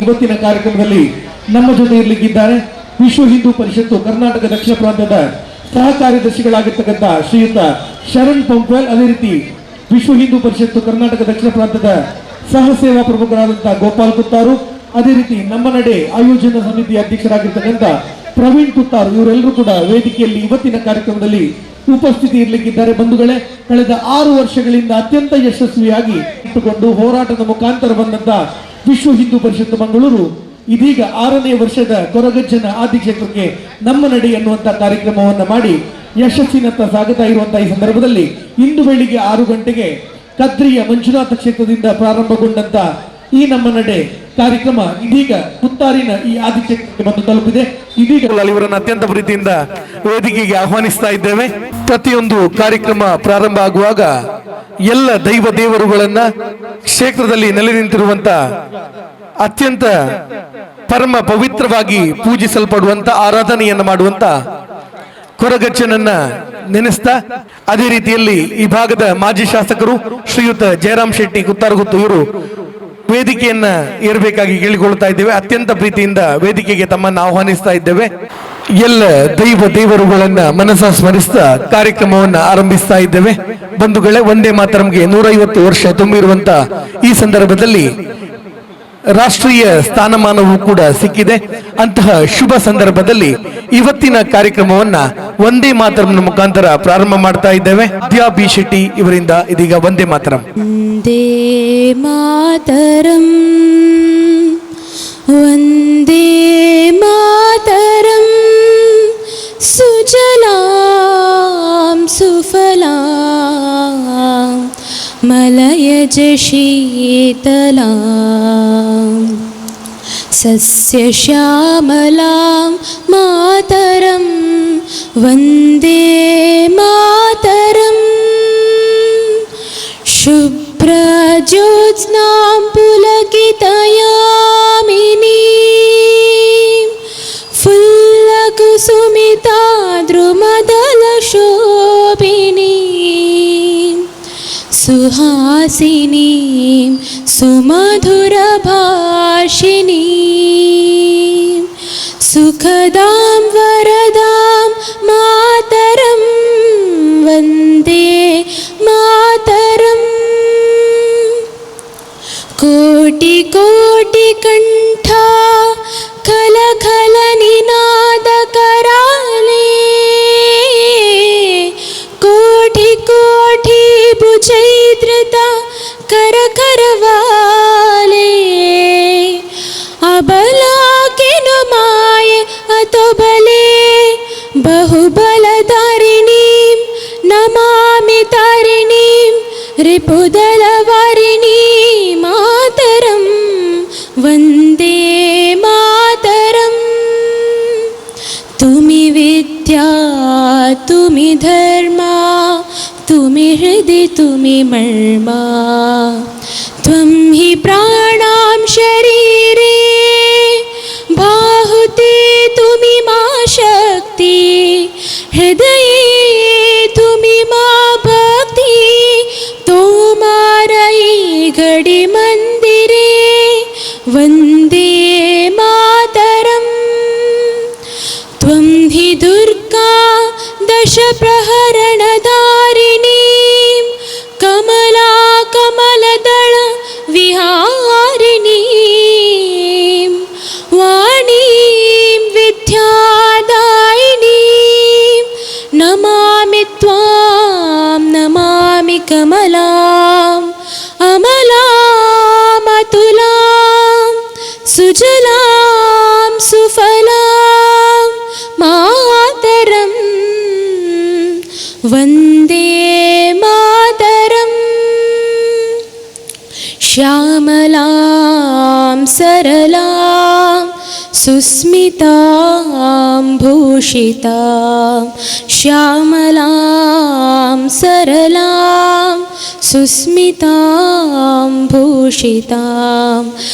ಇವತ್ತಿನ ಕಾರ್ಯಕ್ರಮದಲ್ಲಿ ನಮ್ಮ ಜೊತೆ ಇರಲಿಕ್ಕಿದ್ದಾರೆ ವಿಶ್ವ ಹಿಂದೂ ಪರಿಷತ್ತು ಕರ್ನಾಟಕ ದಕ್ಷಿಣ ಪ್ರಾಂತದ ಸಹ ಕಾರ್ಯದರ್ಶಿಗಳಾಗಿರ್ತಕ್ಕಂಥ ಶ್ರೀಯುತ ಶರಣ್ ಪಂಪ್ವೆಲ್, ಅದೇ ರೀತಿ ವಿಶ್ವ ಹಿಂದೂ ಪರಿಷತ್ತು ಕರ್ನಾಟಕ ದಕ್ಷಿಣ ಪ್ರಾಂತದ ಸಹ ಸೇವಾ ಪ್ರಮುಖರಾದಂತಹ ಗೋಪಾಲ್ ಕುತ್ತಾರು, ಅದೇ ರೀತಿ ನಮ್ಮ ನಡೆ ಆಯೋಜನಾ ಸಮಿತಿ ಅಧ್ಯಕ್ಷರಾಗಿರ್ತಕ್ಕಂಥ ಪ್ರವೀಣ್ ಕುತ್ತಾರು, ಇವರೆಲ್ಲರೂ ಕೂಡ ವೇದಿಕೆಯಲ್ಲಿ ಇವತ್ತಿನ ಕಾರ್ಯಕ್ರಮದಲ್ಲಿ ಉಪಸ್ಥಿತಿ ಇರಲಿಕ್ಕಿದ್ದಾರೆ. ಬಂಧುಗಳೇ, ಕಳೆದ 6 ವರ್ಷಗಳಿಂದ ಅತ್ಯಂತ ಯಶಸ್ವಿಯಾಗಿ ಇಟ್ಟುಕೊಂಡು ಹೋರಾಟದ ಮುಖಾಂತರ ಬಂದಂತ ವಿಶ್ವ ಹಿಂದೂ ಪರಿಷತ್ ಮಂಗಳೂರು ಇದೀಗ 6ನೇ ವರ್ಷದ ಕೊರಗಜ್ಜನ ಆದಿಕ್ಷೇತ್ರಕ್ಕೆ ನಮ್ಮ ನಡೆ ಎನ್ನುವಂತ ಕಾರ್ಯಕ್ರಮವನ್ನು ಮಾಡಿ ಯಶಸ್ಸಿನತ್ತ ಸಾಗುತ್ತಾ ಇರುವಂತಹ ಈ ಸಂದರ್ಭದಲ್ಲಿ ಇಂದು ಬೆಳಿಗ್ಗೆ 6 ಗಂಟೆಗೆ ಕದ್ರಿಯ ಮಂಜುನಾಥ ಕ್ಷೇತ್ರದಿಂದ ಪ್ರಾರಂಭಗೊಂಡಂತ ಈ ನಮ್ಮ ನಡೆ ಕಾರ್ಯಕ್ರಮ ಇದೀಗ ಪುತ್ತಾರಿನ ಈ ಆದಿಕ್ಷೇತ್ರಕ್ಕೆ ಬಂದು ತಲುಪಿದೆ. ಇದೀಗ ಇವರನ್ನು ಅತ್ಯಂತ ಪ್ರೀತಿಯಿಂದ ವೇದಿಕೆಗೆ ಆಹ್ವಾನಿಸ್ತಾ ಇದ್ದೇವೆ. ಪ್ರತಿಯೊಂದು ಕಾರ್ಯಕ್ರಮ ಪ್ರಾರಂಭ ಆಗುವಾಗ ಎಲ್ಲ ದೈವ ದೇವರುಗಳನ್ನ ಕ್ಷೇತ್ರದಲ್ಲಿ ನೆಲೆ ನಿಂತಿರುವಂತ ಅತ್ಯಂತ ಪರಮ ಪವಿತ್ರವಾಗಿ ಪೂಜಿಸಲ್ಪಡುವಂತ ಆರಾಧನೆಯನ್ನು ಮಾಡುವಂತ ಕೊರಗಜ್ಜನನ್ನ ನೆನೆಸ್ತಾ, ಅದೇ ರೀತಿಯಲ್ಲಿ ಈ ಭಾಗದ ಮಾಜಿ ಶಾಸಕರು ಶ್ರೀಯುತ ಜಯರಾಮ್ ಶೆಟ್ಟಿ ಕುತ್ತಾರಗುತ್ತು ಇವರು ವೇದಿಕೆಯನ್ನ ಏರಬೇಕಾಗಿ ಕೇಳಿಕೊಳ್ತಾ ಇದ್ದೇವೆ. ಅತ್ಯಂತ ಪ್ರೀತಿಯಿಂದ ವೇದಿಕೆಗೆ ತಮ್ಮನ್ನು ಆಹ್ವಾನಿಸ್ತಾ ಇದ್ದೇವೆ. ಎಲ್ಲ ದೈವ ದೇವರುಗಳನ್ನ ಮನಸ್ಸ ಸ್ಮರಿಸ್ತಾ ಕಾರ್ಯಕ್ರಮವನ್ನ ಆರಂಭಿಸ್ತಾ ಇದ್ದೇವೆ. ಬಂಧುಗಳೇ, ವಂದೇ ಮಾತರಂಗೆ 150 ವರ್ಷ ತುಂಬಿರುವಂತ ಈ ಸಂದರ್ಭದಲ್ಲಿ ರಾಷ್ಟ್ರೀಯ ಸ್ಥಾನಮಾನವೂ ಕೂಡ ಸಿಕ್ಕಿದೆ. ಅಂತಹ ಶುಭ ಸಂದರ್ಭದಲ್ಲಿ ಇವತ್ತಿನ ಕಾರ್ಯಕ್ರಮವನ್ನ ವಂದೇ ಮಾತರಂನ ಮುಖಾಂತರ ಪ್ರಾರಂಭ ಮಾಡ್ತಾ ಇದ್ದೇವೆ. ದ್ಯಾ ಬಿ ಶೆಟ್ಟಿ ಇವರಿಂದ ಇದೀಗ ವಂದೇ ಮಾತರಂ. ವಂದೇ ಮಾತರಂ, ವಂದೇ ಮಾತರಂ, ಸುಜಲಾಂ ಸುಫಲಾಂ ಮಲಯಜ ಶೀತಲಾಂ ಸಸ್ಯಶ್ಯಾಮಲಾಂ ಮಾತರಂ ವಂದೇ ಮಾತರಂ. ಶುಭ್ರಜ್ಯೋತ್ಸ್ನಾಂ ಪುಲಕಿತಯಾಮಿನೀಂ ಫುಲ್ಲಕುಸುಮಿತಾ ದ್ರುಮದಲಶೋಭಿನೀಂ ಸುಹಾಸಿನೀಂ ಸುಮಧುರಭಾಷಿಣೀಂ ಸುಖದಾಂ ವರದಾಂ ಮಾತರಂ ವಂದೇ ಮಾತರಂ. ಕೋಟಿ ಕೋಟಿ ಕಂಠ ಖಲ ಖಲ ನಿನಾದ ಕರಾಲೆ, ಕೋಟಿ ಕೋಟಿ ಭುಜೈದ್ರತ ಕರ ಕರವಾಲೆ, ಅಬಲಾಕಿನು ಮಾಯೆ ಅತೊಬಲೆ ಬಹುಬಲಧಾರಿಣೀಂ ನಮಾಮಿ ತಾರಿಣೀಂ ರಿಪುದಲವಾರಿಣೀ ಮಾತರಂ ವಂದೇ ಮಾತರಂ. ತುಮಿ ವಿದ್ಯಾ ತುಮಿ ಧರ್ಮ ತುಮಿ ಹೃದಯ ತುಮಿ ಮರ್ಮ, ತ್ವಂ ಹಿ ಪ್ರಾಣಾಂ ಶರೀರೇ ಬಾಹುತೆ ತುಮಿ ಮಾ ಶಕ್ತಿ, ಹೃದಯೇ ತುಮಿ ಮಾ ಭಕ್ತಿ, ತೋಮಾರೈ ಗಡಿ ಮಂದಿರೇ ವಂದೇ ಮಾತರಂ. ತ್ವಂ ಹಿ ದುರ್ಗಾ ದಶ ಪ್ರಹರಣಧಾರಿಣೀಂ ಕಮಲಾ ಕಮಲದಳ ವಿಹಾರಿಣೀಂ ವಾಣೀಂ ವಿದ್ಯಾದಾಯಿನೀಂ ನಮಾಮಿ ತ್ವಾಂ ನಮಾಮಿ ಕಮಲಾಂ ಅಮಲಾಂ ಅತುಲಾಂ ಸುಜಲಾಂ ಸುಫಲಾಂ ಮಾತರಂ ವಂದೇ ಮಾತರಂ. ಶ್ಯಾಮಲಾಂ ಸರಳಾಂ ಸುಸ್ಮಿತಾಂ ಭೂಷಿತಾಂ, ಶ್ಯಾಮಲಾಂ ಸರಳಾಂ ಸುಸ್ಮಿತಾಂ ಭೂಷಿತಾಂ,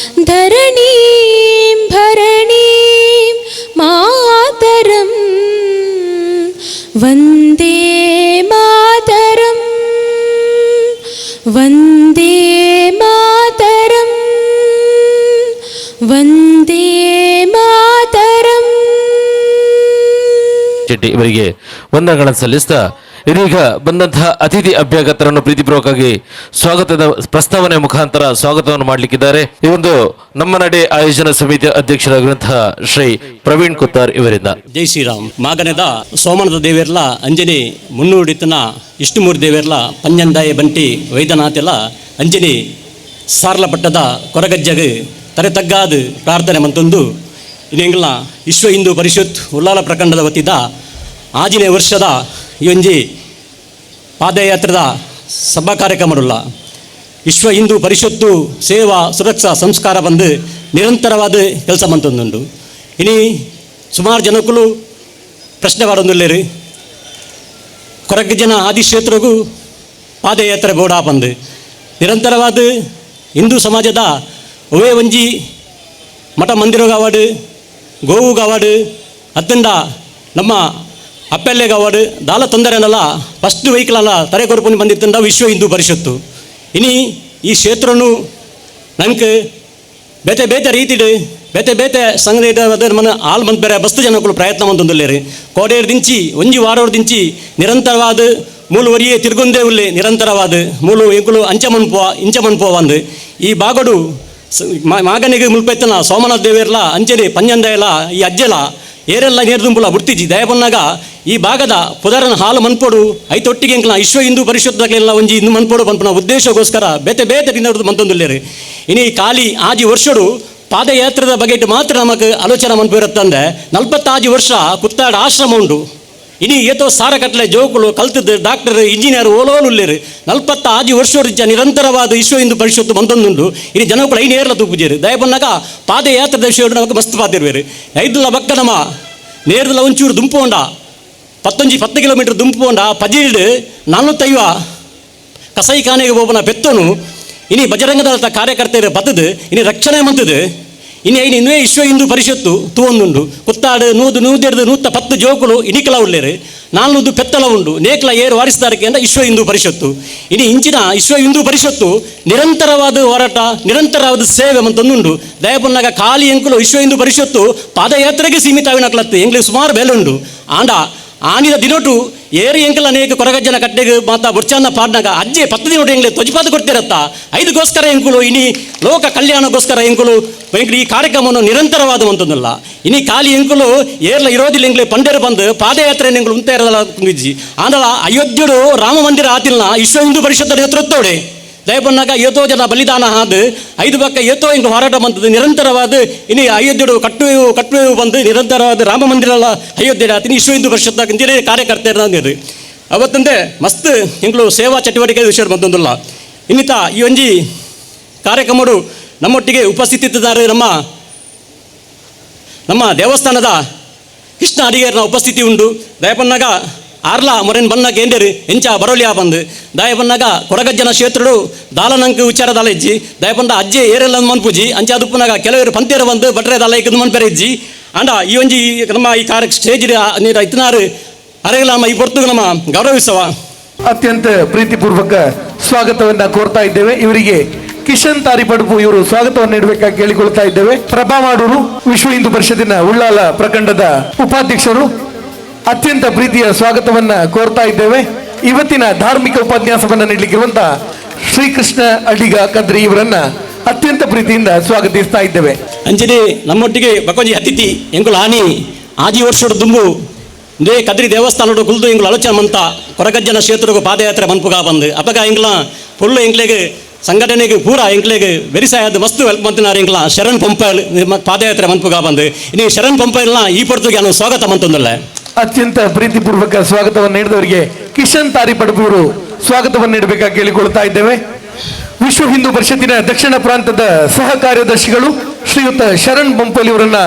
ಧರಣೀಂ ಭರಣೀಂ ಮಾತರಂ ವಂದೇ ಮಾತರಂ ವಂದೇ ಮಾತರಂ ವಂದೇ ಶೆಟ್ಟಿ ಇವರಿಗೆ ವಂದನೆಗಳನ್ನು ಸಲ್ಲಿಸ್ತಾ ಇದೀಗ ಬಂದಂತಹ ಅತಿಥಿ ಅಭ್ಯಾಗತರನ್ನು ಪ್ರೀತಿಪೂರ್ವಕವಾಗಿ ಸ್ವಾಗತದ ಪ್ರಸ್ತಾವನೆ ಮುಖಾಂತರ ಸ್ವಾಗತವನ್ನು ಮಾಡಲಿಕ್ಕಿದ್ದಾರೆ. ಈ ಒಂದು ನಮ್ಮ ನಡೆ ಆಯೋಜನಾ ಸಮಿತಿಯ ಅಧ್ಯಕ್ಷರಾಗಿರುವಂತಹ ಶ್ರೀ ಪ್ರವೀಣ್ ಕುತ್ತಾರ್ ಇವರಿಂದ. ಜೈ ಶ್ರೀರಾಮ್. ಮಾಗನೆದ ಸೋಮನದ ದೇವೇರ್ಲ ಅಂಜನಿ ಮುನ್ನೂಡಿತನ ಇಷ್ಟುಮೂರು ದೇವೇರ್ಲ ಪಂಜಂದಾಯ ಬಂಟಿ ವೈದ್ಯನಾಥೆಲ್ಲ ಅಂಜನಿ ಸಾರ್ಲಪಟ್ಟದ ಕೊರಗಜ್ಜಗ ತರೆ ತಗ್ಗಾದು ಪ್ರಾರ್ಥನೆ ಮಂತೊಂದು ಇನ್ನೆಂಗ್ಲ ವಿಶ್ವ ಹಿಂದೂ ಪರಿಷತ್ ಉಲ್ಲಾಲ ಪ್ರಖಂಡದ ವತಿದ ಆಜಿನೇ ವರ್ಷದ ಈ ಒಂಜಿ ಪಾದಯಾತ್ರದ ಸಭಾ ಕಾರ್ಯಕ್ರಮರುಲ್ಲ ವಿಶ್ವ ಹಿಂದೂ ಪರಿಷತ್ತು ಸೇವಾ ಸುರಕ್ಷಾ ಸಂಸ್ಕಾರ ಬಂದು ನಿರಂತರವಾದ ಕೆಲಸ ಮಂತೊಂದುಂಡು. ಇನಿ ಸುಮಾರು ಜನಕ್ಕೂ ಪ್ರಶ್ನೆ ಮಾಡೋದಿಲ್ಲೇರಿ ಕೊರಗ ಜನ ಆದಿಕ್ಷೇತ್ರಗೂ ಪಾದಯಾತ್ರೆ ಬೋಡ ಬಂದು ನಿರಂತರವಾದ ಹಿಂದೂ ಸಮಾಜದ ಒವೇ ಒಂಜಿ ಮಠ ಮಂದಿರಗಾವಾಡು ಗೋವುಗಾವಾಡು ಅತ್ತಂಡ ನಮ್ಮ ಅಪ್ಪೆಲ್ಲೆಗಾವಾಡು ದಾಲ ತೊಂದರೆನಲ್ಲ ಫಸ್ಟ್ ವೆಹಿಕಲ್ ತರೆ ಕೊರಪುನಿ ಬಂದಿತ್ತಂಡ ವಿಶ್ವ ಹಿಂದೂ ಪರಿಷತ್ತು. ಇನಿ ಈ ಕ್ಷೇತ್ರನು ನಮ್ಗೆ ಬೇತೆ ಬೇತೆ ರೀತಿಡು ಬೇತೆ ಬೇತೆ ಸಂಘಟನೆ మన ಆಲ್ ಮಂತ್ ಬೇರೆ ಬಸ್ತು ಜನಕ್ಕಳು ಪ್ರಯತ್ನ ಮಂತೊಂದುಲ್ಲೇರಿ ಕೋಡೇರು ದಿಂಚಿ ಒಂಜಿ ವಾರೋಡು ದಿಂಚಿ ನಿರಂತರವಾದ ಮೂಲವರಿಯೇ ತಿರುಗೊಂದೇ ಉಳ್ಳಿ ನಿರಂತರವಾದ ಮೂಲು ಎಂಕುಲು ಅಂಚೆ ಮನ್ಪುವ ಒಂದು ಈ ಬಾಗಡು ಮಾಗನಿಗೆ ಮುಲ್ಪೆತ್ತನ ಸೋಮನಾಥ್ ದೇವೇರ್ಲ ಅಂಚನೆ ಪಂಜಂದಾಯಲ ಈ ಅಜ್ಜಲ ಏರೆಲ್ಲ ನೇರ್ದುಂಬುಲ ಬುರ್ತಿಜಿ ದಯಪನ್ನಾಗ ಈ ಭಾಗದ ಪುದರನ ಹಾಲು ಮನ್ಪೋಡು ಐತೊಟ್ಟಿಗೆ ಎಂಕ್ಲ ವಿಶ್ವ ಹಿಂದೂ ಪರಿಷತ್ತಾಗಲೆಲ್ಲ ಒಂಜಿ ಇನ್ನು ಮನ್ಪೋಡು ಪನ್ಪನ ಉದ್ದೇಶಗೋಸ್ಕರ ಬೇತೆ ಬೇತೆ ದಿನದ್ದು ಮಂತೊಂದುಲ್ಲೇರಿ. ಇನಿ ಖಾಲಿ ಆಜಿ ವರ್ಷಡು ಪಾದಯಾತ್ರದ ಬಗೆಟ್ ಮಾತ್ರ ನಮಗೆ ಆಲೋಚನೆ ಮನ್ಪಿರುತ್ತಂದ್ರೆ 45 ವರ್ಷ ಕುತ್ತಾಡ ಆಶ್ರಮ ಉಂಡು. ಇನಿ ಏತೋ ಸಾರ ಕಟ್ಲೆ ಜೋಕುಲು ಕಲ್ತದ್ದು ಡಾಕ್ಟರ್ ಇಂಜಿನಿಯರ್ ಓಲೋನುಲ್ಲೇರು 45 ವರ್ಷ ನಿರಂತರವಾದ ವಿಶ್ವ ಹಿಂದೂ ಪರಿಷತ್ತು ಮಂತೊಂದುಂಡು. ಇನಿ ಜನಕ್ಕಳು ಐನೇರ್ಲ ತೂಪುಜೇರು ದಯಪನ್ನಾಗ ಪಾದಯಾತ್ರದ ವಿಷಯ ನಮಗೆ ಮಸ್ತ್ ಪಾತಿರ್ವೇರು ಐದುಲ ಬಕ್ಕ ನಮ್ಮ ನೇರದಲ್ಲ ಒಂಚೂರು ದುಂಪುಂಡ 10 ಕಿಲೋಮೀಟರ್ ದುಂಪುಂಡ ಪಜಿಲ್ಡ್ 45 ಕಸಾಯಿಖಾನೆಗೆ ಹೋಗೋಣ ಬೆತ್ತನು ಇನಿ ಬಜರಂಗದ ಕಾರ್ಯಕರ್ತೆಯರು ಬತ್ತದು ಇನಿ ರಕ್ಷಣೆ ಮಂತದು ಇನ್ನು ಇನ್ನೇ ವಿಶ್ವ ಹಿಂದೂ ಪರಿಷತ್ತು ತೂವೊಂದುಂಡು ಕುತ್ತಾಡು ನೂದೆರ್ದು 110 ಜೋಕುಲು ಇನಿಕಲ ಉಳ್ಳೇರು 400 ಪೆತ್ತಲ ಉಂಡು ನೇಕ್ಲ ಏರು ವಾರಿಸ್ತಾರಕ್ಕೆ ಅಂತ ವಿಶ್ವ ಹಿಂದೂ ಪರಿಷತ್ತು. ಇನಿ ಇಂಚಿನ ವಿಶ್ವ ಹಿಂದೂ ಪರಿಷತ್ತು ನಿರಂತರವಾದ ಹೋರಾಟ ನಿರಂತರವಾದ ಸೇವೆ ಮಂತೊಂದುಂಡು. ದಯಪನ್ನಾಗ ಖಾಲಿ ಎಂಕುಲು ವಿಶ್ವ ಹಿಂದೂ ಪರಿಷತ್ತು ಪಾದಯಾತ್ರೆಗೆ ಸೀಮಿತ ಆವಿನಕ್ಲತ್ತು ಎಂಗ್ಲಿಗೆ ಸುಮಾರು ಬೇಲುಂಡು ಆಂಡ ಆನಿದ ದಿನೊಟ್ಟು ಏರಿ ಎಂಕಲ್ ಅನೇಕ ಕೊರಗಜ್ಜನ ಕಟ್ಟೆಗೆ ಮಾತಾ ಬುರ್ಚಾನ ಪಾಡ್ನಾಗ ಅಜ್ಜೆ 10 ದಿನ ಎಂಗ್ಲೆ ತ್ವಜಪಾದ ಕೊಡ್ತಿರತ್ತ ಐದಗೋಸ್ಕರ ಎಂಕುಲು ಇನಿ ಲೋಕ ಕಲ್ಯಾಣಗೋಸ್ಕರ ಎಂಕುಲು ಈ ಕಾರ್ಯಕ್ರಮವನ್ನು ನಿರಂತರವಾದ ಅಂತಂದಲ್ಲ. ಇನಿ ಖಾಲಿ ಎಂಕುಲು ಏರ್ಲ ಇರೋದಿಲ್ಲ ಎಂಗ್ಲೆ ಪಂಡೇರು ಬಂದು ಪಾದಯಾತ್ರೆ ಎಂಗ್ಲು ಉಂತ ಇರಲ್ಲ ಕುಂದಿಜ್ಜಿ ಆಂದಳ ಅಯೋಧ್ಯಡು ರಾಮ ಮಂದಿರ ಆತಿಲ್ನ ವಿಶ್ವ ಹಿಂದೂ ಪರಿಷತ್ ನೇತೃತ್ವಡೆ ದಯಪನ್ನಾಗ ಏತೋ ಜನ ಬಲಿದಾನ ಹಾದು 5 ಪಕ್ಕ ಏತೋ ಇಂದು ಹೋರಾಟ ಬಂತದ್ದು ನಿರಂತರವಾದ ಇನಿ ಅಯೋಧ್ಯಡು ಕಟ್ಟುವೆವು ಬಂದು ನಿರಂತರವಾದ ರಾಮ ಮಂದಿರ ಅಯೋಧ್ಯೆ ಆತೀನಿ ವಿಶ್ವ ಹಿಂದೂ ಪರಿಷತ್ನಾಗ ಇಂದಿರೇ ಕಾರ್ಯಕರ್ತರು ಅವತ್ತಂದೆ ಮಸ್ತ್ ಇಂಗ್ಲು ಸೇವಾ ಚಟುವಟಿಕೆ ವಿಷಯ ಬಂತೊಂದಿಲ್ಲ. ಇನ್ನಿತ ಈ ಒಂಜಿ ಕಾರ್ಯಕ್ರಮಡು ನಮ್ಮೊಟ್ಟಿಗೆ ಉಪಸ್ಥಿತಿದ್ದಾರೆ ನಮ್ಮ ದೇವಸ್ಥಾನದ ಕೃಷ್ಣ ಅಡಿಗೇರ್ನ ಉಪಸ್ಥಿತಿ ಉಂಡು. ದಯಪನ್ನಾಗ ಆರ್ಲ ಮೊರೆನ್ ಬನ್ನಕ್ಕೆ ಎಂದೇರು ಎಂಚ ಬರೋಲಿಯಾ ಬಂದು ದಯಪನ್ನಾಗ ಕೊರಗಜ್ಜನ ಕ್ಷೇತ್ರಡು ದಾಲನಂಕ ವಿಚಾರ ದಾಲ ಇಜ್ಜಿ ದಯಪಂಡ ಅಜ್ಜೆ ಏರೆಲ್ಲ ಮನ್ಪುಜಿ ಅಂಚೆ ಅದುಪ್ಪನಾಗ ಕೆಲವರು ಪಂತೇರು ಬಂದು ಬಟ್ರೆ ದಾಲ ಇಕ್ಕದು ಮನ್ಪೆರೆ ಇಜ್ಜಿ ಅಂಡ ಈ ಒಂಜಿ ನಮ್ಮ ಈ ಕಾರ್ಯ ಸ್ಟೇಜ್ ನೀರು ಇತ್ತನಾರು ಅರೆಗಲ ನಮ್ಮ ಈ ಪೊರ್ತುಗ ನಮ್ಮ ಗೌರವಿಸವ ಅತ್ಯಂತ ಪ್ರೀತಿಪೂರ್ವಕ ಸ್ವಾಗತವನ್ನ ಕೋರ್ತಾ ಇದ್ದೇವೆ. ಇವರಿಗೆ ಕಿಶನ್ ತಾರಿಪಡುಪು ಇವರು ಸ್ವಾಗತವನ್ನು ನೀಡಬೇಕಾಗಿ ಕೇಳಿಕೊಳ್ತಾ ಇದ್ದೇವೆ. ಪ್ರಭಾ ಮಾಡೂರು ವಿಶ್ವ ಹಿಂದೂ ಪರಿಷತ್ತಿನ ಉಳ್ಳಾಲ ಪ್ರಖಂಡದ ಉಪಾಧ್ಯಕ್ಷರು ಅತ್ಯಂತ ಪ್ರೀತಿಯ ಸ್ವಾಗತವನ್ನ ಕೋರ್ತಾ ಇದ್ದೇವೆ. ಇವತ್ತಿನ ಧಾರ್ಮಿಕ ಉಪನ್ಯಾಸವನ್ನ ನೀಡಲಿಕ್ಕಿರುವಂತ ಶ್ರೀಕೃಷ್ಣ ಅಡಿಗ ಕದ್ರಿ ಇವರನ್ನ ಅತ್ಯಂತ ಪ್ರೀತಿಯಿಂದ ಸ್ವಾಗತಿಸ್ತಾ ಇದ್ದೇವೆ. ಅಂಜನೆ ನಮ್ಮೊಟ್ಟಿಗೆ ಬಕೊಂಜಿ ಅತಿಥಿ ಎಂಕುಲು ಆನಿ ಆಜಿ ವರ್ಷದ ದುಂಬು ದೇ ಕದ್ರಿ ದೇವಸ್ಥಾನಡು ಕುಲ್ದು ಎಂಗ್ಲು ಆಲೋಚನೆ ಮಂತ ಕೊರಗಜ್ಜನ ಕ್ಷೇತ್ರಗೂ ಪಾದಯಾತ್ರೆ ಮನ್ಪುಗ ಬಂದು ಅಪಗ ಎಂಗ್ಲ ಫುಲ್ಲು ಎಂಗ್ಲೆಗೆ ಸಂಘಟನೆಗೆ ಪೂರ ಎಂಗ್ಲೆಗೆ ವೆರಿಸಾಯದ ಮಸ್ತ್ ವೆಲ್ಕ್ ಮಂತಿನಾರ ಎಂಗ್ಲ ಶರಣ್ ಪಂಪಲ್ ಪಾದಯಾತ್ರೆ ಮನ್ಪುಗ ಬಂದು ಇನ್ನು ಶರಣ್ ಪಂಪಲ್ನ ಈ ಪೊರ್ತುಗೆ ನಾನು ಸ್ವಾಗತ ಮಂತೊಂದಲ್ಲ. ಅತ್ಯಂತ ಪ್ರೀತಿಪೂರ್ವಕ ಸ್ವಾಗತವನ್ನು ನೀಡಿದವರಿಗೆ ಕಿಶನ್ ತಾರಿಪಡುಪೂರು ಸ್ವಾಗತವನ್ನು ನೀಡಬೇಕಾಗಿ ಕೇಳಿಕೊಳ್ತಾ ಇದ್ದೇವೆ. ವಿಶ್ವ ಹಿಂದೂ ಪರಿಷತ್ತಿನ ದಕ್ಷಿಣ ಪ್ರಾಂತದ ಸಹ ಕಾರ್ಯದರ್ಶಿಗಳು ಶ್ರೀಯುತ ಶರಣ್ ಬಂಪಲ್ ಇವರನ್ನ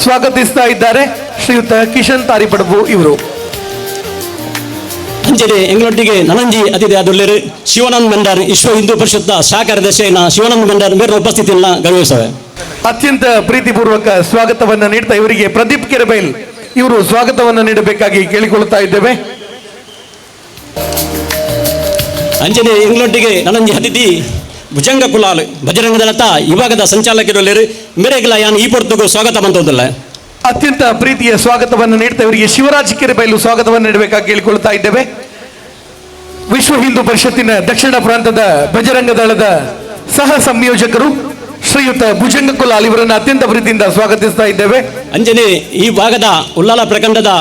ಸ್ವಾಗತಿಸ್ತಾ ಇದ್ದಾರೆ. ಶ್ರೀಯುತ ಕಿಶನ್ ತಾರಿಪಡುಪು ಇವರು ಅಂಜನೆ ಎಂಗಳೊಟ್ಟಿಗೆ ನನಂಜಿ ಅತಿಥಿ ಆದುಳ್ಳೇರು ಶಿವಾನಂದ್ ಭಂಡಾರ್ ವಿಶ್ವ ಹಿಂದೂ ಪರಿಷತ್ನ ಸಹ ಕಾರ್ಯದರ್ಶಿನ ಶಿವಾನಂದ್ ಭಂಡಾರ್ ಮೇಲಿನ ಉಪಸ್ಥಿತಿಯನ್ನ ಗೌರವಿಸುವೆ. ಅತ್ಯಂತ ಪ್ರೀತಿಪೂರ್ವಕ ಸ್ವಾಗತವನ್ನ ನೀಡ್ತಾ ಇವರಿಗೆ ಪ್ರದೀಪ್ ಕೆರೆಬೈಲ್ ಇವರು ಸ್ವಾಗತವನ್ನು ನೀಡಬೇಕಾಗಿ ಕೇಳಿಕೊಳ್ಳುತ್ತಾ ಇದ್ದೇವೆ. ಅಂಜನೆ ಎಂಗಳೊಟ್ಟಿಗೆ ನನಂಜಿ ಅತಿಥಿ ಭುಜಂಗ ಕುಲಾಲ್ ಬಜರಂಗ ದಳದ ವಿಭಾಗದ ಸಂಚಾಲಕರು ಮೇರೆಗಳ ಯಾನ್ ಈ ಪೊರ್ತುಗೂ ಸ್ವಾಗತ ಮಂತೊಂದಿಲ್ಲ. ಅತ್ಯಂತ ಪ್ರೀತಿಯ ಸ್ವಾಗತವನ್ನು ನೀಡ್ತಾ ಇವರಿಗೆ ಶಿವರಾಜ್ ಕೆರೆಬೈಲು ಸ್ವಾಗತವನ್ನು ನೀಡಬೇಕಾಗಿ ಕೇಳಿಕೊಳ್ತಾ ಇದ್ದೇವೆ. ವಿಶ್ವ ಹಿಂದೂ ಪರಿಷತ್ತಿನ ದಕ್ಷಿಣ ಪ್ರಾಂತದ ಬಜರಂಗ ದಳದ ಸಹ ಸಂಯೋಜಕರು ಶ್ರೀಯುತ ಭುಜಂಗ ಕುಲಾಲ್ ಇವರನ್ನು ಅತ್ಯಂತ ಪ್ರೀತಿಯಿಂದ ಸ್ವಾಗತಿಸ್ತಾ ಇದ್ದೇವೆ. ಅಂಜನೆ ಈ ಭಾಗದ ಉಳ್ಳಾಲ ಪ್ರಖಂಡದ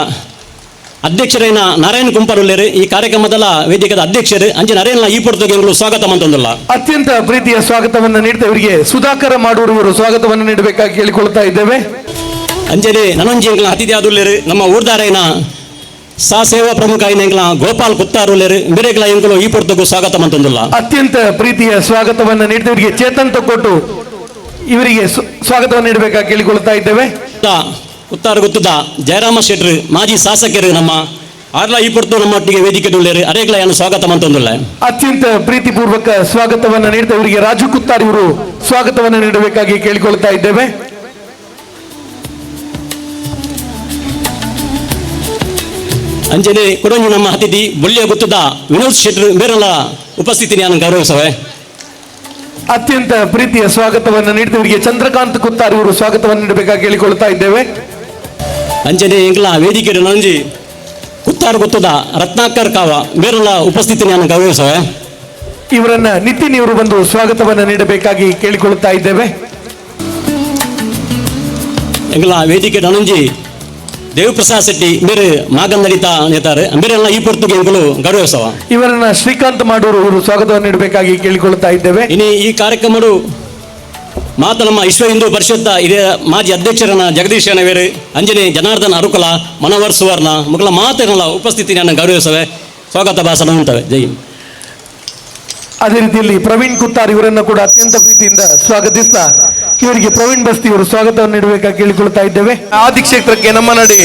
ಅಧ್ಯಕ್ಷರೇನ ನಾರಾಯಣ್ ಕುಂಪರುಲ್ಲೇರು ಈ ಕಾರ್ಯಕ್ರಮದ ವೇದಿಕೆಯ ಅಧ್ಯಕ್ಷರು ಅಂಜೆ ನರೇನ ಈ ಪೊರ್ತಗೆಗಳು ಸ್ವಾಗತ ಮಂತಂದಿಲ್ಲ. ಅತ್ಯಂತ ಪ್ರೀತಿಯ ಸ್ವಾಗತವನ್ನು ನೀಡ್ತಾ ಇವರಿಗೆ ಸುಧಾಕರ ಮಾಡೂರು ಇವರು ಸ್ವಾಗತವನ್ನು ನೀಡಬೇಕಾಗಿ ಕೇಳಿಕೊಳ್ತಾ ಇದ್ದೇವೆ. ಅಂಜನೆ ನನೊಂಜಿ ಅತಿಥಿ ಆದುಲ್ಲೇರು ನಮ್ಮ ಊರ್ದಾರೇನ ಸಾ ಸೇವಾ ಪ್ರಮುಖ ಐನ ಗೋಪಾಲ್ ಕುತ್ತಾರುಲ್ಲೇರು ಬೇರೆಗಳ ಎಂಗಳು ಈ ಪೊರ್ತಗೂ ಸ್ವಾಗತ ಮಂತಂದಿಲ್ಲ. ಅತ್ಯಂತ ಪ್ರೀತಿಯ ಸ್ವಾಗತವನ್ನು ನೀಡ್ತಾ ಇವರಿಗೆ ಚೇತನ್ ಕೊಟ್ಟು ಇವರಿಗೆ ಸ್ವಾಗತವನ್ನು ನೀಡಬೇಕಾಗಿ ಕೇಳಿಕೊಳ್ತಾ ಇದ್ದೇವೆ. ಕುತ್ತಾರು ಗೊತ್ತದ ಜಯರಾಮ ಶೆಟ್ರು ಮಾಜಿ ಶಾಸಕರು ನಮ್ಮ ಆರ್ಲ ಈ ಪೊರ್ತು ನಮ್ಮ ಒಟ್ಟಿಗೆ ವೇದಿಕೆ ದುಳ್ಳೇರು ಅರೇಗ್ಲ ಏನು ಸ್ವಾಗತ ಮಂತಂದಿಲ್ಲ. ಅತ್ಯಂತ ಪ್ರೀತಿಪೂರ್ವಕ ಸ್ವಾಗತವನ್ನು ನೀಡ್ತಾ ಇವರಿಗೆ ರಾಜು ಕುತ್ತಾರ್ ಇವರು ಸ್ವಾಗತವನ್ನು ನೀಡಬೇಕಾಗಿ ಕೇಳಿಕೊಳ್ತಾ ಇದ್ದೇವೆ. ಅಂಜನೆ ಕೊಡಂಜಿ ನಮ್ಮ ಅತಿಥಿ ಬೊಳ್ಳಿಯ ಗೊತ್ತದ ವಿನೋದ್ ಶೆಟ್ರು ಬೇರೆಲ್ಲ ಉಪಸ್ಥಿತಿ ನಾನು ಗೌರವಿಸುವೆ. ಅತ್ಯಂತ ಪ್ರೀತಿಯ ಸ್ವಾಗತವನ್ನು ನೀಡ್ತಾ ಇವರಿಗೆ ಚಂದ್ರಕಾಂತ್ ಕುತ್ತಾರ್ ಇವರು ಸ್ವಾಗತವನ್ನು ನೀಡಬೇಕಾಗಿ ಕೇಳಿಕೊಳ್ತಾ ಇದ್ದೇವೆ. ಅಂಜನೆ ಎಂಗ್ಲ ವೇದಿಕೆ ನಂಜಿ ಕುತ್ತಾರು ಗೊತ್ತದ ರತ್ನಾಕರ್ ಕಾವ ಬೇರೆಲ್ಲ ಉಪಸ್ಥಿತಿ ನಾನು ಗೌರವಿಸುವೆ. ಇವರನ್ನ ನಿತಿನ್ ಇವರು ಬಂದು ಸ್ವಾಗತವನ್ನು ನೀಡಬೇಕಾಗಿ ಕೇಳಿಕೊಳ್ತಾ ಇದ್ದೇವೆ. ಎಂಗ್ಲ ವೇದಿಕೆ ನಂಜಿ ದೇವಪ್ರಸಾದ್ ಶೆಟ್ಟಿ ಬೇರೆ ಮಾಗನ್ ನಡೀತಾ ನೇತಾರೆ ಬೇರೆಲ್ಲ ಈ ಪೊರ್ತುಗೆ ಎಂಗಳು ಗೌರವಿಸುವ. ಇವರನ್ನ ಶ್ರೀಕಾಂತ್ ಮಾಡೂರು ಇವರು ಸ್ವಾಗತವನ್ನು ನೀಡಬೇಕಾಗಿ ಕೇಳಿಕೊಳ್ತಾ ಇದ್ದೇವೆ. ಇನ್ನು ಈ ಕಾರ್ಯಕ್ರಮಗಳು ಮಾತ ನಮ್ಮ ವಿಶ್ವ ಹಿಂದೂ ಪರಿಷತ್ ಹಿರಿಯ ಮಾಜಿ ಅಧ್ಯಕ್ಷರನ್ನ ಜಗದೀಶ್ ಅನವೇರು ಅಂಜನೆ ಜನಾರ್ದನ್ ಅರುಕಲ ಮನೋಹರ್ ಸುವರ್ಣ ಮುಗಳ ಮಾತನ್ನೆಲ್ಲ ಉಪಸ್ಥಿತಿ ನಾನು ಗೌರವಿಸುವೆ. ಸ್ವಾಗತ ಭಾಷಣ ಉಂಟವೆ. ಜೈ. ಅದೇ ರೀತಿಯಲ್ಲಿ ಪ್ರವೀಣ್ ಕುತ್ತಾರ್ ಇವರನ್ನು ಕೂಡ ಅತ್ಯಂತ ಪ್ರೀತಿಯಿಂದ ಸ್ವಾಗತಿಸ್ತಾ ಇವರಿಗೆ ಪ್ರವೀಣ್ ಬಸ್ತಿ ಇವರು ಸ್ವಾಗತವನ್ನು ನೀಡಬೇಕಾಗಿ ಕೇಳಿಕೊಳ್ತಾ ಇದ್ದೇವೆ. ಆದಿಕ್ಷೇತ್ರಕ್ಕೆ ನಮ್ಮ ನಡೆ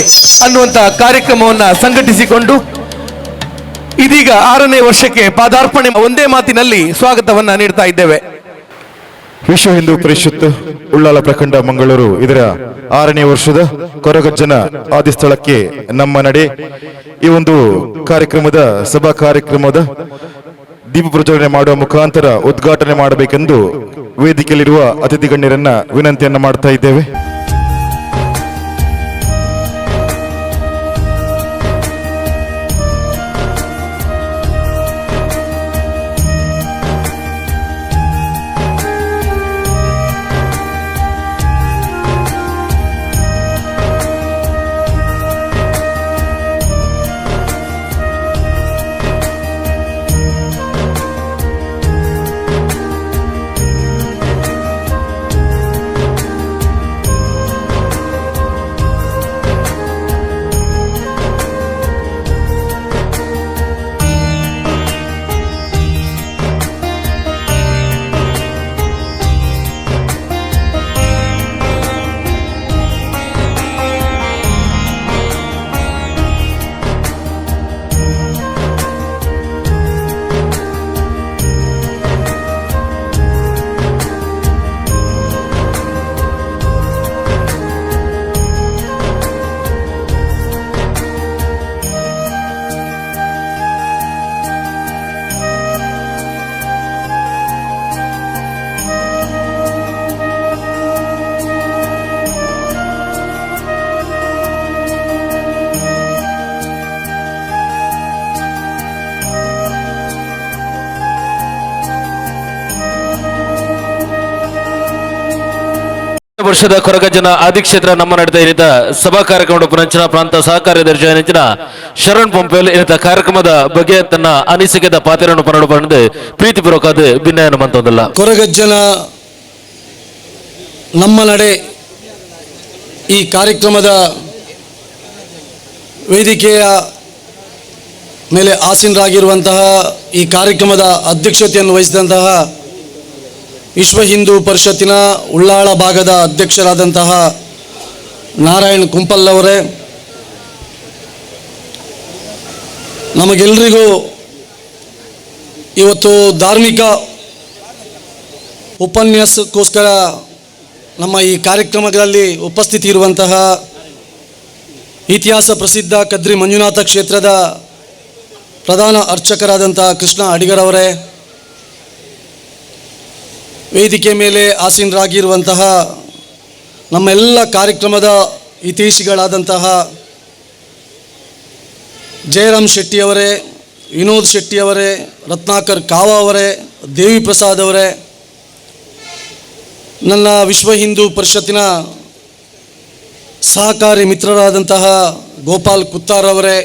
ಅನ್ನುವಂತ ಕಾರ್ಯಕ್ರಮವನ್ನ ಸಂಘಟಿಸಿಕೊಂಡು ಇದೀಗ 6ನೇ ವರ್ಷಕ್ಕೆ ಪಾದಾರ್ಪಣೆ ಒಂದೇ ಮಾತಿನಲ್ಲಿ ಸ್ವಾಗತವನ್ನ ನೀಡ್ತಾ ಇದ್ದೇವೆ. ವಿಶ್ವ ಹಿಂದೂ ಪರಿಷತ್ ಉಳ್ಳಾಲ ಪ್ರಖಂಡ ಮಂಗಳೂರು ಇದರ 6ನೇ ವರ್ಷದ ಕೊರಗಜ್ಜನ ಆದಿಸ್ಥಳಕ್ಕೆ ನಮ್ಮ ನಡೆ ಈ ಒಂದು ಕಾರ್ಯಕ್ರಮದ ಸಭಾ ಕಾರ್ಯಕ್ರಮದ ದೀಪ ಪ್ರಜ್ವಲನೆ ಮಾಡುವ ಮುಖಾಂತರ ಉದ್ಘಾಟನೆ ಮಾಡಬೇಕೆಂದು ವೇದಿಕೆಯಲ್ಲಿರುವ ಅತಿಥಿ ಗಣ್ಯರನ್ನ ವಿನಂತಿಯನ್ನ ಮಾಡ್ತಾ ಇದ್ದೇವೆ. ವರ್ಷದ ಕೊರಗಜ್ಜನ ಆದಿಕ್ಷೇತ್ರ ನಮ್ಮ ನಡೆದ ಇರಿತ ಸಭಾ ಕಾರ್ಯಕ್ರಮದ ಪುನಂಚನ ಪ್ರಾಂತ ಸಹ ಕಾರ್ಯದರ್ಶಿ ನೆಂಚಿನ ಶರಣ್ ಪಂಪೇಲ್ ಇರಿತ ಕಾರ್ಯಕ್ರಮದ ಬಗ್ಗೆ ತನ್ನ ಅನಿಸಿಕೆದ ಪಾತ್ರವನ್ನು ಪರಡು ಪಡೆದು ಪ್ರೀತಿಪೂರ್ವಕ ಭಿನ್ನಯನ ಮಂತೊಂದಲ್ಲ. ಕೊರಗಜ್ಜನ ನಮ್ಮ ನಡೆ ಈ ಕಾರ್ಯಕ್ರಮದ ವೇದಿಕೆಯ ಮೇಲೆ ಆಸೀನರಾಗಿರುವಂತಹ ಈ ಕಾರ್ಯಕ್ರಮದ ಅಧ್ಯಕ್ಷತೆಯನ್ನು ವಹಿಸಿದಂತಹ ವಿಶ್ವ ಹಿಂದೂ ಪರಿಷತ್ತಿನ ಉಳ್ಳಾಳ ಭಾಗದ ಅಧ್ಯಕ್ಷರಾದಂತಹ ನಾರಾಯಣ್ ಕುಂಪಲ್ ಅವರೇ, ನಮಗೆಲ್ಲರಿಗೂ ಇವತ್ತು ಧಾರ್ಮಿಕ ಉಪನ್ಯಾಸಕ್ಕೋಸ್ಕರ ನಮ್ಮ ಈ ಕಾರ್ಯಕ್ರಮಗಳಲ್ಲಿ ಉಪಸ್ಥಿತಿ ಇರುವಂತಹ ಇತಿಹಾಸ ಪ್ರಸಿದ್ಧ ಕದ್ರಿ ಮಂಜುನಾಥ ಕ್ಷೇತ್ರದ ಪ್ರಧಾನ ಅರ್ಚಕರಾದಂತಹ ಕೃಷ್ಣ ಅಡಿಗರವರೇ, ವೇದಿಕೆ ಮೇಲೆ ಆಸೀನರಾಗಿರುವಂತಹ ನಮ್ಮೆಲ್ಲ ಕಾರ್ಯಕ್ರಮದ ಹಿತೈಷಿಗಳಾದಂತಹ ಜಯರಾಮ್ ಶೆಟ್ಟಿಯವರೇ, ವಿನೋದ್ ಶೆಟ್ಟಿಯವರೇ, ರತ್ನಾಕರ್ ಕಾವ ಅವರೇ, ದೇವಿ ಪ್ರಸಾದ್ ಅವರೇ, ನನ್ನ ವಿಶ್ವ ಹಿಂದೂ ಪರಿಷತ್ತಿನ ಸಹಕಾರಿ ಮಿತ್ರರಾದಂತಹ ಗೋಪಾಲ್ ಕುತ್ತಾರ್ ಅವರೇ,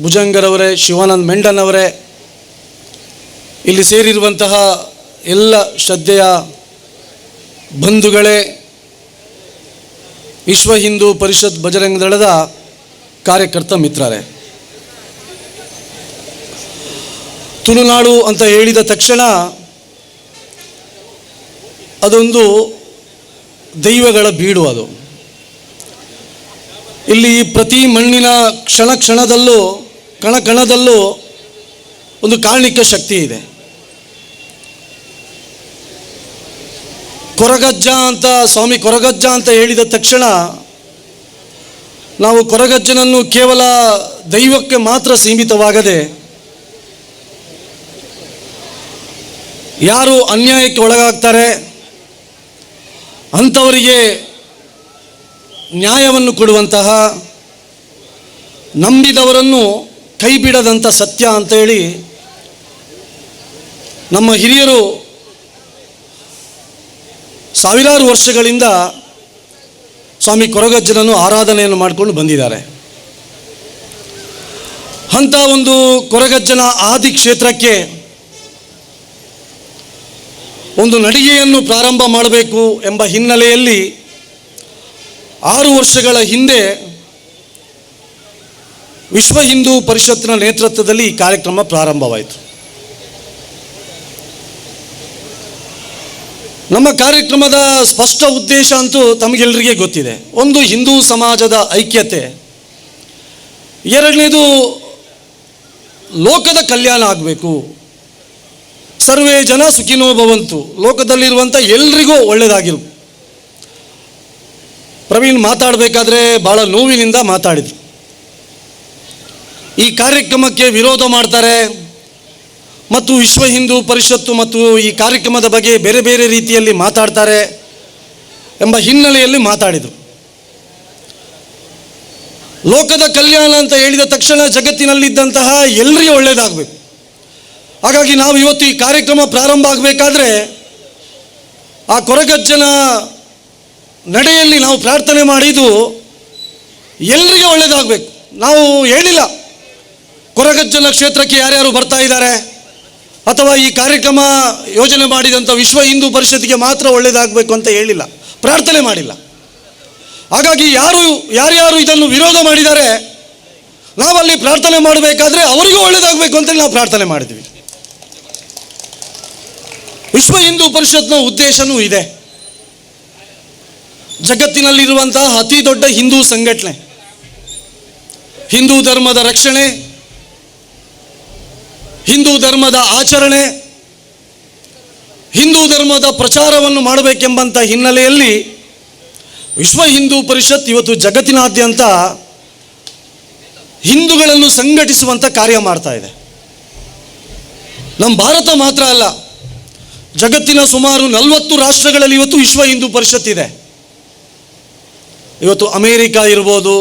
ಭುಜಂಗರವರೇ, ಶಿವಾನಂದ್ ಮೆಂಡನ್ ಅವರೇ, ಇಲ್ಲಿ ಸೇರಿರುವಂತಹ ಎಲ್ಲ ಶ್ರದ್ಧೆಯ ಬಂಧುಗಳೇ, ವಿಶ್ವ ಹಿಂದೂ ಪರಿಷತ್ ಬಜರಂಗ ದಳದ ಕಾರ್ಯಕರ್ತ ಮಿತ್ರರೇ, ತುಳುನಾಡು ಅಂತ ಹೇಳಿದ ತಕ್ಷಣ ಅದೊಂದು ದೈವಗಳ ಬೀಡು. ಅದು ಇಲ್ಲಿ ಪ್ರತಿ ಮಣ್ಣಿನ ಕ್ಷಣ ಕ್ಷಣದಲ್ಲೂ ಕಣ ಕಣದಲ್ಲೂ ಒಂದು ಕಾರಣಿಕ ಶಕ್ತಿ ಇದೆ. ಕೊರಗಜ್ಜ ಅಂತ, ಸ್ವಾಮಿ ಕೊರಗಜ್ಜ ಅಂತ ಹೇಳಿದ ತಕ್ಷಣ ನಾವು ಕೊರಗಜ್ಜನನ್ನು ಕೇವಲ ದೈವಕ್ಕೆ ಮಾತ್ರ ಸೀಮಿತವಾಗದೆ, ಯಾರು ಅನ್ಯಾಯಕ್ಕೆ ಒಳಗಾಗ್ತಾರೆ ಅಂಥವರಿಗೆ ನ್ಯಾಯವನ್ನು ಕೊಡುವಂತಹ, ನಂಬಿದವರನ್ನು ಕೈ ಬಿಡದಂಥ ಸತ್ಯ ಅಂತೇಳಿ ನಮ್ಮ ಹಿರಿಯರು ಸಾವಿರಾರು ವರ್ಷಗಳಿಂದ ಸ್ವಾಮಿ ಕೊರಗಜ್ಜನನ್ನು ಆರಾಧನೆಯನ್ನು ಮಾಡಿಕೊಂಡು ಬಂದಿದ್ದಾರೆ. ಅಂಥ ಒಂದು ಕೊರಗಜ್ಜನ ಆದಿ ಕ್ಷೇತ್ರಕ್ಕೆ ಒಂದು ನಡಿಗೆಯನ್ನು ಪ್ರಾರಂಭ ಮಾಡಬೇಕು ಎಂಬ ಹಿನ್ನೆಲೆಯಲ್ಲಿ 6 ವರ್ಷಗಳ ಹಿಂದೆ ವಿಶ್ವ ಹಿಂದೂ ಪರಿಷತ್ತಿನ ನೇತೃತ್ವದಲ್ಲಿ ಈ ಕಾರ್ಯಕ್ರಮ ಪ್ರಾರಂಭವಾಯಿತು. ನಮ್ಮ ಕಾರ್ಯಕ್ರಮದ ಸ್ಪಷ್ಟ ಉದ್ದೇಶ ಅಂತೂ ತಮಗೆಲ್ಲರಿಗೆ ಗೊತ್ತಿದೆ. ಒಂದು, ಹಿಂದೂ ಸಮಾಜದ ಐಕ್ಯತೆ. ಎರಡನೇದು, ಲೋಕದ ಕಲ್ಯಾಣ ಆಗಬೇಕು. ಸರ್ವೇ ಜನ ಸುಖಿನೋ ಭವಂತು. ಲೋಕದಲ್ಲಿರುವಂಥ ಎಲ್ರಿಗೂ ಒಳ್ಳೆಯದಾಗಿರು. ಪ್ರವೀಣ್ ಮಾತಾಡಬೇಕಾದ್ರೆ ಭಾಳ ನೋವಿನಿಂದ ಮಾತಾಡಿದ್ರು. ಈ ಕಾರ್ಯಕ್ರಮಕ್ಕೆ ವಿರೋಧ ಮಾಡ್ತಾರೆ ಮತ್ತು ವಿಶ್ವ ಹಿಂದೂ ಪರಿಷತ್ತು ಮತ್ತು ಈ ಕಾರ್ಯಕ್ರಮದ ಬಗ್ಗೆ ಬೇರೆ ಬೇರೆ ರೀತಿಯಲ್ಲಿ ಮಾತಾಡ್ತಾರೆ ಎಂಬ ಹಿನ್ನೆಲೆಯಲ್ಲಿ ಮಾತಾಡಿದರು. ಲೋಕದ ಕಲ್ಯಾಣ ಅಂತ ಹೇಳಿದ ತಕ್ಷಣ ಜಗತ್ತಿನಲ್ಲಿದ್ದಂತಹ ಎಲ್ಲರಿಗೂ ಒಳ್ಳೆಯದಾಗಬೇಕು. ಹಾಗಾಗಿ ನಾವು ಇವತ್ತು ಈ ಕಾರ್ಯಕ್ರಮ ಪ್ರಾರಂಭ ಆಗಬೇಕಾದ್ರೆ ಆ ಕೊರಗಜ್ಜನ ನಡೆಯಲ್ಲಿ ನಾವು ಪ್ರಾರ್ಥನೆ ಮಾಡಿದ್ದು ಎಲ್ಲರಿಗೂ ಒಳ್ಳೆಯದಾಗಬೇಕು. ನಾವು ಹೇಳಿಲ್ಲ ಕೊರಗಜ್ಜನ ಕ್ಷೇತ್ರಕ್ಕೆ ಯಾರ್ಯಾರು ಬರ್ತಾ ಇದ್ದಾರೆ ಅಥವಾ ಈ ಕಾರ್ಯಕ್ರಮ ಯೋಜನೆ ಮಾಡಿದಂಥ ವಿಶ್ವ ಹಿಂದೂ ಪರಿಷತ್ತಿಗೆ ಮಾತ್ರ ಒಳ್ಳೆಯದಾಗಬೇಕು ಅಂತ ಹೇಳಿಲ್ಲ, ಪ್ರಾರ್ಥನೆ ಮಾಡಿಲ್ಲ. ಹಾಗಾಗಿ ಯಾರ್ಯಾರು ಇದನ್ನು ವಿರೋಧ ಮಾಡಿದ್ದಾರೆ ನಾವಲ್ಲಿ ಪ್ರಾರ್ಥನೆ ಮಾಡಬೇಕಾದ್ರೆ ಅವರಿಗೂ ಒಳ್ಳೆಯದಾಗಬೇಕು ಅಂತೇಳಿ ನಾವು ಪ್ರಾರ್ಥನೆ ಮಾಡಿದ್ವಿ. ವಿಶ್ವ ಹಿಂದೂ ಪರಿಷತ್ನ ಉದ್ದೇಶನೂ ಇದೆ. ಜಗತ್ತಿನಲ್ಲಿರುವಂತಹ ಅತಿ ದೊಡ್ಡ ಹಿಂದೂ ಸಂಘಟನೆ, ಹಿಂದೂ ಧರ್ಮದ ರಕ್ಷಣೆ, ಹಿಂದೂ ಧರ್ಮದ ಆಚರಣೆ, ಹಿಂದೂ ಧರ್ಮದ ಪ್ರಚಾರವನ್ನು ಮಾಡಬೇಕೆಂಬಂಥ ಹಿನ್ನೆಲೆಯಲ್ಲಿ ವಿಶ್ವ ಹಿಂದೂ ಪರಿಷತ್ ಇವತ್ತು ಜಗತ್ತಿನಾದ್ಯಂತ ಹಿಂದೂಗಳನ್ನು ಸಂಘಟಿಸುವಂಥ ಕಾರ್ಯ ಮಾಡ್ತಾ ಇದೆ. ನಮ್ಮ ಭಾರತ ಮಾತ್ರ ಅಲ್ಲ, ಜಗತ್ತಿನ ಸುಮಾರು 40 ರಾಷ್ಟ್ರಗಳಲ್ಲಿ ಇವತ್ತು ವಿಶ್ವ ಹಿಂದೂ ಪರಿಷತ್ ಇದೆ. ಇವತ್ತು ಅಮೇರಿಕಾ ಇರ್ಬೋದು,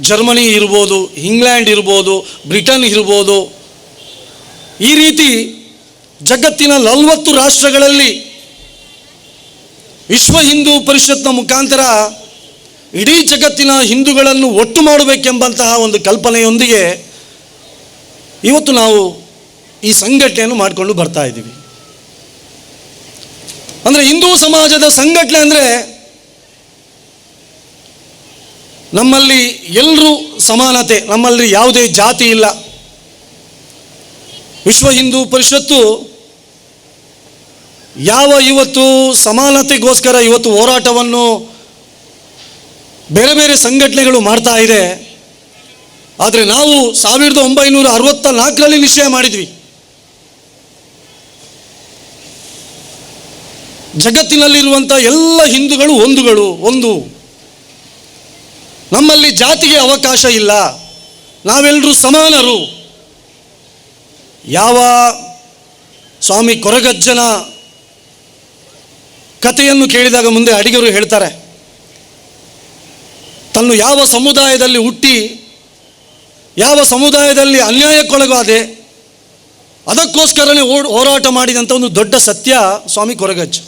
ಜರ್ಮನಿ ಇರ್ಬೋದು, ಇಂಗ್ಲೆಂಡ್ ಇರ್ಬೋದು, ಬ್ರಿಟನ್ ಇರ್ಬೋದು, ಈ ರೀತಿ ಜಗತ್ತಿನ 40 ರಾಷ್ಟ್ರಗಳಲ್ಲಿ ವಿಶ್ವ ಹಿಂದೂ ಪರಿಷತ್ನ ಮುಖಾಂತರ ಇಡೀ ಜಗತ್ತಿನ ಹಿಂದೂಗಳನ್ನು ಒಟ್ಟು ಮಾಡಬೇಕೆಂಬಂತಹ ಒಂದು ಕಲ್ಪನೆಯೊಂದಿಗೆ ಇವತ್ತು ನಾವು ಈ ಸಂಘಟನೆಯನ್ನು ಮಾಡಿಕೊಂಡು ಬರ್ತಾ ಇದ್ದೀವಿ. ಅಂದರೆ ಹಿಂದೂ ಸಮಾಜದ ಸಂಘಟನೆ ಅಂದರೆ ನಮ್ಮಲ್ಲಿ ಎಲ್ಲರೂ ಸಮಾನತೆ, ನಮ್ಮಲ್ಲಿ ಯಾವುದೇ ಜಾತಿ ಇಲ್ಲ. ವಿಶ್ವ ಹಿಂದೂ ಪರಿಷತ್ತು ಇವತ್ತು ಸಮಾನತೆಗೋಸ್ಕರ ಇವತ್ತು ಹೋರಾಟವನ್ನು ಬೇರೆ ಬೇರೆ ಸಂಘಟನೆಗಳು ಮಾಡ್ತಾ ಇದೆ. ಆದರೆ ನಾವು 1964ರಲ್ಲಿ ನಿಶ್ಚಯ ಮಾಡಿದ್ವಿ, ಜಗತ್ತಿನಲ್ಲಿರುವಂಥ ಎಲ್ಲ ಹಿಂದೂಗಳು ಒಂದು, ನಮ್ಮಲ್ಲಿ ಜಾತಿಗೆ ಅವಕಾಶ ಇಲ್ಲ, ನಾವೆಲ್ಲರೂ ಸಮಾನರು. ಯಾವ ಸ್ವಾಮಿ ಕೊರಗಜ್ಜನ ಕಥೆಯನ್ನು ಕೇಳಿದಾಗ ಮುಂದೆ ಅಡಿಗರು ಹೇಳ್ತಾರೆ, ತನ್ನ ನಾನು ಯಾವ ಸಮುದಾಯದಲ್ಲಿ ಹುಟ್ಟಿ ಯಾವ ಸಮುದಾಯದಲ್ಲಿ ಅನ್ಯಾಯಕ್ಕೊಳಗಾದೆ ಅದಕ್ಕೋಸ್ಕರನೇ ಹೋರಾಟ ಮಾಡಿದಂಥ ಒಂದು ದೊಡ್ಡ ಸತ್ಯ ಸ್ವಾಮಿ ಕೊರಗಜ್ಜ.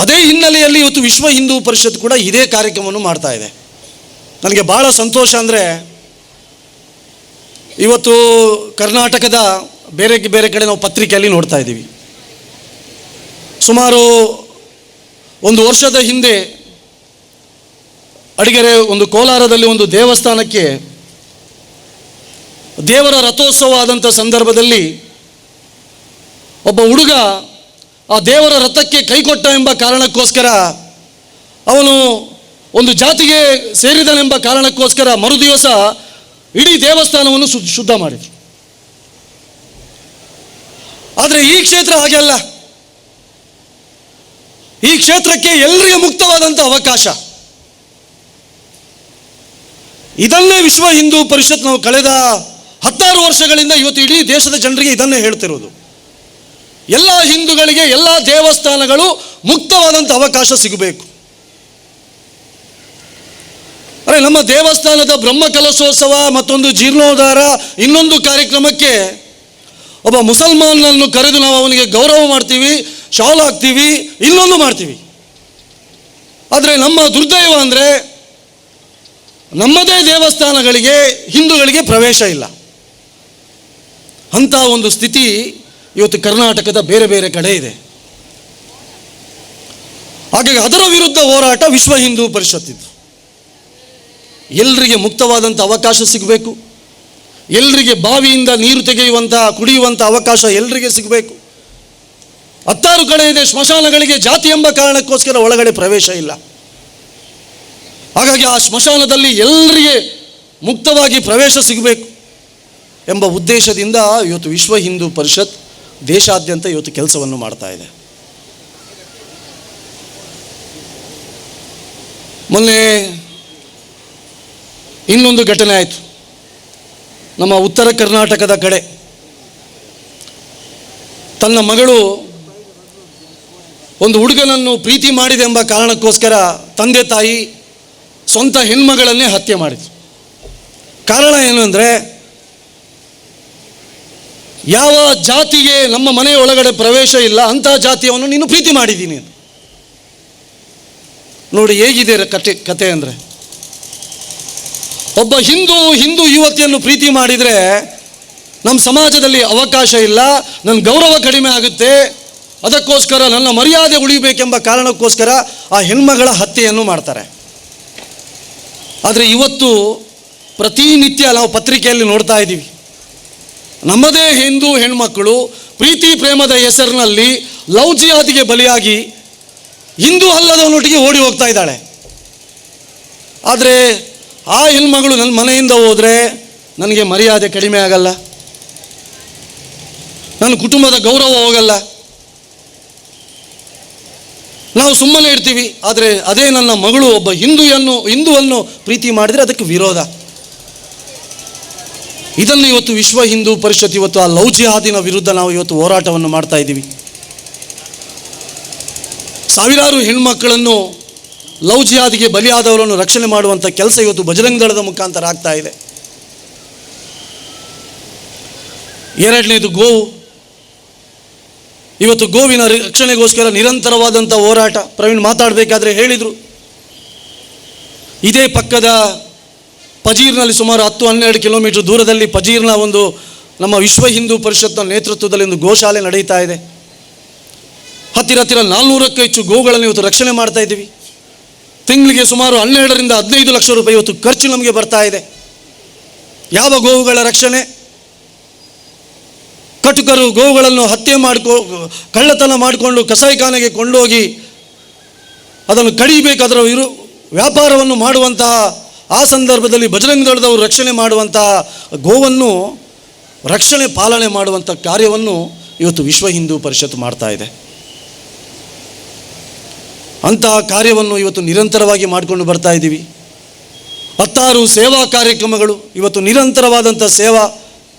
ಅದೇ ಹಿನ್ನೆಲೆಯಲ್ಲಿ ಇವತ್ತು ವಿಶ್ವ ಹಿಂದೂ ಪರಿಷತ್ ಕೂಡ ಇದೇ ಕಾರ್ಯಕ್ರಮವನ್ನು ಮಾಡ್ತಾ ಇದೆ. ನನಗೆ ಭಾಳ ಸಂತೋಷ ಅಂದರೆ ಇವತ್ತು ಕರ್ನಾಟಕದ ಬೇರೆ ಬೇರೆ ಕಡೆ ನಾವು ಪತ್ರಿಕೆಯಲ್ಲಿ ನೋಡ್ತಾ ಇದ್ದೀವಿ. ಸುಮಾರು ಒಂದು ವರ್ಷದ ಹಿಂದೆ ಅಡಿಗೆರೆ ಒಂದು ಕೋಲಾರದಲ್ಲಿ ಒಂದು ದೇವಸ್ಥಾನಕ್ಕೆ ದೇವರ ರಥೋತ್ಸವ ಆದಂಥ ಸಂದರ್ಭದಲ್ಲಿ ಒಬ್ಬ ಹುಡುಗ ಆ ದೇವರ ರಥಕ್ಕೆ ಕೈಕೊಟ್ಟ ಎಂಬ ಕಾರಣಕ್ಕೋಸ್ಕರ ಅವನು ಒಂದು ಜಾತಿಗೆ ಸೇರಿದನೆಂಬ ಕಾರಣಕ್ಕೋಸ್ಕರ ಮರುದಿವಸ ಇಡೀ ದೇವಸ್ಥಾನವನ್ನು ಶುದ್ಧ ಮಾಡಿದರು. ಆದರೆ ಈ ಕ್ಷೇತ್ರ ಹಾಗೆ ಅಲ್ಲ. ಈ ಕ್ಷೇತ್ರಕ್ಕೆ ಎಲ್ಲರಿಗೆ ಮುಕ್ತವಾದಂಥ ಅವಕಾಶ. ಇದನ್ನೇ ವಿಶ್ವ ಹಿಂದೂ ಪರಿಷತ್ ನಾವು ಕಳೆದ 16 ವರ್ಷಗಳಿಂದ ಇವತ್ತು ಇಡೀ ದೇಶದ ಜನರಿಗೆ ಇದನ್ನೇ ಹೇಳ್ತಿರೋದು. ಎಲ್ಲ ಹಿಂದೂಗಳಿಗೆ ಎಲ್ಲ ದೇವಸ್ಥಾನಗಳು ಮುಕ್ತವಾದಂಥ ಅವಕಾಶ ಸಿಗಬೇಕು. ಅರೆ, ನಮ್ಮ ದೇವಸ್ಥಾನದ ಬ್ರಹ್ಮಕಲಶೋತ್ಸವ ಮತ್ತೊಂದು ಜೀರ್ಣೋದ್ಧಾರ ಇನ್ನೊಂದು ಕಾರ್ಯಕ್ರಮಕ್ಕೆ ಒಬ್ಬ ಮುಸಲ್ಮಾನನನ್ನು ಕರೆದು ನಾವು ಅವನಿಗೆ ಗೌರವ ಮಾಡ್ತೀವಿ, ಶಾಲ್ ಹಾಕ್ತೀವಿ, ಇನ್ನೊಂದು ಮಾಡ್ತೀವಿ. ಆದರೆ ನಮ್ಮ ದುರ್ದೈವ ಅಂದರೆ ನಮ್ಮದೇ ದೇವಸ್ಥಾನಗಳಿಗೆ ಹಿಂದೂಗಳಿಗೆ ಪ್ರವೇಶ ಇಲ್ಲ. ಅಂಥ ಒಂದು ಸ್ಥಿತಿ ಇವತ್ತು ಕರ್ನಾಟಕದ ಬೇರೆ ಬೇರೆ ಕಡೆ ಇದೆ. ಹಾಗಾಗಿ ಅದರ ವಿರುದ್ಧ ಹೋರಾಟ ವಿಶ್ವ ಹಿಂದೂ ಪರಿಷತ್ತಿದ್ದು. ಎಲ್ಲರಿಗೆ ಮುಕ್ತವಾದಂಥ ಅವಕಾಶ ಸಿಗಬೇಕು. ಎಲ್ಲರಿಗೆ ಬಾವಿಯಿಂದ ನೀರು ತೆಗೆಯುವಂಥ ಕುಡಿಯುವಂಥ ಅವಕಾಶ ಎಲ್ಲರಿಗೆ ಸಿಗಬೇಕು. 16 ಕಡೆ ಇದೆ ಸ್ಮಶಾನಗಳಿಗೆ ಜಾತಿ ಎಂಬ ಕಾರಣಕ್ಕೋಸ್ಕರ ಒಳಗಡೆ ಪ್ರವೇಶ ಇಲ್ಲ. ಹಾಗಾಗಿ ಆ ಸ್ಮಶಾನದಲ್ಲಿ ಎಲ್ಲರಿಗೆ ಮುಕ್ತವಾಗಿ ಪ್ರವೇಶ ಸಿಗಬೇಕು ಎಂಬ ಉದ್ದೇಶದಿಂದ ಇವತ್ತು ವಿಶ್ವ ಹಿಂದೂ ಪರಿಷತ್ ದೇಶಾದ್ಯಂತ ಇವತ್ತು ಕೆಲಸವನ್ನು ಮಾಡ್ತಾ ಇದೆ. ಮೊನ್ನೆ ಇನ್ನೊಂದು ಘಟನೆ ಆಯಿತು. ನಮ್ಮ ಉತ್ತರ ಕರ್ನಾಟಕದ ಕಡೆ ತನ್ನ ಮಗಳು ಒಂದು ಹುಡುಗನನ್ನು ಪ್ರೀತಿ ಮಾಡಿದೆ ಎಂಬ ಕಾರಣಕ್ಕೋಸ್ಕರ ತಂದೆ ತಾಯಿ ಸ್ವಂತ ಹೆಣ್ಮಗಳನ್ನೇ ಹತ್ಯೆ ಮಾಡಿದ್ರು. ಕಾರಣ ಏನು ಅಂದರೆ, ಯಾವ ಜಾತಿಗೆ ನಮ್ಮ ಮನೆಯ ಒಳಗಡೆ ಪ್ರವೇಶ ಇಲ್ಲ ಅಂಥ ಜಾತಿಯನ್ನು ನೀನು ಪ್ರೀತಿ ಮಾಡಿದ್ದೀನಿ. ನೋಡಿ ಹೇಗಿದೆ ಕತೆ ಅಂದರೆ, ಒಬ್ಬ ಹಿಂದೂ ಯುವತಿಯನ್ನು ಪ್ರೀತಿ ಮಾಡಿದರೆ ನಮ್ಮ ಸಮಾಜದಲ್ಲಿ ಅವಕಾಶ ಇಲ್ಲ, ನನ್ನ ಗೌರವ ಕಡಿಮೆ ಆಗುತ್ತೆ, ಅದಕ್ಕೋಸ್ಕರ ನನ್ನ ಮರ್ಯಾದೆ ಉಳಿಬೇಕೆಂಬ ಕಾರಣಕ್ಕೋಸ್ಕರ ಆ ಹೆಣ್ಮಗಳ ಹತ್ಯೆಯನ್ನು ಮಾಡ್ತಾರೆ. ಆದರೆ ಇವತ್ತು ಪ್ರತಿನಿತ್ಯ ನಾವು ಪತ್ರಿಕೆಯಲ್ಲಿ ನೋಡ್ತಾ ಇದ್ದೀವಿ, ನಮ್ಮದೇ ಹಿಂದೂ ಹೆಣ್ಮಕ್ಕಳು ಪ್ರೀತಿ ಪ್ರೇಮದ ಹೆಸರಿನಲ್ಲಿ ಲವ್ ಜಿಹಾದಿಗೆ ಬಲಿಯಾಗಿ ಹಿಂದೂ ಅಲ್ಲದವನೊಟ್ಟಿಗೆ ಓಡಿ ಹೋಗ್ತಾ ಇದ್ದಾಳೆ. ಆದರೆ ಆ ಹೆಣ್ಮಗಳು ನನ್ನ ಮನೆಯಿಂದ ಹೋದರೆ ನನಗೆ ಮರ್ಯಾದೆ ಕಡಿಮೆ ಆಗಲ್ಲ, ನನ್ನ ಕುಟುಂಬದ ಗೌರವ ಹೋಗಲ್ಲ, ನಾವು ಸುಮ್ಮನೆ ಇರ್ತೀವಿ. ಆದರೆ ಅದೇ ನನ್ನ ಮಗಳು ಒಬ್ಬ ಹಿಂದುವನ್ನು ಪ್ರೀತಿ ಮಾಡಿದರೆ ಅದಕ್ಕೆ ವಿರೋಧ. ಇದನ್ನು ಇವತ್ತು ವಿಶ್ವ ಹಿಂದೂ ಪರಿಷತ್ ಇವತ್ತು ಆ ಲವ್ ಜಿಹಾದಿನ ವಿರುದ್ಧ ನಾವು ಇವತ್ತು ಹೋರಾಟವನ್ನು ಮಾಡ್ತಾ ಇದ್ದೀವಿ. ಸಾವಿರಾರು ಹೆಣ್ಮಕ್ಕಳನ್ನು ಲವ್ ಜಿಹಾದಿಗೆ ಬಲಿಯಾದವರನ್ನು ರಕ್ಷಣೆ ಮಾಡುವಂಥ ಕೆಲಸ ಇವತ್ತು ಬಜರಂಗ ದಳದ ಮುಖಾಂತರ ಆಗ್ತಾ ಇದೆ. ಎರಡನೇದು ಗೋವು. ಇವತ್ತು ಗೋವಿನ ರಕ್ಷಣೆಗೋಸ್ಕರ ನಿರಂತರವಾದಂಥ ಹೋರಾಟ. ಪ್ರವೀಣ್ ಮಾತಾಡಬೇಕಾದ್ರೆ ಹೇಳಿದರು, ಇದೇ ಪಕ್ಕದ ಪಜೀರ್ನಲ್ಲಿ ಸುಮಾರು 10-12 ಕಿಲೋಮೀಟರ್ ದೂರದಲ್ಲಿ ಪಜೀರ್ನ ಒಂದು ನಮ್ಮ ವಿಶ್ವ ಹಿಂದೂ ಪರಿಷತ್ನ ನೇತೃತ್ವದಲ್ಲಿ ಒಂದು ಗೋಶಾಲೆ ನಡೀತಾ ಇದೆ. ಹತ್ತಿರ 400ಕ್ಕೂ ಹೆಚ್ಚು ಗೋಗಳನ್ನು ಇವತ್ತು ರಕ್ಷಣೆ ಮಾಡ್ತಾ ಇದ್ದೀವಿ. ತಿಂಗಳಿಗೆ ಸುಮಾರು 12ರಿಂದ 15 ಲಕ್ಷ ರೂಪಾಯಿ ಇವತ್ತು ಖರ್ಚು ನಮಗೆ ಬರ್ತಾ ಇದೆ. ಯಾವ ಗೋವುಗಳ ರಕ್ಷಣೆ? ಕಟುಕರು ಗೋವುಗಳನ್ನು ಹತ್ಯೆ ಕಳ್ಳತನ ಮಾಡಿಕೊಂಡು ಕಸಾಯಿಖಾನೆಗೆ ಕೊಂಡೋಗಿ ಅದನ್ನು ಕಡಿಬೇಕು, ಅದರ ವ್ಯಾಪಾರವನ್ನು ಮಾಡುವಂತಹ ಆ ಸಂದರ್ಭದಲ್ಲಿ ಬಜರಂಗ ದಳದವರು ರಕ್ಷಣೆ ಮಾಡುವಂತಹ ಗೋವನ್ನು ರಕ್ಷಣೆ ಪಾಲನೆ ಮಾಡುವಂಥ ಕಾರ್ಯವನ್ನು ಇವತ್ತು ವಿಶ್ವ ಹಿಂದೂ ಪರಿಷತ್ ಮಾಡ್ತಾ ಇದೆ. ಅಂತಹ ಕಾರ್ಯವನ್ನು ಇವತ್ತು ನಿರಂತರವಾಗಿ ಮಾಡಿಕೊಂಡು ಬರ್ತಾ ಇದ್ದೀವಿ. 16 ಸೇವಾ ಕಾರ್ಯಕ್ರಮಗಳು ಇವತ್ತು ನಿರಂತರವಾದಂಥ ಸೇವಾ.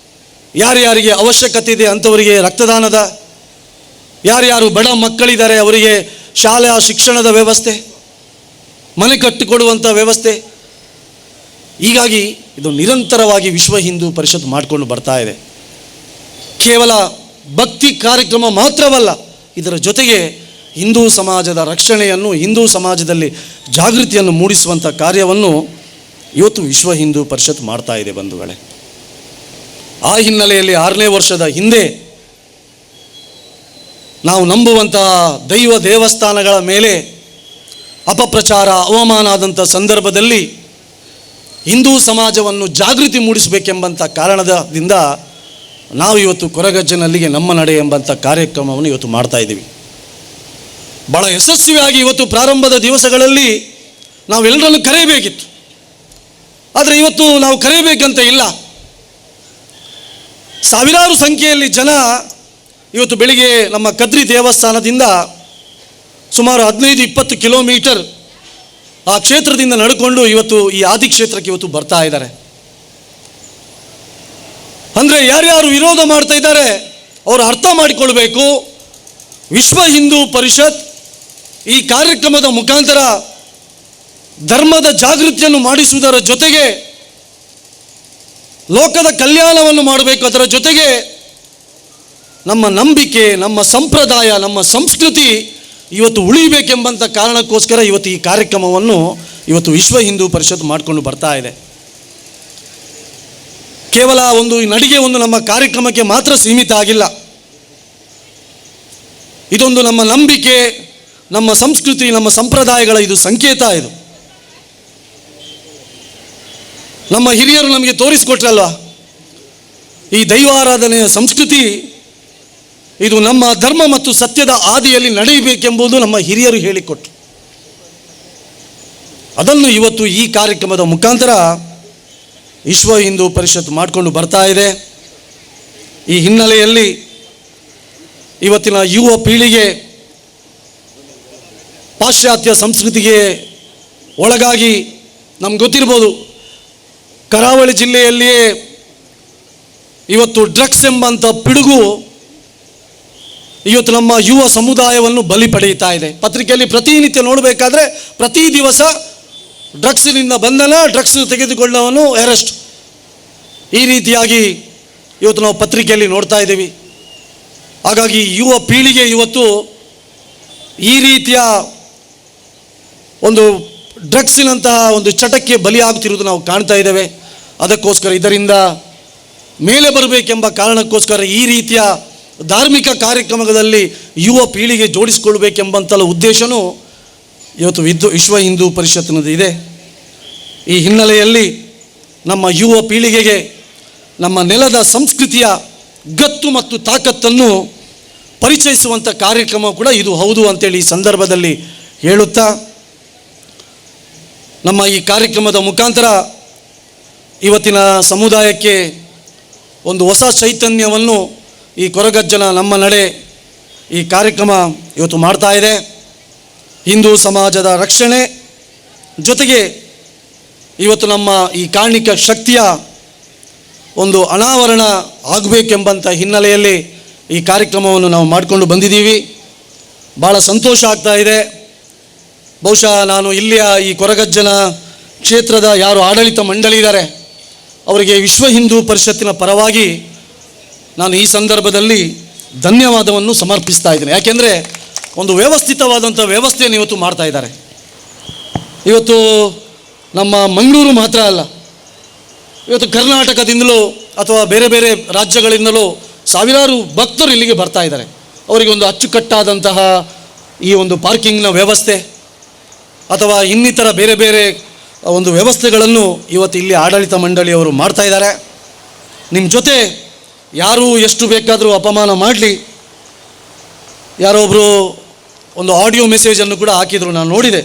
ಯಾರ್ಯಾರಿಗೆ ಅವಶ್ಯಕತೆ ಇದೆ ಅಂಥವರಿಗೆ ರಕ್ತದಾನದ, ಯಾರ್ಯಾರು ಬಡ ಮಕ್ಕಳಿದ್ದಾರೆ ಅವರಿಗೆ ಶಾಲಾ ಶಿಕ್ಷಣದ ವ್ಯವಸ್ಥೆ, ಮನೆ ಕಟ್ಟಿಕೊಡುವಂಥ ವ್ಯವಸ್ಥೆ. ಹೀಗಾಗಿ ಇದು ನಿರಂತರವಾಗಿ ವಿಶ್ವ ಹಿಂದೂ ಪರಿಷತ್ ಮಾಡಿಕೊಂಡು ಬರ್ತಾ ಇದೆ. ಕೇವಲ ಭಕ್ತಿ ಕಾರ್ಯಕ್ರಮ ಮಾತ್ರವಲ್ಲ, ಇದರ ಜೊತೆಗೆ ಹಿಂದೂ ಸಮಾಜದ ರಕ್ಷಣೆಯನ್ನು, ಹಿಂದೂ ಸಮಾಜದಲ್ಲಿ ಜಾಗೃತಿಯನ್ನು ಮೂಡಿಸುವಂಥ ಕಾರ್ಯವನ್ನು ಇವತ್ತು ವಿಶ್ವ ಹಿಂದೂ ಪರಿಷತ್ ಮಾಡ್ತಾ ಇದೆ ಬಂಧುಗಳೇ. ಆ ಹಿನ್ನೆಲೆಯಲ್ಲಿ 6ನೇ ವರ್ಷದ ಹಿಂದೆ ನಾವು ನಂಬುವಂತಹ ದೈವ ದೇವಸ್ಥಾನಗಳ ಮೇಲೆ ಅಪಪ್ರಚಾರ, ಅವಮಾನ ಆದಂಥ ಸಂದರ್ಭದಲ್ಲಿ ಹಿಂದೂ ಸಮಾಜವನ್ನು ಜಾಗೃತಿ ಮೂಡಿಸಬೇಕೆಂಬಂಥ ಕಾರಣದಿಂದ ನಾವು ಇವತ್ತು ಕೊರಗಜ್ಜನಲ್ಲಿಗೆ ನಮ್ಮ ನಡೆ ಎಂಬಂಥ ಕಾರ್ಯಕ್ರಮವನ್ನು ಇವತ್ತು ಮಾಡ್ತಾ ಇದ್ದೀವಿ. ಭಾಳ ಯಶಸ್ವಿಯಾಗಿ ಇವತ್ತು ಪ್ರಾರಂಭದ ದಿವಸಗಳಲ್ಲಿ ನಾವೆಲ್ಲರನ್ನು ಕರೆಯಬೇಕಿತ್ತು, ಆದರೆ ಇವತ್ತು ನಾವು ಕರೆಯಬೇಕಂತ ಇಲ್ಲ. ಸಾವಿರಾರು ಸಂಖ್ಯೆಯಲ್ಲಿ ಜನ ಇವತ್ತು ಬೆಳಿಗ್ಗೆ ನಮ್ಮ ಕದ್ರಿ ದೇವಸ್ಥಾನದಿಂದ ಸುಮಾರು 15-20 ಕಿಲೋಮೀಟರ್ ಆ ಕ್ಷೇತ್ರದಿಂದ ನಡ್ಕೊಂಡು ಇವತ್ತು ಈ ಆದಿಕ್ಷೇತ್ರಕ್ಕೆ ಇವತ್ತು ಬರ್ತಾ ಇದ್ದಾರೆ. ಅಂದರೆ ಯಾರ್ಯಾರು ವಿರೋಧ ಮಾಡ್ತಾ ಇದ್ದಾರೆ ಅವರು ಅರ್ಥ ಮಾಡಿಕೊಳ್ಬೇಕು, ವಿಶ್ವ ಹಿಂದೂ ಪರಿಷತ್ ಈ ಕಾರ್ಯಕ್ರಮದ ಮುಖಾಂತರ ಧರ್ಮದ ಜಾಗೃತಿಯನ್ನು ಮಾಡಿಸುವುದರ ಜೊತೆಗೆ ಲೋಕದ ಕಲ್ಯಾಣವನ್ನು ಮಾಡಬೇಕು. ಅದರ ಜೊತೆಗೆ ನಮ್ಮ ನಂಬಿಕೆ, ನಮ್ಮ ಸಂಪ್ರದಾಯ, ನಮ್ಮ ಸಂಸ್ಕೃತಿ ಇವತ್ತು ಉಳಿಬೇಕೆಂಬಂಥ ಕಾರಣಕ್ಕೋಸ್ಕರ ಇವತ್ತು ಈ ಕಾರ್ಯಕ್ರಮವನ್ನು ಇವತ್ತು ವಿಶ್ವ ಹಿಂದೂ ಪರಿಷತ್ ಮಾಡಿಕೊಂಡು ಬರ್ತಾ ಇದೆ. ಕೇವಲ ಒಂದು ನಡಿಗೆ ಒಂದು ನಮ್ಮ ಕಾರ್ಯಕ್ರಮಕ್ಕೆ ಮಾತ್ರ ಸೀಮಿತ ಆಗಿಲ್ಲ. ಇದೊಂದು ನಮ್ಮ ನಂಬಿಕೆ, ನಮ್ಮ ಸಂಸ್ಕೃತಿ, ನಮ್ಮ ಸಂಪ್ರದಾಯಗಳ ಇದು ಸಂಕೇತ. ಇದು ನಮ್ಮ ಹಿರಿಯರು ನಮಗೆ ತೋರಿಸಿಕೊಟ್ರಲ್ವ, ಈ ದೈವಾರಾಧನೆಯ ಸಂಸ್ಕೃತಿ ಇದು ನಮ್ಮ ಧರ್ಮ ಮತ್ತು ಸತ್ಯದ ಹಾದಿಯಲ್ಲಿ ನಡೆಯಬೇಕೆಂಬುದು ನಮ್ಮ ಹಿರಿಯರು ಹೇಳಿಕೊಟ್ರು. ಅದನ್ನು ಇವತ್ತು ಈ ಕಾರ್ಯಕ್ರಮದ ಮುಖಾಂತರ ವಿಶ್ವ ಹಿಂದೂ ಪರಿಷತ್ ಮಾಡಿಕೊಂಡು ಬರ್ತಾ ಇದೆ. ಈ ಹಿನ್ನೆಲೆಯಲ್ಲಿ ಇವತ್ತಿನ ಯುವ ಪೀಳಿಗೆ ಪಾಶ್ಚಾತ್ಯ ಸಂಸ್ಕೃತಿಗೆ ಒಳಗಾಗಿ ನಮ್ಗೆ ಗೊತ್ತಿರ್ಬೋದು, ಕರಾವಳಿ ಜಿಲ್ಲೆಯಲ್ಲಿಯೇ ಇವತ್ತು ಡ್ರಗ್ಸ್ ಎಂಬಂಥ ಪಿಡುಗು ಇವತ್ತು ನಮ್ಮ ಯುವ ಸಮುದಾಯವನ್ನು ಬಲಿ ಪಡೆಯುತ್ತಾ ಇದೆ. ಪತ್ರಿಕೆಯಲ್ಲಿ ಪ್ರತಿನಿತ್ಯ ನೋಡಬೇಕಾದ್ರೆ ಪ್ರತಿ ದಿವಸ ಡ್ರಗ್ಸ್ನಿಂದ ಬಂಧನ, ಡ್ರಗ್ಸ್ ತೆಗೆದುಕೊಳ್ಳುವವನು ಅರೆಸ್ಟ್, ಈ ರೀತಿಯಾಗಿ ಇವತ್ತು ನಾವು ಪತ್ರಿಕೆಯಲ್ಲಿ ನೋಡ್ತಾ ಇದ್ದೀವಿ. ಹಾಗಾಗಿ ಯುವ ಪೀಳಿಗೆ ಇವತ್ತು ಈ ರೀತಿಯ ಒಂದು ಡ್ರಗ್ಸಿನಂತಹ ಒಂದು ಚಟಕ್ಕೆ ಬಲಿಯಾಗುತ್ತಿರುವುದು ನಾವು ಕಾಣ್ತಾ ಇದ್ದೇವೆ. ಅದಕ್ಕೋಸ್ಕರ ಇದರಿಂದ ಮೇಲೆ ಬರಬೇಕೆಂಬ ಕಾರಣಕ್ಕೋಸ್ಕರ ಈ ರೀತಿಯ ಧಾರ್ಮಿಕ ಕಾರ್ಯಕ್ರಮದಲ್ಲಿ ಯುವ ಪೀಳಿಗೆ ಜೋಡಿಸಿಕೊಳ್ಬೇಕೆಂಬಂತಲ್ಲ ಉದ್ದೇಶನೂ ಇವತ್ತು ವಿಶ್ವ ಹಿಂದೂ ಪರಿಷತ್ನದು ಇದೆ. ಈ ಹಿನ್ನೆಲೆಯಲ್ಲಿ ನಮ್ಮ ಯುವ ಪೀಳಿಗೆಗೆ ನಮ್ಮ ನೆಲದ ಸಂಸ್ಕೃತಿಯ ಗತ್ತು ಮತ್ತು ತಾಕತ್ತನ್ನು ಪರಿಚಯಿಸುವಂಥ ಕಾರ್ಯಕ್ರಮ ಕೂಡ ಇದು ಹೌದು ಅಂತೇಳಿ ಈ ಸಂದರ್ಭದಲ್ಲಿ ಹೇಳುತ್ತಾ, ನಮ್ಮ ಈ ಕಾರ್ಯಕ್ರಮದ ಮುಖಾಂತರ ಇವತ್ತಿನ ಸಮುದಾಯಕ್ಕೆ ಒಂದು ಹೊಸ ಚೈತನ್ಯವನ್ನು ಈ ಕೊರಗಜ್ಜನ ನಮ್ಮ ನಡೆ ಈ ಕಾರ್ಯಕ್ರಮ ಇವತ್ತು ಮಾಡ್ತಾ ಇದೆ. ಹಿಂದೂ ಸಮಾಜದ ರಕ್ಷಣೆ ಜೊತೆಗೆ ಇವತ್ತು ನಮ್ಮ ಈ ಕಾರಣಿಕ ಶಕ್ತಿಯ ಒಂದು ಅನಾವರಣ ಆಗಬೇಕೆಂಬಂಥ ಹಿನ್ನೆಲೆಯಲ್ಲಿ ಈ ಕಾರ್ಯಕ್ರಮವನ್ನು ನಾವು ಮಾಡಿಕೊಂಡು ಬಂದಿದ್ದೀವಿ. ಭಾಳ ಸಂತೋಷ ಆಗ್ತಾ ಇದೆ. ಬಹುಶಃ ನಾನು ಇಲ್ಲಿಯ ಈ ಕೊರಗಜ್ಜನ ಕ್ಷೇತ್ರದ ಯಾರು ಆಡಳಿತ ಮಂಡಳಿ ಇದ್ದಾರೆ ಅವರಿಗೆ ವಿಶ್ವ ಹಿಂದೂ ಪರಿಷತ್ತಿನ ಪರವಾಗಿ ನಾನು ಈ ಸಂದರ್ಭದಲ್ಲಿ ಧನ್ಯವಾದವನ್ನು ಸಮರ್ಪಿಸ್ತಾ ಇದ್ದೇನೆ. ಯಾಕೆಂದರೆ ಒಂದು ವ್ಯವಸ್ಥಿತವಾದಂಥ ವ್ಯವಸ್ಥೆಯನ್ನು ಇವತ್ತು ಮಾಡ್ತಾ ಇದ್ದಾರೆ. ಇವತ್ತು ನಮ್ಮ ಮಂಗಳೂರು ಮಾತ್ರ ಅಲ್ಲ, ಇವತ್ತು ಕರ್ನಾಟಕದಿಂದಲೂ ಅಥವಾ ಬೇರೆ ಬೇರೆ ರಾಜ್ಯಗಳಿಂದಲೂ ಸಾವಿರಾರು ಭಕ್ತರು ಇಲ್ಲಿಗೆ ಬರ್ತಾ ಇದ್ದಾರೆ. ಅವರಿಗೆ ಒಂದು ಅಚ್ಚುಕಟ್ಟಾದಂತಹ ಈ ಒಂದು ಪಾರ್ಕಿಂಗ್ನ ವ್ಯವಸ್ಥೆ ಅಥವಾ ಇನ್ನಿತರ ಬೇರೆ ಬೇರೆ ಒಂದು ವ್ಯವಸ್ಥೆಗಳನ್ನು ಇವತ್ತು ಇಲ್ಲಿ ಆಡಳಿತ ಮಂಡಳಿಯವರು ಮಾಡ್ತಾ ಇದ್ದಾರೆ. ನಿಮ್ಮ ಜೊತೆ ಯಾರು ಎಷ್ಟು ಬೇಕಾದರೂ ಅಪಮಾನ ಮಾಡಲಿ, ಯಾರೊಬ್ಬರು ಒಂದು ಆಡಿಯೋ ಮೆಸೇಜನ್ನು ಕೂಡ ಹಾಕಿದರು, ನಾನು ನೋಡಿದೆ.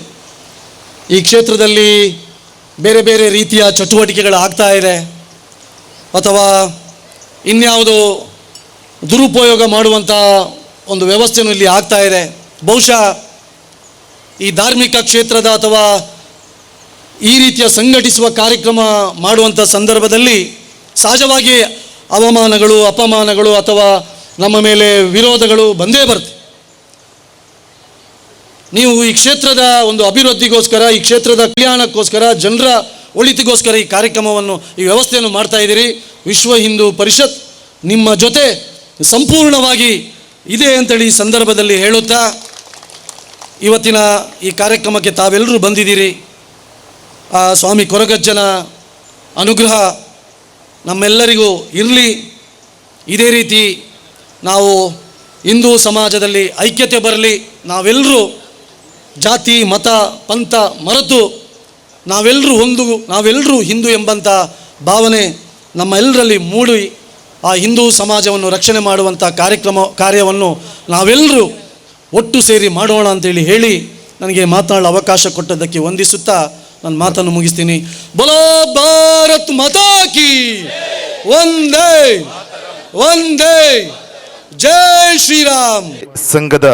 ಈ ಕ್ಷೇತ್ರದಲ್ಲಿ ಬೇರೆ ಬೇರೆ ರೀತಿಯ ಚಟುವಟಿಕೆಗಳು ಆಗ್ತಾ ಇದೆ ಅಥವಾ ಇನ್ಯಾವುದು ದುರುಪಯೋಗ ಮಾಡುವಂಥ ಒಂದು ವ್ಯವಸ್ಥೆಯೂ ಇಲ್ಲಿ ಆಗ್ತಾ ಇದೆ. ಬಹುಶಃ ಈ ಧಾರ್ಮಿಕ ಕ್ಷೇತ್ರದ ಅಥವಾ ಈ ರೀತಿಯ ಸಂಘಟಿಸುವ ಕಾರ್ಯಕ್ರಮ ಮಾಡುವಂಥ ಸಂದರ್ಭದಲ್ಲಿ ಸಹಜವಾಗಿ ಅವಮಾನಗಳು, ಅಪಮಾನಗಳು ಅಥವಾ ನಮ್ಮ ಮೇಲೆ ವಿರೋಧಗಳು ಬಂದೇ ಬರುತ್ತೆ. ನೀವು ಈ ಕ್ಷೇತ್ರದ ಒಂದು ಅಭಿವೃದ್ಧಿಗೋಸ್ಕರ, ಈ ಕ್ಷೇತ್ರದ ಕಲ್ಯಾಣಕ್ಕೋಸ್ಕರ, ಜನರ ಒಳಿತಿಗೋಸ್ಕರ ಈ ಕಾರ್ಯಕ್ರಮವನ್ನು, ಈ ವ್ಯವಸ್ಥೆಯನ್ನು ಮಾಡ್ತಾ ಇದ್ದೀರಿ. ವಿಶ್ವ ಹಿಂದೂ ಪರಿಷತ್ ನಿಮ್ಮ ಜೊತೆ ಸಂಪೂರ್ಣವಾಗಿ ಇದೆ ಅಂತೇಳಿ ಈ ಸಂದರ್ಭದಲ್ಲಿ ಹೇಳುತ್ತಾ, ಇವತ್ತಿನ ಈ ಕಾರ್ಯಕ್ರಮಕ್ಕೆ ತಾವೆಲ್ಲರೂ ಬಂದಿದ್ದೀರಿ. ಆ ಸ್ವಾಮಿ ಕೊರಗಜ್ಜನ ಅನುಗ್ರಹ ನಮ್ಮೆಲ್ಲರಿಗೂ ಇರಲಿ. ಇದೇ ರೀತಿ ನಾವು ಹಿಂದೂ ಸಮಾಜದಲ್ಲಿ ಐಕ್ಯತೆ ಬರಲಿ. ನಾವೆಲ್ಲರೂ ಜಾತಿ ಮತ ಪಂಥ ಮರೆತು ನಾವೆಲ್ಲರೂ ಹಿಂದೂ ಎಂಬಂಥ ಭಾವನೆ ನಮ್ಮೆಲ್ಲರಲ್ಲಿ ಮೂಡಿ ಆ ಹಿಂದೂ ಸಮಾಜವನ್ನು ರಕ್ಷಣೆ ಮಾಡುವಂಥ ಕಾರ್ಯವನ್ನು ನಾವೆಲ್ಲರೂ ಒಟ್ಟು ಸೇರಿ ಮಾಡೋಣ ಅಂತೇಳಿ ಹೇಳಿ ನನಗೆ ಮಾತನಾಡಲು ಅವಕಾಶ ಕೊಟ್ಟದ್ದಕ್ಕೆ ವಂದಿಸುತ್ತಾ ನನ್ನ ಮಾತನ್ನು ಮುಗಿಸ್ತೀನಿ. ಬೋಲೋ ಭಾರತ್ ಮಾತಾ ಕಿ ವಂದೇ ವಂದೇ ಜೈ ಶ್ರೀರಾಮ್. ಸಂಘದ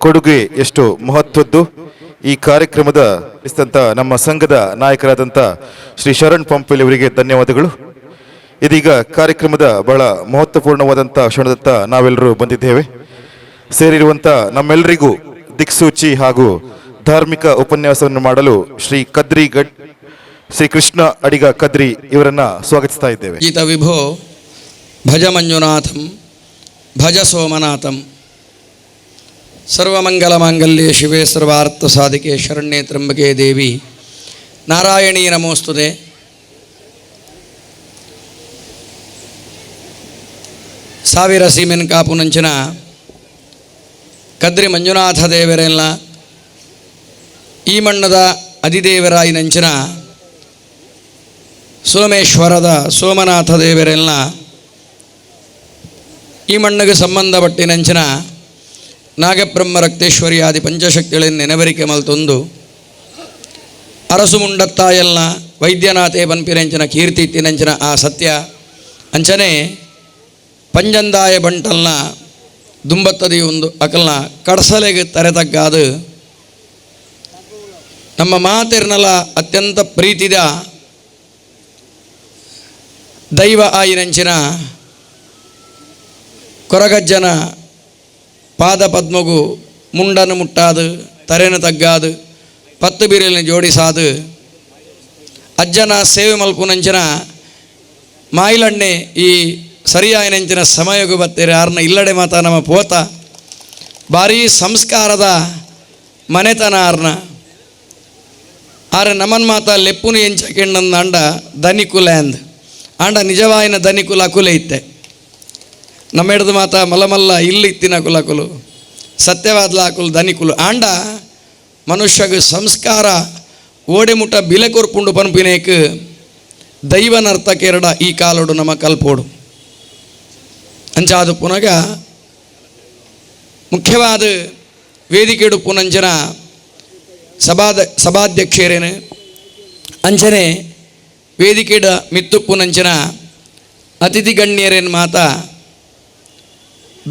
ಕೊಡುಗೆ ಎಷ್ಟು ಮಹತ್ವದ್ದು. ಈ ಕಾರ್ಯಕ್ರಮದ ನಮ್ಮ ಸಂಘದ ನಾಯಕರಾದಂಥ ಶ್ರೀ ಶರಣ್ ಪಂಪೆಲ್ ಅವರಿಗೆ ಧನ್ಯವಾದಗಳು. ಇದೀಗ ಕಾರ್ಯಕ್ರಮದ ಬಹಳ ಮಹತ್ವಪೂರ್ಣವಾದಂಥ ಕ್ಷಣದತ್ತ ನಾವೆಲ್ಲರೂ ಬಂದಿದ್ದೇವೆ. ಸೇರಿರುವಂಥ ನಮ್ಮೆಲ್ಲರಿಗೂ ದಿಕ್ಸೂಚಿ ಹಾಗೂ ಧಾರ್ಮಿಕ ಉಪನ್ಯಾಸವನ್ನು ಮಾಡಲು ಶ್ರೀ ಕೃಷ್ಣ ಅಡಿಗ ಕದ್ರಿ ಇವರನ್ನ ಸ್ವಾಗತಿಸ್ತಾ ಇದ್ದೇವೆ. ಗೀತ ವಿಭೋ ಭಜ ಮಂಜುನಾಥಂ ಭಜ ಸೋಮನಾಥಂ ಸರ್ವಮಂಗಲ ಮಾಂಗಲ್ಯೆ ಶಿವೆ ಸರ್ವಾರ್ಥ ಸಾಧಿಕೆ ಶರಣ್ಯೆ ತ್ರ್ಯಂಬಕೆ ದೇವಿ ನಾರಾಯಣೀ ನಮೋಸ್ತುತೆ. ಸಾವಿರ ಸೀಮೆನ್ ಕಾಪುನಂಚಿನ ಕದ್ರಿ ಮಂಜುನಾಥ ದೇವರೆಲ್ಲ ಈ ಮಣ್ಣದ ಅಧಿದೇವರಾಯಿನಂಚಿನ ಸೋಮೇಶ್ವರದ ಸೋಮನಾಥ ದೇವರೆಲ್ಲ ಈ ಮಣ್ಣಿಗೆ ಸಂಬಂಧಪಟ್ಟಿನಂಚಿನ ನಾಗಬ್ರಹ್ಮ ರಕ್ತೇಶ್ವರಿ ಆದಿ ಪಂಚಶಕ್ತಿಗಳನ್ನು ನೆನವರಿಕೆ ಮಲ್ತೊಂದು ಅರಸು ಮುಂಡತ್ತಾಯಲ್ನ ವೈದ್ಯನಾಥೇ ಪನ್ಪಿನಂಚಿನ ಕೀರ್ತಿ ಇತ್ತಿನಂಚಿನ ಆ ಸತ್ಯ ಅಂಚನೆ ಪಂಜಂದಾಯ ಬಂಟಲ್ನ ದುಂಬತ್ತದಿ ಒಂದು ಅಕಲ್ನ ಕಡಸಲೆಗೆ ತರೆತಗ್ಗಾದು ನಮ್ಮ ಮಾತೆರ್ನಲ ಅತ್ಯಂತ ಪ್ರೀತಿದ ದೈವ ಆಯಿನಂಚಿನ ಕೊರಗಜ್ಜನ ಪಾದ ಪದ್ಮಗು ಮುಂಡನ್ನು ಮುಟ್ಟಾದು ತರೆನ ತಗ್ಗಾದು ಪತ್ತು ಬಿರಿಯಲ್ನ ಜೋಡಿಸಾದು ಅಜ್ಜನ ಸೇವೆ ಮಲ್ಪುನಂಚಿನ ಮಾಯಿಲಣ್ಣೆ ಈ ಸರಿಯಾಯಿನಂಚಿನ ಸಮಯಗೂ ಬತ್ತೇರೆ ಆರ್ನ ಇಲ್ಲಡೆ ಮಾತ ನಮ್ಮ ಪೋತ ಭಾರೀ ಸಂಸ್ಕಾರದ ಮನೆತನ ಆರ್ನ ಆರೆ ನಮನ್ ಮಾತ ಲೆಪ್ಪುನು ಎಂಚಕೆಂಡಂದ ಅಂಡ ಧನಿಕುಲ ಅಂದ್ ಆಂಡ ನಿಜವಾಯಿನ ಧನಿಕುಲ ಕುಲೆ ಇತ್ತೆ ನಮ್ಮ ಹಿಡ್ದು ಮಾತ ಮಲ್ಲಮಲ್ಲ ಇಲ್ಲಿ ಇತ್ತಿನ ಕುಲಕುಲು ಸತ್ಯವಾದ್ಲ ಕುಲು ಧನಿಕುಲು ಆಂಡ ಮನುಷ್ಯಗೆ ಸಂಸ್ಕಾರ ಓಡೆಮುಟ ಬಿಲೆ ಕೊರ್ಪುಂಡು ಪನ್ಪಿನೇಕ್ ದೈವನರ್ಥ ಕೆರಡ ಈ ಕಾಲೋಡು ನಮ್ಮ ಕಲ್ಪೋಡು ಅಂಚಾದು ಪುನಗ ಮುಖ್ಯವಾದ ವೇದಿಕೆಡು ಪುನಂಚನ ಸಭಾಧ್ಯಕ್ಷರೇನು ಅಂಚನೆ ವೇದಿಕೆಡ ಮಿತ್ತು ಪುನಂಚನ ಅತಿಥಿ ಗಣ್ಯರೇನು ಮಾತ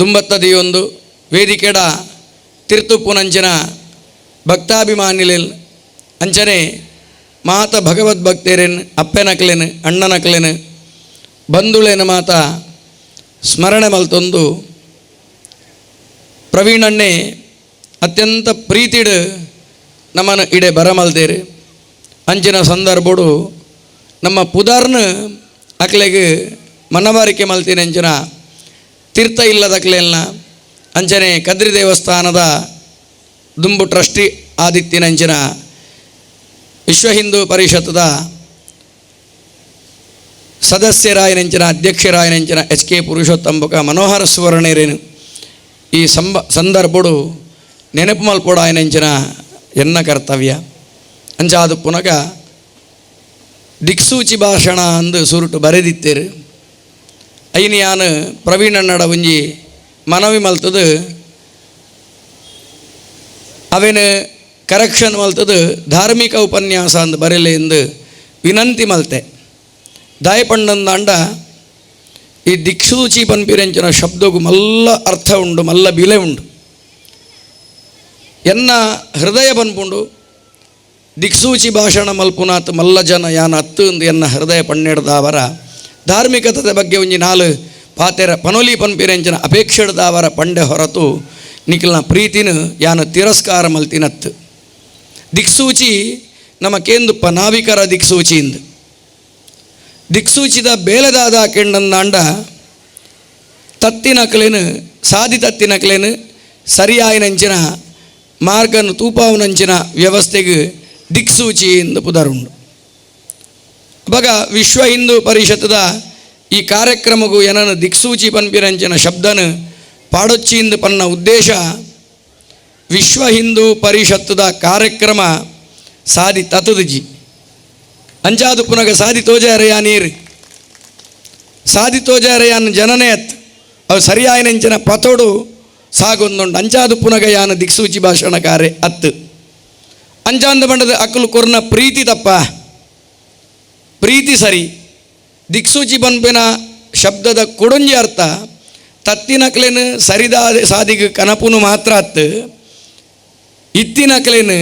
ದುಂಬತ್ತದಿಯೊಂದು ವೇದಿಕೆಡ ತಿರ್ತು ಪುನಂಚನ ಭಕ್ತಾಭಿಮಾನಿಲೆಲ್ ಅಂಚನೆ ಮಾತ ಭಗವದ್ಭಕ್ತರೇನು ಅಪ್ಪೆನಕ್ಲೇನು ಅಣ್ಣನಕ್ಲೇನು ಬಂಧುಳೇನು ಮಾತ ಸ್ಮರಣೆ ಮಲ್ತೊಂದು ಪ್ರವೀಣಣ್ಣೆ ಅತ್ಯಂತ ಪ್ರೀತಿಡು ನಮ್ಮನ್ನು ಇಡೆ ಬರಮಲ್ದೇರು ಅಂಚಿನ ಸಂದರ್ಭಡು ನಮ್ಮ ಪುದಾರ್ನ ಅಕ್ಲೆಗೆ ಮನವಾರಿಕೆ ಮಲ್ತೀನಿ ಅಂಚಿನ ತೀರ್ಥ ಇಲ್ಲದಕ್ಲೆಲ್ಲ ಅಂಚನೆ ಕದ್ರಿ ದೇವಸ್ಥಾನದ ದುಂಬು ಟ್ರಸ್ಟಿ ಆದಿತ್ಯನಂಚಿನ ವಿಶ್ವ ಹಿಂದೂ ಪರಿಷತ್ತದ ಸದಸ್ಯರಾಯನಂಚಿನ ಅಧ್ಯಕ್ಷರಾಯನಂಚಿನ HK ಪುರುಷೋತ್ತಂಬಕ ಮನೋಹರ ಸುವರ್ಣರೇನು ಈ ಸಂದರ್ಭಡು ನೆನಪು ಮಲ್ಪೋಡು ಆಯನಂಚಿನ ಎನ್ನ ಕರ್ತವ್ಯ ಅಂಚಾದು ಪುನಗ ದಿಕ್ಸೂಚಿ ಭಾಷಣ ಅಂದು ಸುರುಟು ಬರೆದಿತ್ತೇರು ಐನಿ ಯಾನು ಪ್ರವೀಣಣ್ಣಡ ಒಂಜಿ ಮನವಿ ಮಲ್ತದು ಅವೇನು ಕರೆಕ್ಷನ್ ಮಲ್ತದು ಧಾರ್ಮಿಕ ಉಪನ್ಯಾಸ ಅಂದು ಬರೆಯಲೆ ಎಂದು ವಿನಂತಿ ಮಲ್ತೆ ದಾಯಪಂಡಂದ ಅಂಡ ಈ ದಿಕ್ಸೂಚಿ ಪನ್ಪಿರೆಂಚಿನ ಶಬ್ದಗೂ ಮಲ್ಲ ಅರ್ಥ ಉಂಡು ಮಲ್ಲ ಬಿಲೆ ಉಂಡು ಎನ್ನ ಹೃದಯ ಪನ್ಪುಂಡು ದಿಕ್ಸೂಚಿ ಭಾಷಣ ಮಲ್ಪುನಾತ್ ಮಲ್ಲ ಜನ ಯಾನ ಹತ್ತು ಎಂದು ಎನ್ನ ಹೃದಯ ಪನ್ನೆಡ್ದಾವರ ಧಾರ್ಮಿಕತೆ ಬಗ್ಗೆ ಒಂಜಿ ನಾಲು ಪಾತೆರ ಪನೋಲಿ ಪನ್ಪಿರೆಂಚಿನ ಅಪೇಕ್ಷೆಡ್ದಾವರ ಪಂಡೆ ಹೊರತು ನಿಖಲ್ನ ಪ್ರೀತಿನ ಯಾನು ತಿರಸ್ಕಾರ ಮಲ್ತಿನತ್ತು. ದಿಕ್ಸೂಚಿ ನಮ್ಮ ಕೇಂದುಪ್ಪ ನಾವಿಕರ ದಿಕ್ಸೂಚಿಯಿಂದ ದಿಕ್ಸೂಚಿದ ಬೇಲದಾದ ಕೆಂಡಂದಾಂಡ ತತ್ತಿನಕ್ಲೇನು ಸಾದಿ ತತ್ತಿನಕ್ಲೇನು ಸರಿಯಾಯಿನಂಚಿನ ಮಾರ್ಗನು ತೂಪಾವುನಂಚಿನ ವ್ಯವಸ್ಥೆಗೆ ದಿಕ್ಸೂಚಿಯಿಂದ ಪುದರುಂಡು. ಬಗ ವಿಶ್ವ ಹಿಂದೂ ಪರಿಷತ್ತದ ಈ ಕಾರ್ಯಕ್ರಮಗೂ ಏನನ್ನು ದಿಕ್ಸೂಚಿ ಪನ್ಪಿರಂಚಿನ ಶಬ್ದನ ಪಾಡೊಚ್ಚಿಯಿಂದ ಪನ್ನ ಉದ್ದೇಶ ವಿಶ್ವ ಹಿಂದೂ ಪರಿಷತ್ತದ ಕಾರ್ಯಕ್ರಮ ಸಾದಿ ತತುದಜಿ ಅಂಚಾದು ಪುನಗ ಸಾದಿ ತೋಜಾರಯ ನೀರು ಸಾದಿ ತೋಜಾರಯಾನ ಜನನೇತ್ ಅವು ಸರಿಯಾಯಿನಂಚಿನ ಪತೋಡು ಸಾಗೊಂದುಂಡು ಅಂಚಾದು ಪುನಗ ಯಾನ ದಿಕ್ಸೂಚಿ ಭಾಷಣಕಾರೆ ಅತ್ತು ಅಂಚಾಂದ ಬಂಡದ ಅಕ್ಕಲು ಕೊರ್ನ ಪ್ರೀತಿ ತಪ್ಪ ಪ್ರೀತಿ ಸರಿ ದಿಕ್ಸೂಚಿ ಪನ್ಪಿನ ಶಬ್ದದ ಕೊಡೊಂಜಿ ಅರ್ಥ ತತ್ತಿನಕ್ಲೇನು ಸರಿದಾದ ಸಾದಿಗೆ ಕನಪುನು ಮಾತ್ರ ಅತ್ತು ಇತ್ತಿನಕ್ಲೇನು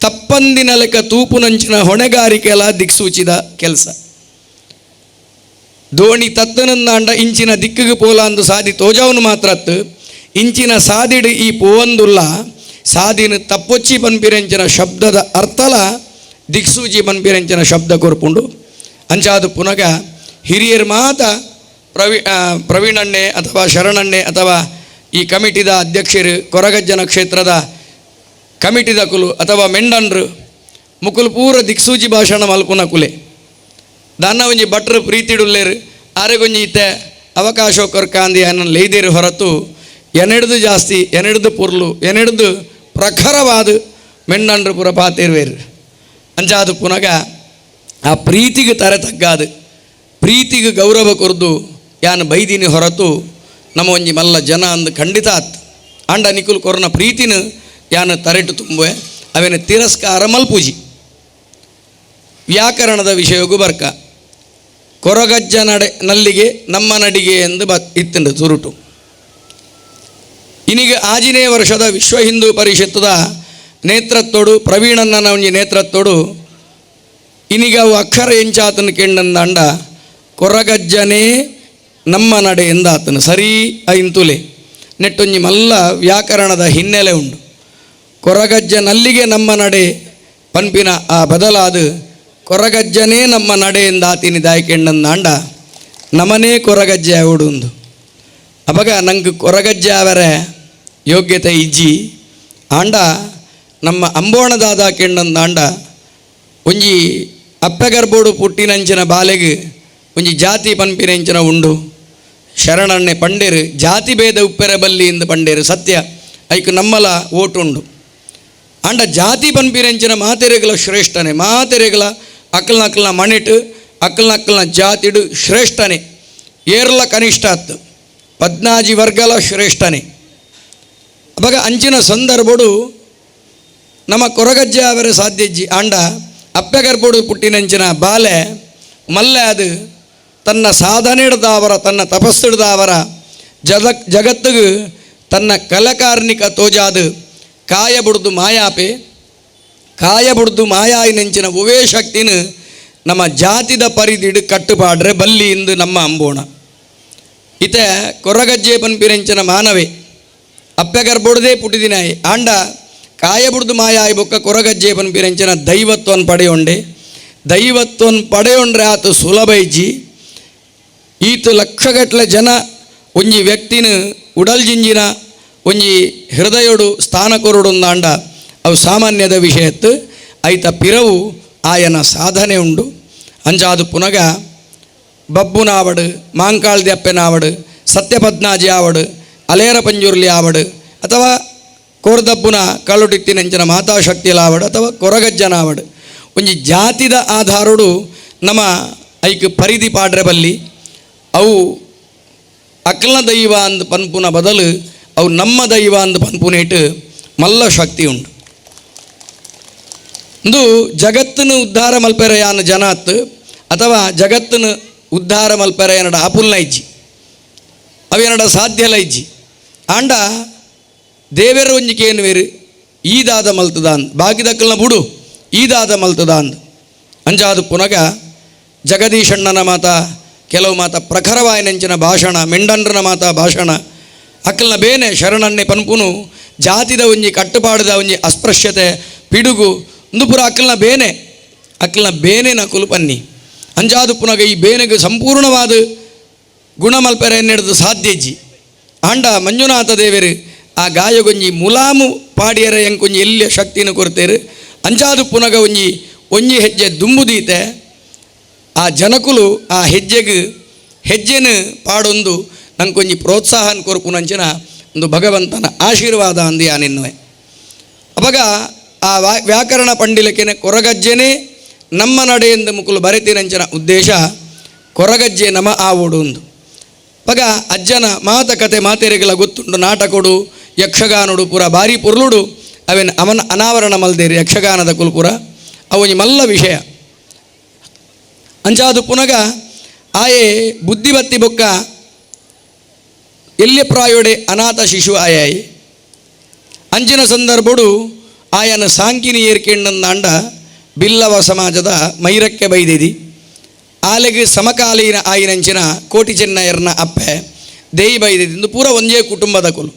ತಪ್ಪಂದಿನ ಲೆಕ್ಕ ತೂಪುನಂಚಿನ ಹೊಣೆಗಾರಿಕೆಲ್ಲ ದಿಕ್ಸೂಚಿದ ಕೆಲಸ. ದೋಣಿ ತತ್ತನಂದಾಂಡ ಇಂಚಿನ ದಿಕ್ಕಿಗೆ ಪೋಲ ಅಂದು ಸಾದಿ ತೋಜಾವನು ಮಾತ್ರ ಅತ್ತು ಇಂಚಿನ ಸಾದಿಡು ಈ ಪೋವಂದುಲ್ಲ ಸಾದಿನ ತಪ್ಪೊಚ್ಚಿ ಪನ್ಪಿರೆಂಚಿನ ಶಬ್ದದ ಅರ್ಥಲ ದಿಕ್ಸೂಚಿ ಪನ್ಪಿರೆಂಚಿನ ಶಬ್ದ ಕೊರ್ಪುಂಡು. ಅಂಚಾದು ಪುನಗ ಹಿರಿಯರು ಮಾತ ಪ್ರವೀಣಣ್ಣೆ ಅಥವಾ ಶರಣಣ್ಣೆ ಅಥವಾ ಈ ಕಮಿಟಿದ ಅಧ್ಯಕ್ಷರು ಕೊರಗಜ್ಜನ ಕ್ಷೇತ್ರದ ಕಮಿಟಿದ ಕುಲು ಅಥವಾ ಮೆಂಡನ್ರು ಮುಕುಲು ಪೂರ ದಿಕ್ಸೂಚಿ ಭಾಷಣ ಮಲ್ಪುನ ಕುಲೆ ದಾನ ಒಂಜಿ ಭಟ್ರು ಪ್ರೀತಿಡುಲ್ಲೇರು ಆರೆಗೊಂಜಿ ಇತ್ತೆ ಅವಕಾಶ ಕೊರ್ಕಾಂದಿ ಅನ್ನ ಲೇದೇರು ಹೊರತು ಎನೆಡ್ದು ಜಾಸ್ತಿ ಎನೆಡ್ದು ಪುರ್ಲು ಎನೆಡ್ದು ಪ್ರಖರವಾದ ಮೆಂಡನ್ರು ಪುರ ಪಾತಿರ್ವೇರು. ಅಂಚಾದು ಪುನಗ ಆ ಪ್ರೀತಿಗೆ ತರೆ ತಗ್ಗಾದು ಪ್ರೀತಿಗೆ ಗೌರವ ಕೊರ್ದು ಯಾನು ಬೈದಿನಿ ಹೊರತು ನಮ್ಮ ಒಂಜಿ ಮಲ್ಲ ಜನ ಅಂದು ಖಂಡಿತ ಆತ್ ಅಂಡ ನಿಕುಲು ಕೊರನ ಪ್ರೀತಿನ ಯಾನು ತರೆಟು ತುಂಬುವೆ ಅವೇನು ತಿರಸ್ಕಾರ ಮಲ್ಪೂಜಿ. ವ್ಯಾಕರಣದ ವಿಷಯಗೂ ಬರ್ಕ ಕೊರಗಜ್ಜ ನಲ್ಲಿಗೆ ನಮ್ಮ ನಡಿಗೆ ಎಂದು ಇತ್ತುಂಡು ಸುರುಟು. ಇನ್ನೀಗ ಆಂಜನೇಯ ವರ್ಷದ ವಿಶ್ವ ಹಿಂದೂ ಪರಿಷತ್ತದ ನೇತೃತ್ವಡು ಪ್ರವೀಣಣ್ಣನ ಒಂಜಿ ನೇತೃತ್ವಡು ಇನ್ನೀಗ ಅವು ಅಕ್ಷರ ಎಂಚಾತನ ಕೆಂಡಂದಾಂಡ ಕೊರಗಜ್ಜನೇ ನಮ್ಮ ನಡೆ ಎಂದಾತನು ಸರಿ ಐಂತುಲೆ ನೆಟ್ಟೊಂಜಿ ಮಲ್ಲ ವ್ಯಾಕರಣದ ಹಿನ್ನೆಲೆ ಉಂಡು. ಕೊರಗಜ್ಜನಲ್ಲಿಗೆ ನಮ್ಮ ನಡೆ ಪನ್ಪಿನ ಆ ಬದಲಾದ ಕೊರಗಜ್ಜನೇ ನಮ್ಮ ನಡೆ ಎಂದಾತಿನಿ ದಾಯ್ಕೆಂಡಂದಾಂಡ ನಮನೇ ಕೊರಗಜ್ಜೆ ಉಡುಂದು ಅವಾಗ ನಂಗೆ ಕೊರಗಜ್ಜೆ ಅವರ ಯೋಗ್ಯತೆ ಇಜ್ಜಿ ಆಂಡ ನಮ್ಮ ಅಂಬೋಣದಾದ ಕೆಂಡಂದಾಂಡ ಒಂಜಿ ಅಪ್ಪೆಗರ್ಬೋಡು ಪುಟ್ಟಿನಂಚಿನ ಬಾಲೆಗೆ ಒಂಜಿ ಜಾತಿ ಪನ್ಪಿನಂಚಿನ ಉಂಡು. ಶರಣಣ್ಣೆ ಪಂಡೇರು ಜಾತಿ ಭೇದ ಉಪ್ಪೆರ ಬಲ್ಲಿ ಎಂದು ಪಂಡೇರು ಸತ್ಯ ಐಕ್ ನಮ್ಮಲ ಓಟುಂಡು ಆಂಡ ಜಾತಿ ಪನ್ಪಿನಂಚಿನ ಮಾತೆರೆಗಳ ಶ್ರೇಷ್ಠನೆ ಮಾತೆರೆಗಳ ಅಕ್ಕಲ್ನ ಮಣಿಟು ಅಕ್ಕಲ್ನ ಜಾತಿಡು ಶ್ರೇಷ್ಠನೆ ಏರ್ಲ ಕನಿಷ್ಠ ಅತ್ತು 14 ವರ್ಗಲ ಶ್ರೇಷ್ಠನೆ. ಅವಾಗ ಅಂಚಿನ ಸಂದರ್ಭಡು ನಮ್ಮ ಕೊರಗಜ್ಜೆ ಅವರ ಸಾಧ್ಯಜ್ಜಿ ಆಂಡ ಅಪ್ಪೆಗರ್ಬೋಡು ಪುಟ್ಟಿನಂಚಿನ ಬಾಲೆ ಮಲ್ಲೆ ಅದು ತನ್ನ ಸಾಧನೆಡ್ದಾವರ ತನ್ನ ತಪಸ್ಸಿಡ್ದಾವರ ಜಗತ್ತಿಗೆ ತನ್ನ ಕಲಕಾರ್ನಿಕ ತೋಜಾದು ಕಾಯಬುಡ್ದು ಮಾಯಾಪೆ ಕಾಯಬುಡ್ದು ಮಾಯಾಯಿನೆಂಚಿನ ಉವೇ ಶಕ್ತಿನ ನಮ್ಮ ಜಾತಿದ ಪರಿದಿಡು ಕಟ್ಟುಪಾಡ್ರೆ ಬಲ್ಲಿ ಇಂದು ನಮ್ಮ ಅಂಬೋಣ ಇತೆ ಕೊರಗಜ್ಜೆ ಪನ್ಪಿರೆಂಚಿನ ಮಾನವೇ ಅಪ್ಪೆಗರ್ಬೋಡದೇ ಪುಟ್ಟಿದಿನಾಯಿ ಆಂಡ ಕಾಯಬುಡ್ದು ಮಾಯಾಯಿ ಬೊಕ್ಕ ಕೊರಗಜ್ಜೆ ಪನ್ಪಿರೆಂಚಿನ ದೈವತ್ವನ್ ಪಡೆಯೊಂಡೆ ದೈವತ್ವನ್ ಪಡೆಯೊಂಡ್ರೆ ಆತು ಸುಲಭ ಇಜ್ಜಿ ಈತು ಲಕ್ಷಗಟ್ಟಲೆ ಜನ ಒಂಜಿ ವ್ಯಕ್ತಿನ ಉಡಲ್ಜಿಂಜಿನ ಒಂಜಿ ಹೃದಯಡು ಸ್ಥಾನ ಕೊರಡುಂದಾಂಡ ಅವು ಸಾಮಾನ್ಯದ ವಿಷಯತ್ತು ಐತ ಪಿರವು ಆಯನ ಸಾಧನೆ ಉಂಡು. ಅಂಚಾದು ಪುನಗ ಬಬ್ಬುನಾವಡು ಮಾಂಕಾಳ್ದಿ ಅಪ್ಪೆನಾವಡು ಸತ್ಯಪದ್ನಾಜಿ ಆವಡು ಅಲೇರ ಪಂಜುರ್ಲಿ ಆವಡು ಅಥವಾ ಕೋರ್ದಬ್ಬುನ ಕಳುಟಿತ್ತಿನಂಚಿನ ಮಾತಾಶಕ್ತಿಲಾವಡು ಅಥವಾ ಕೊರಗಜ್ಜನಾವಡು ಒಂಜಿ ಜಾತಿದ ಆಧಾರಡು ನಮ್ಮ ಐಕ್ ಪರಿಧಿ ಪಾಡ್ರೆ ಬಲ್ಲಿ ಅವು ಅಕ್ಲ ದೈವ ಅಂದು ಪನ್ಪುನ ಬದಲು ಅವು ನಮ್ಮ ದೈವ ಅಂದು ಪನ್ಪುನೇಟು ಮಲ್ಲ ಶಕ್ತಿ ಉಂಟು. ಇಂದು ಜಗತ್ತನ್ನು ಉದ್ಧಾರ ಮಲ್ಪೆರೆಯಾನ ಜನಾತ್ ಅಥವಾ ಜಗತ್ತನ್ನು ಉದ್ಧಾರ ಮಲ್ಪೆರೆಯನಡ ಆಪುಲ್ನ ಇಜ್ಜಿ ಅವೇನಡ ಸಾಧ್ಯಲ ಇಜ್ಜಿ ಆಂಡ ದೇವೆರ ಒಂಜಿಕೇನು ವೇರು ಈದಾದ ಮಲ್ತದ ಅಂದ್ ಬಾಗಿದಕ್ಕಲ್ನ ಬುಡು ಈದಾದ ಮಲ್ತದ ಅಂದ್ ಅಂಜಾದು ಪುನಗ ಜಗದೀಶಣ್ಣನ ಮಾತ ಕೆಲವು ಮಾತ ಪ್ರಖರವಾಯಿನಂಚಿನ ಭಾಷಣ ಮೆಂಡನ್ರನ ಮಾತ ಭಾಷಣ ಅಕ್ಕಲ್ನ ಬೇನೆ ಶರಣನ್ನೇ ಪನ್ಪುನು ಜಾತಿದ ಒಂಜಿ ಕಟ್ಟುಪಾಡದ ಒಂಜಿ ಅಸ್ಪೃಶ್ಯತೆ ಪಿಡುಗು ಒಂದು ಪುರ ಅಕ್ಕಲ್ನ ಬೇನೆ ನಕುಲು ಪನ್ನಿ ಅಂಜಾದು ಪುನಗ ಈ ಬೇನೆಗೆ ಸಂಪೂರ್ಣವಾದ ಗುಣಮಲ್ಪೆರ ಎನ್ನೆಡ್ದು ಸಾಧ್ಯಜ್ಜಿ ಆಂಡ ಮಂಜುನಾಥ ದೇವರು ಆ ಗಾಯಗೊಂಜಿ ಮುಲಾಮು ಪಾಡಿಯರ ಎಂಕೊಂಜಿ ಎಲ್ಲಿಯ ಶಕ್ತಿನ ಕೊಡ್ತೇರು ಅಂಜಾದು ಪುನಗ ಒಂಜಿ ಹೆಜ್ಜೆ ದುಂಬುದೀತೆ ಆ ಜನಕುಲು ಆ ಹೆಜ್ಜೆನ ಪಾಡೊಂದು ನಂಗೊಂಜಿ ಪ್ರೋತ್ಸಾಹನ ಕೊರ್ಪುನಂಚಿನ ಒಂದು ಭಗವಂತನ ಆಶೀರ್ವಾದ ಅಂದಿ ಆನೆನ್ನುವೆ ಅವಾಗ ಆ ವ್ಯಾಕರಣ ಪಂಡಿಲಕೆನೆ ಕೊರಗಜ್ಜೆನೇ ನಮ್ಮ ನಡೆಯಿಂದ ಮುಕುಲು ಬರೆತಿನಂಚಿನ ಉದ್ದೇಶ ಕೊರಗಜ್ಜೆ ನಮ ಆವೋಡು ಒಂದು ಪಗ ಅಜ್ಜನ ಮಾತಕತೆ ಮಾತೆರೆಗಳ ಗೊತ್ತುಂಡು ನಾಟಕೊಡು ಯಕ್ಷಗಾನುಡು ಪೂರ ಭಾರಿ ಪುರ್ಲುಡು ಅವನ ಅನಾವರಣ ಮಲ್ದೇರಿ ಯಕ್ಷಗಾನದ ಕುಲ್ಪುರ ಅವನಿ ಮಲ್ಲ ವಿಷಯ ಅಂಚಾದು ಪುನಗ ಆಯೆ ಬುದ್ಧಿಬತ್ತಿ ಬೊಕ್ಕ ಎಲ್ಲಿ ಪ್ರಾಯೋಡೆ ಅನಾಥ ಶಿಶು ಆಯಾಯಿ ಅಂಚಿನ ಸಂದರ್ಭಡು ಆಯನ ಸಾಂಕಿನಿ ಏರ್ಕೆಂಡಂದಾಂಡ ಬಿಲ್ಲವ ಸಮಾಜದ ಮೈರಕ್ಕೆ ಬೈದಿದಿ ಆಲೆಗೆ ಸಮಕಾಲೀನ ಆಯಿನಂಚಿನ ಕೋಟಿ ಚೆನ್ನಯ್ಯರ್ನ ಅಪ್ಪೆ ದೇಯಿ ಬೈದಿದ್ದು ಪೂರ ಒಂದೇ ಕುಟುಂಬದ ಕುಲು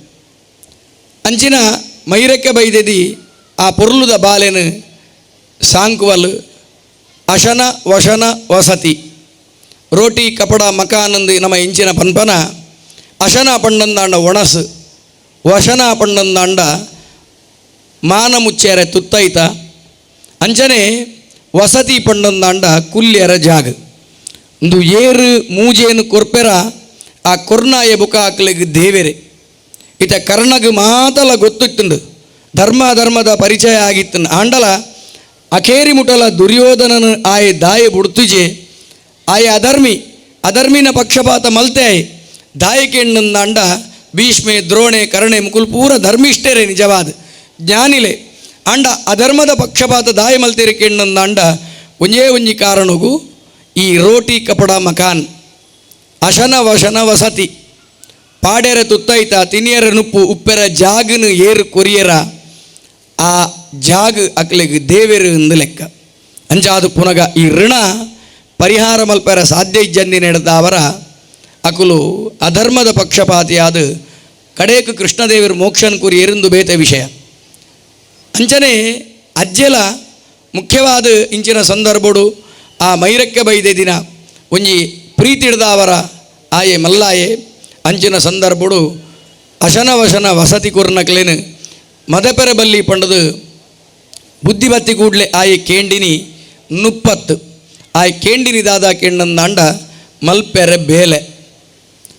ಅಂಚಿನ ಮೈರಕ್ಕೆ ಬೈದಿದಿ ಆ ಪೊರ್ಲುದ ಬಾಲೆನು ಸಾಂಕುವಲ್ ಅಶನ ವಶನ ವಸತಿ ರೋಟಿ ಕಪಡ ಮಕಾನಂದು ನಮ್ಮ ಇಂಚಿನ ಪನ್ಪನ ಅಶನ ಪಂಡಂದಾಂಡ ಒಣಸು ವಶನ ಪಂಡಂದಾಂಡ ಮಾನ ಮುಚ್ಚೆರೆ ತುತ್ತೈತ ಅಂಚನೆ ವಸತಿ ಪಂಡಂದಾಂಡ ಕುಲ್ಯರ ಜಾಗ ಒಂದು ಏರು ಮೂಜೇನು ಕೊರ್ಪೆರ ಆ ಕೊರ್ನಾಯ ಬುಕ ಹಾಕ್ಲಿಗೆ ದೇವೆರೆ ಇತ ಕರ್ಣಗೆ ಮಾತಲ ಗೊತ್ತಿತ್ತುಂಡು ಧರ್ಮದ ಪರಿಚಯ ಆಗಿತ್ತು ಆಂಡಲ ಅಖೇರಿ ಮುಟಲ ದುರ್ಯೋಧನನ ಆಯೆ ದಾಯ ಬುಡ್ತುಜೆ ಆಯೆ ಅಧರ್ಮಿನ ಪಕ್ಷಪಾತ ಮಲ್ತೆ ದಾಯಕೆಂಡಂದಾಂಡ ಭೀಷ್ಮೆ ದ್ರೋಣೆ ಕರ್ಣೆ ಮುಕುಲ್ ಪೂರ ಧರ್ಮಿಷ್ಠರೇ ನಿಜವಾದ ಜ್ಞಾನಿಲೆ ಅಂಡ ಅಧರ್ಮದ ಪಕ್ಷಪಾತ ದಾಯ ಮಲ್ತೆರೆ ಕೆಂಡಂದಾಂಡ ಒಂಜಿ ಕಾರಣಗೂ ಈ ರೋಟಿ ಕಪಡ ಮಕಾನ್ ಅಶನ ವಶನ ವಸತಿ ಪಾಡೆರ ತುತ್ತೈತ ತಿನಿಯರ ನುಪ್ಪು ಉಪ್ಪೆರ ಜಾಗನು ಏರು ಕೊರಿಯರ ಆ ಜಾಗ ಅಕ್ಲೆಗೆ ದೇವೆರು ಎಂದು ಲೆಕ್ಕ ಅಂಚಾದು ಪುನಗ ಈ ಋಣ ಪರಿಹಾರ ಮಲ್ಪರ ಸಾಧ್ಯ ಇಜ್ಜಂದಿ ನಡೆದ ಅವರ ಅಕುಲು ಅಧರ್ಮದ ಪಕ್ಷಪಾತಿಯಾದ ಕಡೇಕು ಕೃಷ್ಣದೇವರು ಮೋಕ್ಷನ್ ಕುರಿ ಎರಿಂದು ಬೇತೆ ವಿಷಯ ಅಂಚನೆ ಅಜ್ಜೆಲ ಮುಖ್ಯವಾದ ಇಂಚಿನ ಸಂದರ್ಭಡು ಆ ಮೈರಕ್ಕೆ ಬೈದೆ ದಿನ ಒಂಜಿ ಪ್ರೀತಿ ಹಿಡ್ದ ಅವರ ಆಯೆ ಮಲ್ಲಾಯೆ ಅಂಚಿನ ಸಂದರ್ಭಡು ಅಶನ ವಶನ ವಸತಿ ಕುರ್ನಕ್ಲೇನು ಮದಪೆರ ಬಲ್ಲಿ ಪಂಡದು ಬುದ್ಧಿಬತ್ತಿ ಕೂಡ್ಲೆ ಆಯೆ ಕೇಂಡಿನಿ ನುಪ್ಪತ್ತು ಆಯೆ ಕೇಂಡಿನಿ ದಾದ ಕೇಂಡಂದಾಂಡ ಮಲ್ಪೆರೆ ಬೇಲೆ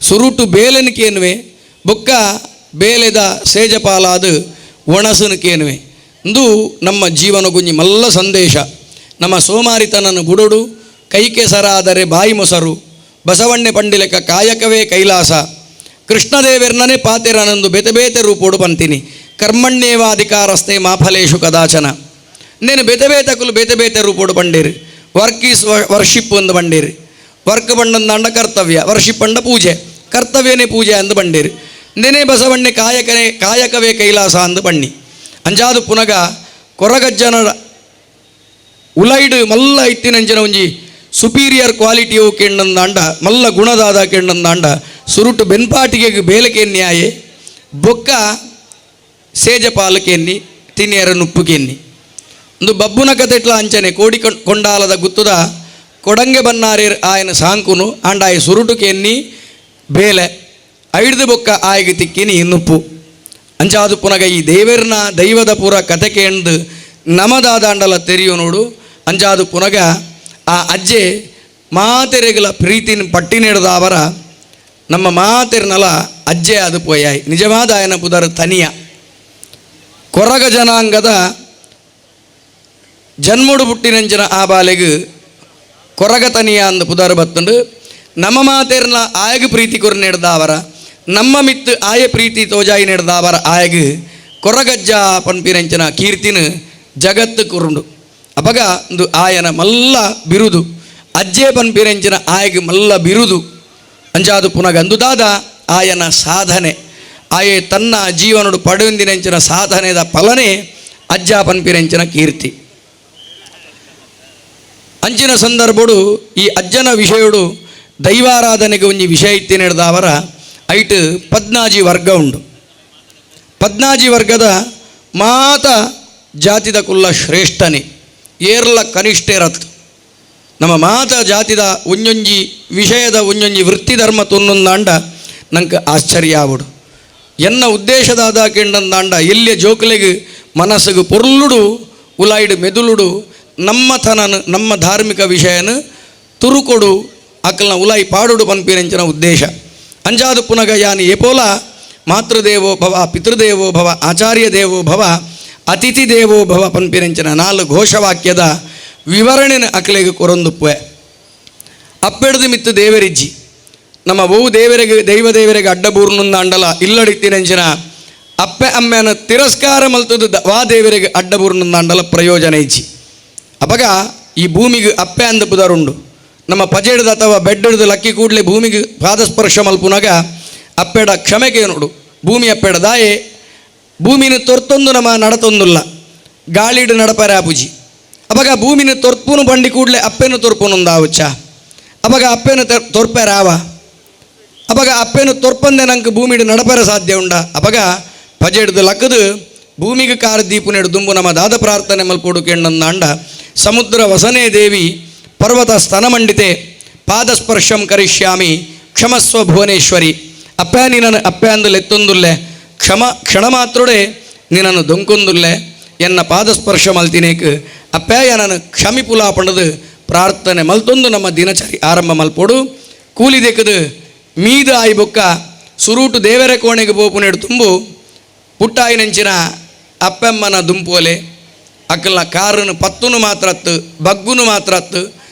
ಸುರುಟು ಬೇಲೆನ ಕೇನುವೆ ಬೊಕ್ಕ ಬೇಲೆದ ಸೇಜಪಾಲಾದ ಒಣಸನ ಕೇನುವೆ ಇಂದು ನಮ್ಮ ಜೀವನ ಗುಂಜಿ ಮಲ್ಲ ಸಂದೇಶ ನಮ್ಮ ಸೋಮಾರಿತನನ್ನು ಬುಡೋಡು ಕೈಕೆ ಸರಾದರೆ ಬಾಯಿ ಮೊಸರು ಬಸವಣ್ಣೆ ಪಂಡಿಲಕ ಕಾಯಕವೇ ಕೈಲಾಸ ಕೃಷ್ಣದೇವೆರ್ನನೇ ಪಾತೆರನಂದು ಬೇತೆ ರೂಪೋಡು ಪಂತೀನಿ ಕರ್ಮಣ್ಯೇವಾಧಿಕಾರಸ್ತೆ ಮಾಫಲೇಶು ಕದಾಚನ నేను ಬೇತೆ ಬೇತೆ ರೂಪೋಡು ಪಂಡೇರಿ ವರ್ಕ್ ಈಸ್ ವರ್ಷಿಪ್ ಅಂದು ಪಂಡೇರಿ ವರ್ಕ್ ಪಂಡಂದಾಂಡ ಕರ್ತವ್ಯ ವರ್ಷಿಪ್ ಪಂಡ ಪೂಜೆ ಕರ್ತವ್ಯನೇ ಪೂಜೆ ಅಂದು ಪಂಡೇರಿ ನೆನೆ ಬಸವಣ್ಣೆ ಕಾಯಕವೇ ಕೈಲಾಸ ಅಂದು ಪಣ್ಣಿ ಅಂಜಾದು ಪುನಗ ಕೊರಗಜ್ಜನ ಉಲೈಡು ಮಲ್ಲ ಇತ್ತಿನಂಚಿನ ಒಂಜಿ ಸುಪೀರಿಯರ್ ಕ್ವಾಲಿಟಿಯು ಕೆಂಡಂದಾಂಡ ಮಲ್ಲ ಗುಣದಾದ ಕೆಂಡಂದಾಂಡ ಸುರುಟು ಬೆನ್ಪಾಟಿಗೆ ಬೇಲಕೆನ್ಯಾಯೆ ಬೊಕ್ಕ ಸೇಜಪಾಲಕೆನ್ನಿ ತಿನಿಯರ ನುಪ್ಪುಕೆನ್ನಿ ಒಂದು ಬಬ್ಬುನ ಕತೆಟ್ಲ ಅಂಚನೆ ಕೋಡಿ ಕೊಂಡಾಲದ ಗುತ್ತುದ ಕೊಡಂಗೆ ಬನ್ನಾರೇರ್ ಆಯನ ಸಾಂಕುನು ಆಂಡಾಯ ಸುರುಟುಕೆನ್ನಿ ಬೇಲೆ ಐಡ್ದು ಬೊಕ್ಕ ಆಯ್ಗೆ ತಿಕ್ಕಿನಿ ನುಪ್ಪು ಅಂಚಾದು ಪುನಗ ಈ ದೇವೇರ್ನ ದೈವದ ಪೂರ ಕತೆ ಕೇಂದು ನಮದಾದಾಂಡಲ ತೆರೆಯು ನೋಡು ಅಂಚಾದು ಪುನಗ ಆ ಅಜ್ಜೆ ಮಾತೆರೆಗಳ ಪ್ರೀತಿನ ಪಟ್ಟಿ ನೀಡಿದ ಅವರ ನಮ್ಮ ಮಾತೆರ್ನಲ ಅಜ್ಜೆ ಅದು ಪೋಯಾಯಿ ನಿಜವಾದ ಆಯನ ಪುದರ್ ತನಿಯ ಕೊರಗ ಜನಾಂಗದ ಜನ್ಮುಡು ಪುಟ್ಟಿನಂಚಿನ ಆ ಬಾಲೆಗೆ ಕೊರಗ ತನಿಯ ಅಂದು ಪುದರ್ ಬತ್ತುಂಡು ನಮ್ಮ ಮಾತೆರ್ನ ಆಯಗ ಪ್ರೀತಿ ಕೊರು ನೀಡಿದ ಅವರ ನಮ್ಮ ಮಿತ್ತು ಆಯ ಪ್ರೀತಿ ತೋಜಾಯಿ ನಡೆದ ಅವರ ಆಯಗ ಕೊರಗಜ್ಜ ಪನ್ಪಿರಂಚಿನ ಕೀರ್ತಿನ ಜಗತ್ತು ಕುರುಂಡು ಅಪಗ ಒಂದು ಆಯನ ಮಲ್ಲ ಬಿರುದು ಅಜ್ಜೆ ಪನ್ಪಿರಂಚಿನ ಆಯಗ ಮಲ್ಲ ಬಿರುದು ಅಂಜಾದು ಪುನಗ ಅಂದುದಾದ ಆಯನ ಸಾಧನೆ ಆಯೆ ತನ್ನ ಜೀವನಡು ಪಡೆಯೊಂದಿನಂಚಿನ ಸಾಧನೆದ ಫಲನೇ ಅಜ್ಜ ಪನ್ಪಿರಂಚಿನ ಕೀರ್ತಿ ಅಂಚಿನ ಸಂದರ್ಭಡು ಈ ಅಜ್ಜನ ವಿಷಯಡು ದೈವಾರಾಧನೆಗೆ ಒಂಜಿ ವಿಷಯ ಇತ್ತಿ ನಡೆದ ಅವರ ಐಟ್ ಪದ್ನಾಜಿ ವರ್ಗ ಉಂಡು. ಪದ್ನಾಜಿ ವರ್ಗದ ಮಾತ ಜಾತಿದ ಕುಲ್ಲ ಶ್ರೇಷ್ಠನೇ ಏರ್ಲ ಕನಿಷ್ಠೇರತ್. ನಮ್ಮ ಮಾತ ಜಾತಿದ ಒಂಜೊಂಜಿ ವಿಷಯದ ಒಂಜೊಂಜಿ ವೃತ್ತಿ ಧರ್ಮ ತೊನ್ನೊಂದಾಂಡ ನಂಗೆ ಆಶ್ಚರ್ಯ ಆವಡು. ಎನ್ನ ಉದ್ದೇಶದಾದ ಕೆಂಡಂದಾಂಡ ಎಲ್ಲಿಯ ಜೋಕಲೆಗೆ ಮನಸ್ಸಿಗೆ ಪೊರ್ಲುಡು ಉಲಾಯ್ಡು ಮೆದುಳುಡು ನಮ್ಮ ಧಾರ್ಮಿಕ ವಿಷಯನ ತುರುಕೊಡು ಅಕಲ್ನ ಉಲಾಯಿ ಪಾಡುಡು ಪನ್ಪಿರೆಂಚಿನ ಉದ್ದೇಶ. ಅಂಜಾದು ಪುನಗ ಯಾನಿ ಎಪೋಲ ಮಾತೃದೇವೋ ಭವ ಪಿತೃದೇವೋ ಭವ ಆಚಾರ್ಯ ದೇವೋ ಭವ ಅತಿಥಿ ದೇವೋ ಭವ ಪನ್ಪಿರೆಂಚಿನ 4 ಘೋಷವಾಕ್ಯದ ವಿವರಣೆನ ಅಕಲೆಗೆ ಕೊರೊಂದುಪ್ಪೆ. ಅಪ್ಪೆಡ್ದು ಮಿತ್ತು ದೇವರಿಜ್ಜಿ ನಮ್ಮ ದೈವ ದೇವರಿಗೆ ಅಡ್ಡಬೂರ್ನುಂದ ಅಂಡಲ ಇಲ್ಲಡಿತ್ತಿನೆಂಚಿನ ಅಪ್ಪೆ ಅಮ್ಮೆನ ತಿರಸ್ಕಾರ ಮಲ್ತದ್ದು ವಾ ದೇವರಿಗೆ ಅಡ್ಡಬೂರ್ನುಂದ ಅಂಡಲ ಪ್ರಯೋಜನ ಇಜ್ಜಿ. ಅಪಗ ಈ ಭೂಮಿಗೆ ಅಪ್ಪೆ ಅಂದ ಪುದರುಂಡು. ನಮ್ಮ ಪಜೆಡ್ದು ಅಥವಾ ಬೆಡ್ಡ್ದು ಲಕ್ಕಿ ಕೂಡಲೇ ಭೂಮಿಗೆ ಪಾದಸ್ಪರ್ಶ ಮಲ್ಪುನಾಗ ಅಪ್ಪೆಡ ಕ್ಷಮೆಗೆ ನೋಡು. ಭೂಮಿ ಅಪ್ಪೆಡ ದಾಯೆ ಭೂಮಿನ ತೊರ್ತೊಂದು ನಮ್ಮ ನಡತೊಂದುಲ್ಲ ಗಾಳಿಡು ನಡಪರೆ ಆಪುಜಿ. ಅವಾಗ ಭೂಮಿನ ತೊರ್ಪುನು ಬಂಡಿ ಕೂಡಲೇ ಅಪ್ಪೆನು ತೊರ್ಪುನುಂದಾವುಚ್ಚ. ಅವಾಗ ಅಪ್ಪೆನು ತೊರ್ಪೆ ರಾವ. ಅವಾಗ ಅಪ್ಪೆನು ತೊರ್ಪಂದೆ ನಂಗೆ ಭೂಮಿಡು ನಡಪರೆ ಸಾಧ್ಯ ಉಂಡ. ಅವಾಗ ಪಜೆಡ್ದು ಲಕ್ಕದು ಭೂಮಿಗೆ ಕಾರ ದೀಪುನೆಡು ದುಂಬು ನಮ್ಮ ದಾದ ಪ್ರಾರ್ಥನೆ ಮಲ್ಪೊಡು ಕೆಂಡಂದಾಂಡ ಸಮುದ್ರ ವಸನೇ ದೇವಿ ಪರ್ವತ ಸ್ತನಮಂಡಿತೆ ಪಾದಸ್ಪರ್ಶಂ ಕರಿಷ್ಯಾಮಿ ಕ್ಷಮಸ್ವ ಭುವನೇಶ್ವರಿ. ಅಪ್ಪೆ ನೀನನ್ನು ಅಪ್ಪೆ ಅಂದಲು ಎತ್ತೊಂದುಲ್ಲೆ ಕ್ಷಣ ಮಾತ್ರೊಡೆ ನೀನನ್ನು ದೊಂಕೊಂದುಲ್ಲೆ ಎನ್ನ ಪಾದಸ್ಪರ್ಶ ಮಲ್ತಿನೇಕ್ ಅಪ್ಪೆಯ ನಾನು ಕ್ಷಮಿಪುಲಾ ಪಂಡದು ಪ್ರಾರ್ಥನೆ ಮಲ್ತೊಂದು ನಮ್ಮ ದಿನಚರಿ ಆರಂಭ ಮಲ್ಪೊಡು. ಕೂಲಿ ದೆಕ್ಕದು ಮೀದು ಆಯಿ ಬೊಕ್ಕ ಸುರೂಟು ದೇವರ ಕೋಣೆಗೆ ಬೋಪುನೆಡು ತುಂಬು ಪುಟ್ಟಾಯಿನಂಚಿನ ಅಪ್ಪೆಮ್ಮನ ದುಂಪೋಲೆ ಅಕ್ಕಲ್ನ ಕಾರನ್ನು ಪತ್ತುನು ಮಾತ್ರತ್ತು ಬಗ್ಗುನು ಮಾತ್ರತ್ತು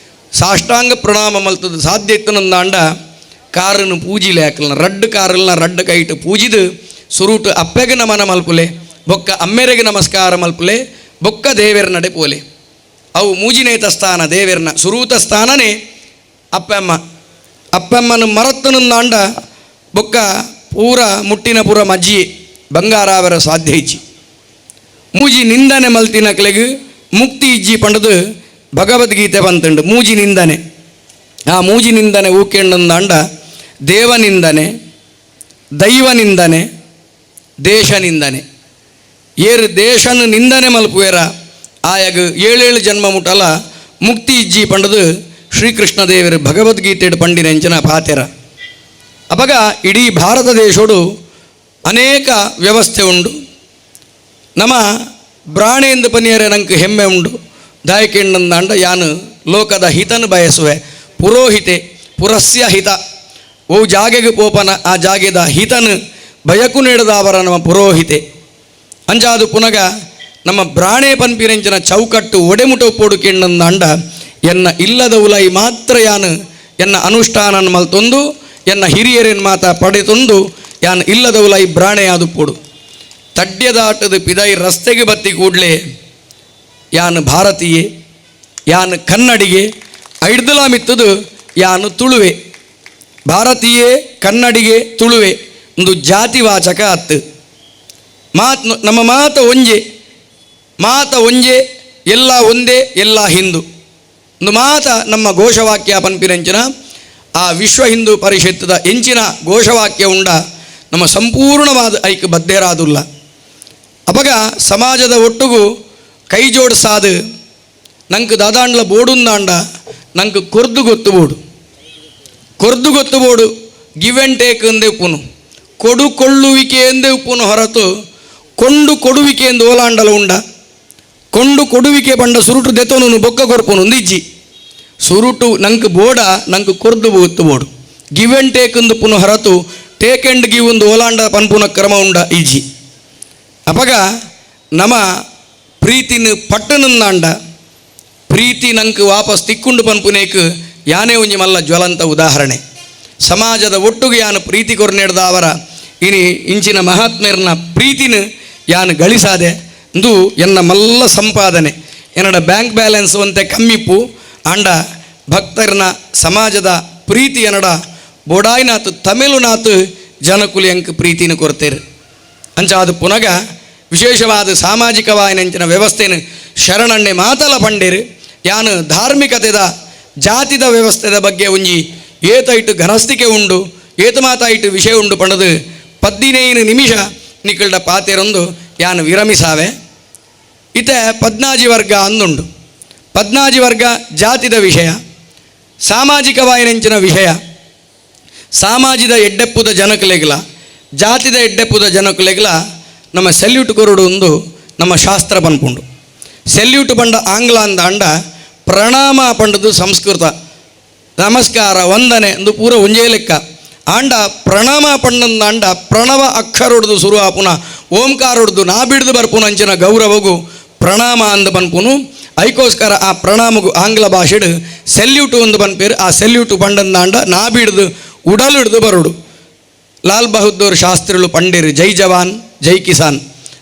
ಸಾಷ್ಟಾಂಗ ಪ್ರಣಾಮ ಮಲ್ತದ್ದು ಸಾಧ್ಯ ಇತ್ತನಂದಾಂಡ ಕಾರನ್ನು ಪೂಜಿಲೆ ಅಕ್ಕಲ್ನ ರಡ್ಡು ಕೈಟು ಪೂಜಿದು ಸುರೂಟು ಅಪ್ಪೆಗೆ ನಮನ ಮಲ್ಪುಲೆ ಬೊಕ್ಕ ಅಮ್ಮೆರೆಗೆ ನಮಸ್ಕಾರ ಮಲ್ಪುಲೆ ಬೊಕ್ಕ ದೇವೆರ ನಡೆ ಪೋಲೆ. ಅವು ಮೂಜಿನೇತ ಸ್ಥಾನ ದೇವೆರ್ನ ಸುರೂತ ಸ್ಥಾನನೇ ಅಪ್ಪೆಮ್ಮನ ಮರತ್ತನಂದಾಂಡ ಬೊಕ್ಕ ಪೂರ ಮುಟ್ಟಿನ ಪೂರ ಮಜ್ಜಿ ಬಂಗಾರಾವರ ಸಾಧ್ಯ ಇಜ್ಜಿ. ಮೂಜಿ ನಿಂದನೆ ಮಲ್ತಿನ ಕೆಳಗೆ ಮುಕ್ತಿ ಇಜ್ಜಿ ಪಂಡದು ಭಗವದ್ಗೀತೆ ಬಂತುಂಡು. ಮೂಜಿ ನಿಂದನೆ ಆ ಮೂಜಿ ನಿಂದನೆ ಊಕೆಂಡಂದಾಂಡ ದೇವ ನಿಂದನೆ ದೈವ ನಿಂದನೆ ದೇಶ ನಿಂದನೆ ಏರು ದೇಶನ ನಿಂದನೆ ಮಲ್ಪುವೆರ ಆಯಾಗ 7 ಜನ್ಮ ಮುಟ್ಟಲ ಮುಕ್ತಿ ಇಜ್ಜಿ ಪಂಡದು ಶ್ರೀಕೃಷ್ಣ ದೇವರು ಭಗವದ್ಗೀತೆಡು ಪಂಡಿನೆಂಚಿನ ಪಾತೆರ. ಅಪಗ ಇಡೀ ಭಾರತ ದೇಶೋಡು ಅನೇಕ ವ್ಯವಸ್ಥೆ ಉಂಡು. ನಮ್ಮ ಬ್ರಾಣೆಂದು ಪನಿಯರೆ ನಂಗೆ ಹೆಮ್ಮೆ ಉಂಡು. ದಾಯಕೆಂಡಂದಾಂಡ ಯಾನು ಲೋಕದ ಹಿತನು ಬಯಸುವೆ ಪುರೋಹಿತೆ ಪುರಸ್ಯ ಹಿತ. ಓ ಜಾಗೆಗೆ ಪೋಪನ ಆ ಜಾಗೆದ ಹಿತನು ಬಯಕು ನೀಡದವರ ನಮ್ಮ ಪುರೋಹಿತೆ. ಅಂಜಾದು ಪುನಗ ನಮ್ಮ ಬ್ರಾಣೆ ಪನ್ಪಿರೆಂಚಿನ ಚೌಕಟ್ಟು ಒಡೆಮುಟ ಪೋಡು ಕೆಂಡಂದಾಂಡ ಎನ್ನ ಇಲ್ಲದ ಉಲೈ ಮಾತ್ರ ಯಾನು ಎನ್ನ ಅನುಷ್ಠಾನ ಮಲ್ತೊಂದು ಎನ್ನ ಹಿರಿಯರೇನು ಮಾತ ಪಡೆತೊಂದು ಯಾನು ಇಲ್ಲದ ಉಲೈ ಬ್ರಾಣೆ ಆದು ಪೋಡು. ತಡ್ಯದಾಟದ ಪಿದೈ ರಸ್ತೆಗೆ ಬತ್ತಿ ಕೂಡಲೇ ಯಾನು ಭಾರತೀಯೆ ಯಾನು ಕನ್ನಡಿಗೆ ಐಡ್ದಲ ಮಿತ್ತದು ಯಾನು ತುಳುವೆ. ಭಾರತೀಯೆ ಕನ್ನಡಿಗೆ ತುಳುವೆ ಒಂದು ಜಾತಿವಾಚಕ ಅತ್ತು. ನಮ್ಮ ಮಾತ ಒಂಜೆ ಎಲ್ಲ ಒಂದೇ ಎಲ್ಲ ಹಿಂದೂ ಒಂದು ಮಾತ ನಮ್ಮ ಘೋಷವಾಕ್ಯ ಪನ್ಪಿರೆಂಚಿನ ಆ ವಿಶ್ವ ಹಿಂದೂ ಪರಿಷತ್ತದ ಎಂಚಿನ ಘೋಷವಾಕ್ಯ ಉಂಡ ನಮ್ಮ ಸಂಪೂರ್ಣವಾದ ಐಕ್ಯ ಬದ್ಧರಾದುಲ್ಲ. ಅಪಗ ಸಮಾಜದ ಒಟ್ಟುಗು ಕೈ ಜೋಡಿಸಾದು ನಂಗೆ ದಾದಾಂಡ್ಲ ಬೋಡುಂದಾಂಡ ನಂಗೆ ಕೊರ್ದು ಗೊತ್ತು ಬೋಡು ಗಿವ್ ಆ್ಯಂಡ್ ಟೇಕ್ ಎಂದೇ ಉಪ್ಪುನು ಕೊಡುಕೊಳ್ಳುವಿಕೆ ಎಂದೇ ಉಪ್ಪುನು ಹೊರತು ಕೊಂಡು ಕೊಡುವಿಕೆ ಎಂದು ಓಲಾಂಡಲ ಉಂಡ. ಕೊಂಡು ಕೊಡುವಿಕೆ ಬಂಡ ಸುರುಟು ದೆತೋನು ಬೊಕ್ಕ ಕೊರ್ಪುನು ಒಂದಿಜ್ಜಿ ಸುರುಟು ನಂಗೆ ಬೋಡ ನಂಗೆ ಕೊರ್ದು ಗೊತ್ತು ಬೋಡು ಗಿವ್ ಆ್ಯಂಡ್ ಟೇಕ್ ಎಂದು ಪುನಃ ಹೊರತು ಟೇಕ್ ಆ್ಯಂಡ್ ಗಿವ್ ಒಂದು ಓಲಾಂಡ ಪನ್ಪುನ ಕ್ರಮ ಉಂಡ ಈಜಿ. ಅಪಗ ನಮ್ಮ ಪ್ರೀತಿನ ಪಟ್ಟನಂದಾಂಡ ಪ್ರೀತಿ ನಂಗೆ ವಾಪಸ್ ತಿಕ್ಕೊಂಡು ಪನ್ಪುನೇಕ್ ಯಾನೇ ಒಂಜಿ ಮಲ್ಲ ಜ್ವಲಂತ ಉದಾಹರಣೆ. ಸಮಾಜದ ಒಟ್ಟುಗೆ ಯಾನು ಪ್ರೀತಿ ಕೊರ್ನೆಡ್ದ ಅವರ ಇನಿ ಇಂಚಿನ ಮಹಾತ್ಮೆರ್ನ ಪ್ರೀತಿನ ಯಾನು ಗಳಿಸಾದೆ ಇಂದು ಎನ್ನ ಮಲ್ಲ ಸಂಪಾದನೆ ಎನ್ನಡ ಬ್ಯಾಂಕ್ ಬ್ಯಾಲೆನ್ಸ್ ಅಂತೆ ಕಮ್ಮಿಪ್ಪು ಆಂಡ ಭಕ್ತರನ ಸಮಾಜದ ಪ್ರೀತಿ ಎನ್ನಡ ಬೋಡಾಯ್ನಾತು ತಮಿಳುನಾತು ಜನಕುಲಿ ಅಂಕ ಪ್ರೀತಿನ ಕೊರ್ತೇರು. ಅಂಚಾದು ಪುನಗ ವಿಶೇಷವಾದ ಸಾಮಾಜಿಕವಾಯಿನಂಚಿನ ವ್ಯವಸ್ಥೆನ ಶರಣಣ್ಣೆ ಮಾತಲ ಪಂಡೇರು ಯಾನು ಧಾರ್ಮಿಕತೆದ ಜಾತಿದ ವ್ಯವಸ್ಥೆದ ಬಗ್ಗೆ ಒಂಜಿ ಏತೈಟು ಘನಸ್ತಿಕೆ ಉಂಡು ಏತು ಮಾತಾಯಿಟ್ಟು ವಿಷಯ ಉಂಡು ಪಂಡದು 15 ನಿಮಿಷ ನಿಕ್ಕಲ್ಡ ಪಾತೆರೊಂದು ಯಾನು ವಿರಮಿಸಾವೆ. ಇತೆ 14 ವರ್ಗ ಅಂದುಂಡು. 14 ವರ್ಗ ಜಾತಿದ ವಿಷಯ, ಸಾಮಾಜಿಕವಾಯಿನೆಂಚಿನ ವಿಷಯ. ಸಾಮಾಜಿದ ಎಡ್ಡೆಪ್ಪುದ ಜನಕಲೆಗ್ಲ, ಜಾತಿದ ಎಡ್ಡೆಪ್ಪುದ ಜನಕಲೆಗ್ಲ ನಮ್ಮ ಸೆಲ್ಯೂಟ್ ಕೊರಡು ಒಂದು ನಮ್ಮ ಶಾಸ್ತ್ರ ಪನ್ಪುಂಡು. ಸೆಲ್ಯೂಟ್ ಪಂಡ ಆಂಗ್ಲ ಅಂದ ಅಂಡ ಪ್ರಣಾಮ ಪಂಡದು ಸಂಸ್ಕೃತ. ನಮಸ್ಕಾರ ವಂದನೆ ಅಂದು ಪೂರ ಒಂಜೇ ಲೆಕ್ಕ. ಆಂಡ ಪ್ರಣಾಮ ಪಂಡಂದ ಅಂಡ ಪ್ರಣವ ಅಕ್ಷರ ಹೊಡೆದು ಶುರು ಆಪುನ, ಓಂಕಾರ ಹೊಡೆದು ನಾ ಬಿಡ್ದು ಬರ್ಪುನ ಅಂಚಿನ ಗೌರವಗೂ ಪ್ರಣಾಮ ಅಂದು ಪನ್ಪುನು. ಐಕೋಸ್ಕರ ಆ ಪ್ರಣಾಮಗೂ ಆಂಗ್ಲ ಭಾಷೆಡು ಸೆಲ್ಯೂಟು ಒಂದು ಪನ್ಪೇರು. ಆ ಸೆಲ್ಯೂಟು ಪಂಡಂದ ಅಂಡ ನಾ ಬಿಡ್ದು ಉಡಲು ಹಿಡ್ದು ಬರೋಡು. ಲಾಲ್ ಬಹದ್ದೂರ್ ಶಾಸ್ತ್ರಿಗಳು ಪಂಡಿರು ಜೈ ಜವಾನ್ ಜೈ ಕಿಸಾನ್.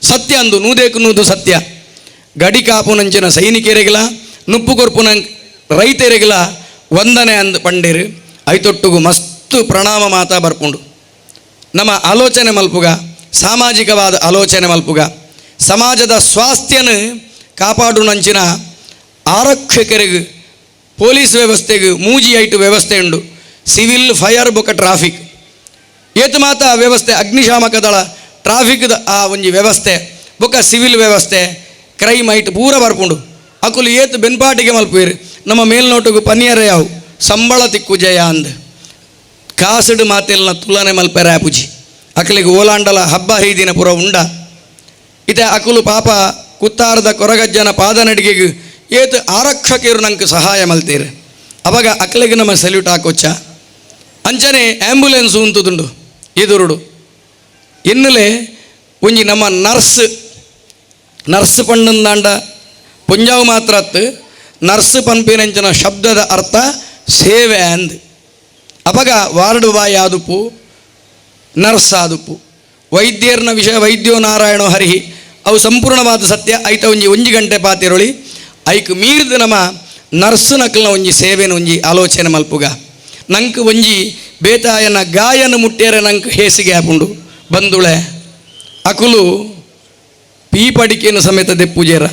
ಸತ್ಯ ಅಂದು ನೂದೇಕು ನೂದು ಸತ್ಯ. ಗಡಿ ಕಾಪುನಂಚಿನ ಸೈನಿಕರಿಗಿಲ ನುಪ್ಪು ಕೊರ್ಪುನ ರೈತರಿಗಿಲ ವಂದನೆ ಅಂದು ಪಂಡಿರು. ಐತೊಟ್ಟುಗು ಮಸ್ತು ಪ್ರಣಾಮ ಮಾತಾ ಬರ್ಪುಂಡು. ನಮ್ಮ ಆಲೋಚನೆ ಮಲ್ಪುಗ, ಸಾಮಾಜಿಕವಾದ ಆಲೋಚನೆ ಮಲ್ಪುಗ, ಸಮಾಜದ ಸ್ವಾಸ್ಥ್ಯನ ಕಾಪಾಡುನಂಚಿನ ಆರಕ್ಷಕರಿಗೆ ಪೊಲೀಸ್ ವ್ಯವಸ್ಥೆಗೆ ಮೂಜಿ ಐಟು ವ್ಯವಸ್ಥೆ ಉಂಡು. ಸಿವಿಲ್, ಫೈರ್ ಬೊಕ ಟ್ರಾಫಿಕ್ ಏತು ಮಾತ ವ್ಯವಸ್ಥೆ, ಅಗ್ನಿಶಾಮಕ ದಳ, ಟ್ರಾಫಿಕ್ದ ಆ ಒಂಜಿ ವ್ಯವಸ್ಥೆ ಬೊಕ ಸಿವಿಲ್ ವ್ಯವಸ್ಥೆ, ಕ್ರೈಮ್ ಐಟ್ ಪೂರ ಬರ್ಪುಂಡು. ಅಕುಲು ಏತು ಬೆನ್ಪಾಟಿಗೆ ಮಲ್ಪುವೇರು. ನಮ್ಮ ಮೇಲ್ನೋಟಗೂ ಪನ್ನಿಯರೇ ಯಾವು ಸಂಬಳ ತಿಕ್ಕು ಜಯ ಅಂದ್ ಕಾಸಡು ಮಾತೆಲ್ಲ ತುಲನೆ ಮಲ್ಪೆರ ಪೂಜಿ. ಅಕಲಿಗೆ ಓಲಾಂಡಲ ಹಬ್ಬ ಹೈದಿನ ಪುರ ಉಂಡ. ಇತೆ ಅಕುಲು ಪಾಪ ಕುತ್ತಾರದ ಕೊರಗಜ್ಜನ ಪಾದ ನಡಿಗೆಗೆ ಏತು ಆರಕ್ಷಕರು ನಂಗೆ ಸಹಾಯ ಮಲ್ತೀರು. ಅವಾಗ ಅಕಲಿಗೆ ನಮ್ಮ ಸಲ್ಯೂಟ್ ಹಾಕೋಚ್ಚ. ಅಂಚನೆ ಆ್ಯಂಬುಲೆನ್ಸು ಉಂತುದುಂಡು ಎದುರುಡು ಎನ್ನಲೆ ಒಂಜಿ ನಮ್ಮ ನರ್ಸ್ ಪಂಡಂದಾಂಡ ಪುಂಜಾವು ಮಾತ್ರ ನರ್ಸ್ ಪನ್ಪಿನಂಚಿನ ಶಬ್ದದ ಅರ್ಥ ಸೇವೆ ಅಂದ್. ಅವಾಗ ವಾರ್ಡ್ ಬಾಯ್ ಆದುಪ್ಪು, ನರ್ಸ್ ಆದುಪ್ಪು. ವೈದ್ಯರ್ನ ವಿಷಯ ವೈದ್ಯೋ ನಾರಾಯಣೋ ಹರಿಹಿ ಅವು ಸಂಪೂರ್ಣವಾದ ಸತ್ಯ. ಐತ ಒಂಜಿ ಗಂಟೆ ಪಾತಿರೊಳಿ ಐಕ್ ಮೀರ್ದು ನಮ್ಮ ನರ್ಸ್ ನಕಲ್ನ ಒಂಜಿ ಸೇವೆನ ಒಂಜಿ ಆಲೋಚನೆ ಮಲ್ಪುಗ. ನಂಗೆ ಒಂಜಿ ಬೇತಾಯನ ಗಾಯನ ಮುಟ್ಟೇರೆ ನಂಗೆ ಹೇಸಿಗೆ ಆಪುಂಡು ಬಂದುಳೆ. ಅಕುಲು ಪೀಪಡಿಕೆಯನ್ನು ಸಮೇತ ದೆಪ್ಪುಜೇರ.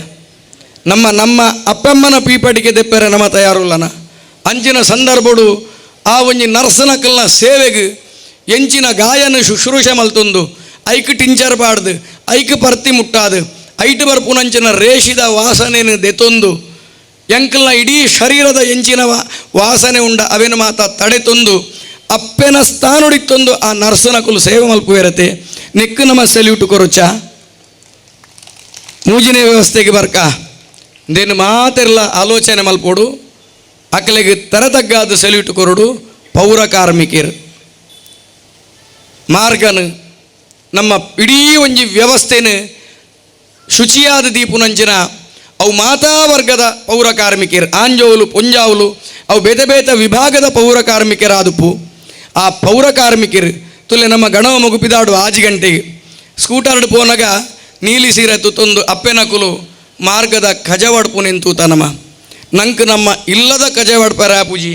ನಮ್ಮ ಅಪ್ಪಮ್ಮನ ಪೀಪಡಿಕೆ ದೆಪ್ಪರೆ ನಮ್ಮ ತಯಾರುಲ್ಲನ ಅಂಚಿನ ಸಂದರ್ಭಡು ಆ ಒಂಜಿ ನರ್ಸನಕಲ್ನ ಸೇವೆಗೆ ಎಂಚಿನ ಗಾಯನ ಶುಶ್ರೂಷೆ ಮಲ್ತೊಂದು ಐಕ್ ಟಿಂಚರ್ ಪಾಡ್ದು ಐಕ್ ಪರ್ತಿ ಮುಟ್ಟಾದು ಐಟ್ ಬರ್ಪುನಂಚಿನ ರೇಷಿದ ವಾಸನೆಯನ್ನು ದೆತೊಂದು ಎಂಕಲ್ನ ಇಡೀ ಶರೀರದ ಎಂಚಿನ ವಾಸನೆ ಉಂಡ ಅವೇನು ಮಾತ ತಡೆತೊಂದು ಅಪ್ಪೆನ ಸ್ಥಾನುಡಿತ್ತೊಂದು ಆ ನರ್ಸನಕುಲು ಸೇವೆ ಮಲ್ಪುವಿರತೆ. ನಿಕ್ಕು ನಮ್ಮ ಸೆಲ್ಯೂಟ್ ಕೊರುಚ. ಮೂಜಿನ ವ್ಯವಸ್ಥೆಗೆ ಬರ್ಕ ದೇನು ಮಾತೆಲ್ಲ ಆಲೋಚನೆ ಮಲ್ಪೋಡು. ಅಕಲಿಗೆ ತರತಗ್ಗಾದ ಸೆಲ್ಯೂಟ್ ಕೊರಡು ಪೌರ ಕಾರ್ಮಿಕರು ಮಾರ್ಗನು ನಮ್ಮ ಇಡೀ ಒಂಜಿ ವ್ಯವಸ್ಥೆನ ಶುಚಿಯಾದ ದೀಪುನಂಚಿನ ಅವು ಮಾತಾ ವರ್ಗದ ಪೌರ ಕಾರ್ಮಿಕರು ಆಂಜೋಲು ಪೊಂಜಾವುಲು ಅವು ಬೇತೆ ಬೇತೆ ವಿಭಾಗದ ಪೌರ ಕಾರ್ಮಿಕರಾದುಪ್ಪು. ಆ ಪೌರ ಕಾರ್ಮಿಕರು ತುಲೆ ನಮ್ಮ ಗಣವ ಮಗುಪಿದಾಡು 6 ಗಂಟೆಗೆ ಸ್ಕೂಟರ್ಡ್ ಪೋನಾಗ ನೀಲಿ ಸೀರೆ ತುತ್ತೊಂದು ಅಪ್ಪೆನಕುಲು ಮಾರ್ಗದ ಕಜವಡ್ಪು ನಿಂತೂತ ನಂಗೆ ನಮ್ಮ ಇಲ್ಲದ ಕಜವಡ್ಪರ ಪೂಜಿ